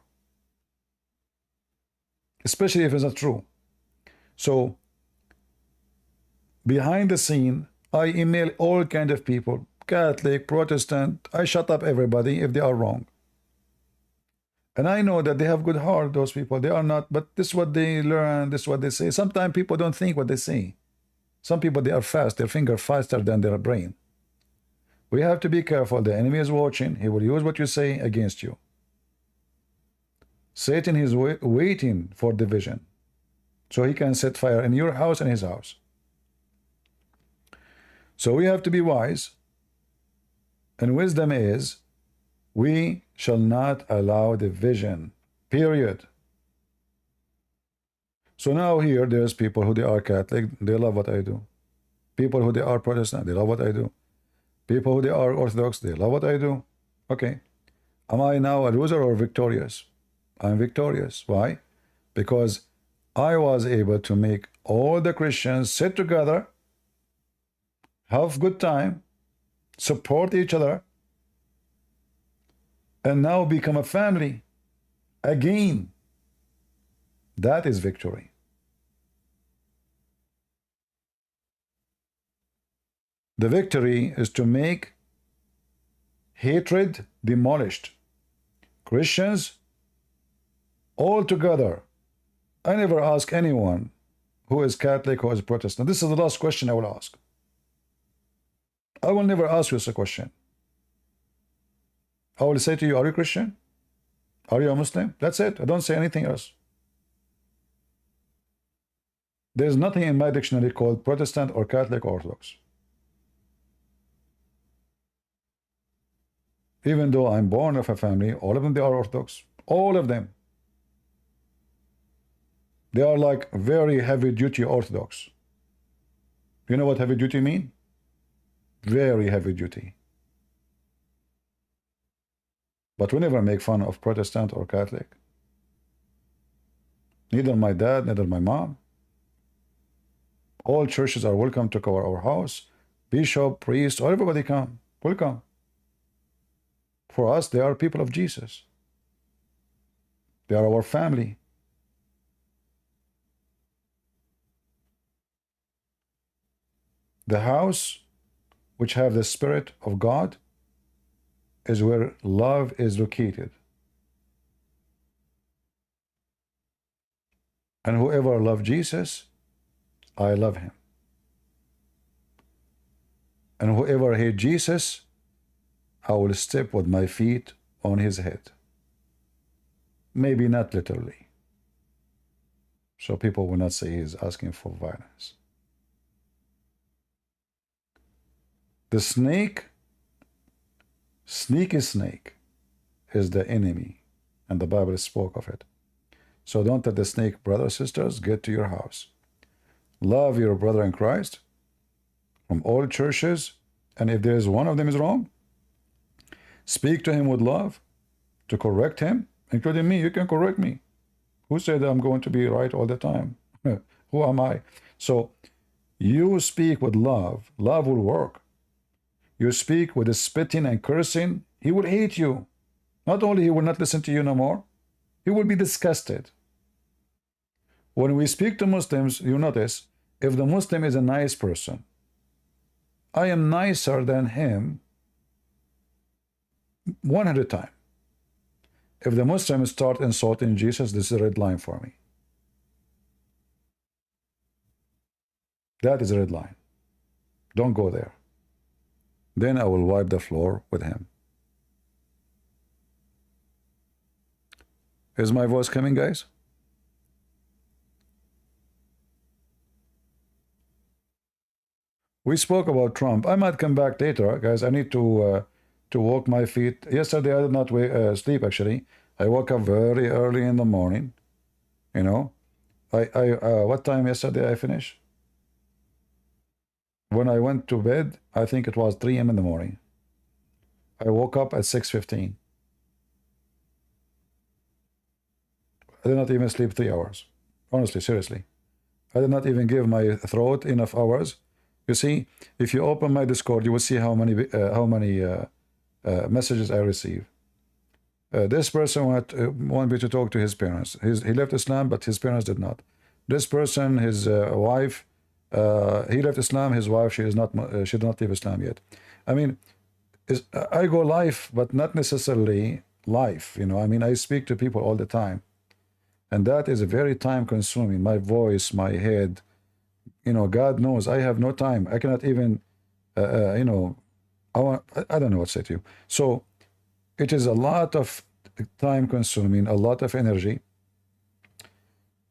Especially if it's not true. So, behind the scene, I email all kind of people, Catholic, Protestant. I shut up everybody if they are wrong. And I know that they have good heart, those people. They are not, but this is what they learn, this is what they say. Sometimes people don't think what they say. Some people, they are fast, their finger faster than their brain. We have to be careful. The enemy is watching. He will use what you say against you. Satan is waiting for division, so he can set fire in your house and his house. So we have to be wise. And wisdom is, we shall not allow division, period. So now here, there's people who they are Catholic, they love what I do. People who they are Protestant, they love what I do. People who they are Orthodox, they love what I do. Okay. Am I now a loser or victorious? I'm victorious. Why? Because I was able to make all the Christians sit together, have good time, support each other, and now become a family again. That is victory. The victory is to make hatred demolished. Christians all together. I never ask anyone who is Catholic, who is Protestant. This is the last question I will ask. I will never ask you a question. I will say to you, are you Christian? Are you a Muslim? That's it. I don't say anything else. There's nothing in my dictionary called Protestant or Catholic or Orthodox. Even though I'm born of a family, all of them, they are Orthodox. All of them. They are like very heavy-duty Orthodox. You know what heavy-duty mean? Very heavy-duty. But we never make fun of Protestant or Catholic. Neither my dad, neither my mom. All churches are welcome to our house. Bishop, priest, everybody come. Welcome. For us, they are people of Jesus. They are our family. The house which have the Spirit of God is where love is located. And whoever loves Jesus, I love him. And whoever hates Jesus, I will step with my feet on his head. Maybe not literally. So people will not say he's asking for violence. The snake, sneaky snake, is the enemy. And the Bible spoke of it. So don't let the snake, brothers and sisters, get to your house. Love your brother in Christ from all churches. And if there is one of them is wrong, speak to him with love to correct him, including me. You can correct me. Who said I'm going to be right all the time? Who am I? So you speak with love. Love will work. You speak with the spitting and cursing, he will hate you. Not only he will not listen to you no more, he will be disgusted. When we speak to Muslims, you notice, if the Muslim is a nice person, I am nicer than him 100 times. If the Muslims start insulting Jesus, this is a red line for me. That is a red line. Don't go there. Then I will wipe the floor with him. Is my voice coming, guys? We spoke about Trump. I might come back later, guys. I need to walk my feet. Yesterday I did not sleep, actually. I woke up very early in the morning. You know, what time yesterday I finished? When I went to bed, I think it was 3 a.m. in the morning. I woke up at 6:15. I did not even sleep 3 hours. Honestly, seriously. I did not even give my throat enough hours. You see, if you open my Discord, you will see how many messages I receive. This person wanted me to talk to his parents. He left Islam, but his parents did not. This person, his wife, he left Islam. His wife, she did not leave Islam yet. I mean, I go live, but not necessarily live. You know, I mean, I speak to people all the time, and that is very time consuming. My voice, my head. You know, God knows I have no time. I cannot even, you know, I don't know what to say to you. So it is a lot of time consuming, a lot of energy.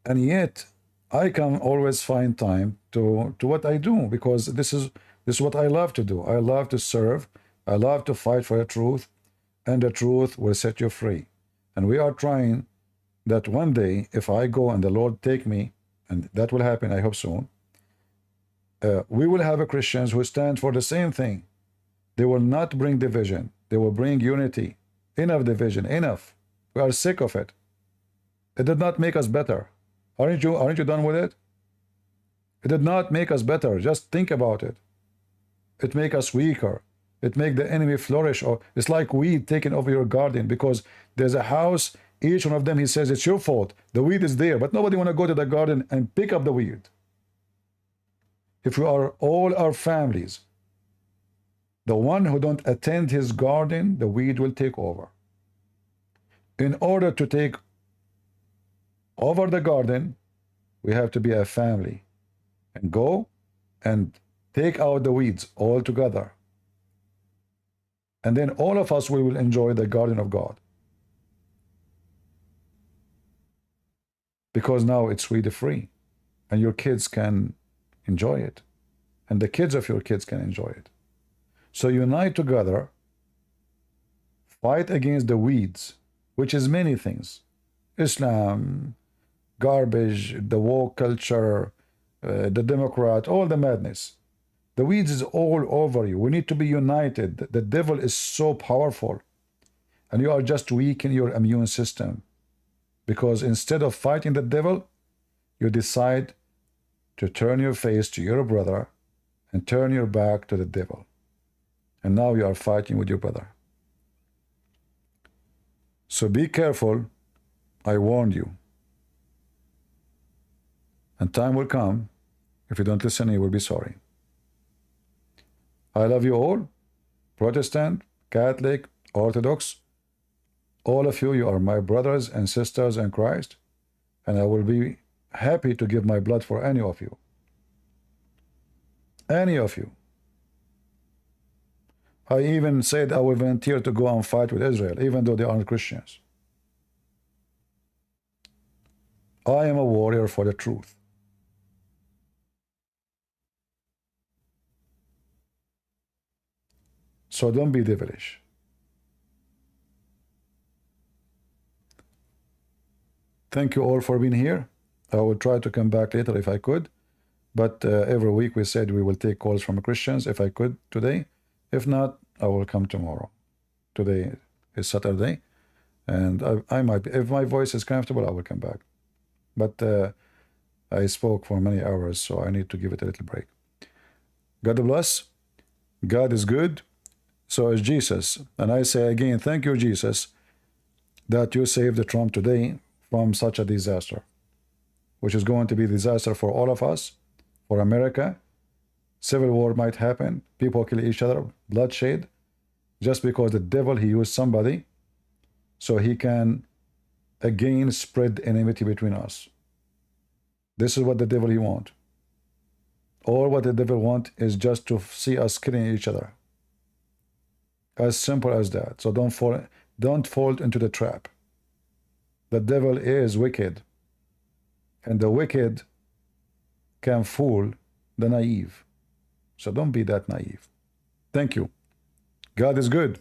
And yet I can always find time to what I do, because this is what I love to do. I love to serve. I love to fight for the truth, and the truth will set you free. And we are trying that one day, if I go and the Lord take me, and that will happen, I hope soon, we will have Christians who stand for the same thing. They will not bring division. They will bring unity. Enough division, enough. We are sick of it. It did not make us better. Aren't you done with it? It did not make us better. Just think about it. It make us weaker. It make the enemy flourish. Or it's like weed taking over your garden, because there's a house, each one of them, he says, it's your fault. The weed is there, but nobody want to go to the garden and pick up the weed. If we are all our families, the one who don't attend his garden, the weed will take over. In order to take over the garden, we have to be a family and go and take out the weeds all together. And then all of us we will enjoy the garden of God. Because now it's really free. And your kids can enjoy it. And the kids of your kids can enjoy it. So unite together, fight against the weeds, which is many things. Islam, garbage, the woke culture, the Democrat, all the madness. The weeds is all over you. We need to be united. The devil is so powerful. And you are just weak in your immune system. Because instead of fighting the devil, you decide to turn your face to your brother and turn your back to the devil. And now you are fighting with your brother. So be careful. I warned you. And time will come. If you don't listen, you will be sorry. I love you all. Protestant, Catholic, Orthodox. All of you, you are my brothers and sisters in Christ. And I will be happy to give my blood for any of you. Any of you. I even said I will volunteer to go and fight with Israel, even though they aren't Christians. I am a warrior for the truth. So don't be devilish. Thank you all for being here. I will try to come back later if I could. But every week we said we will take calls from Christians if I could today. If not, I will come tomorrow. Today is Saturday. And I might be, if my voice is comfortable, I will come back. But I spoke for many hours, so I need to give it a little break. God bless. God is good. So is Jesus. And I say again, thank you, Jesus, that you saved Trump today from such a disaster, which is going to be a disaster for all of us, for America. Civil war might happen. People kill each other, bloodshed, just because the devil, he used somebody so he can again spread enmity between us. This is what the devil he want. All what the devil want is just to see us killing each other. As simple as that. So don't fall into the trap. The devil is wicked. And the wicked can fool the naive. So don't be that naive. Thank you. God is good.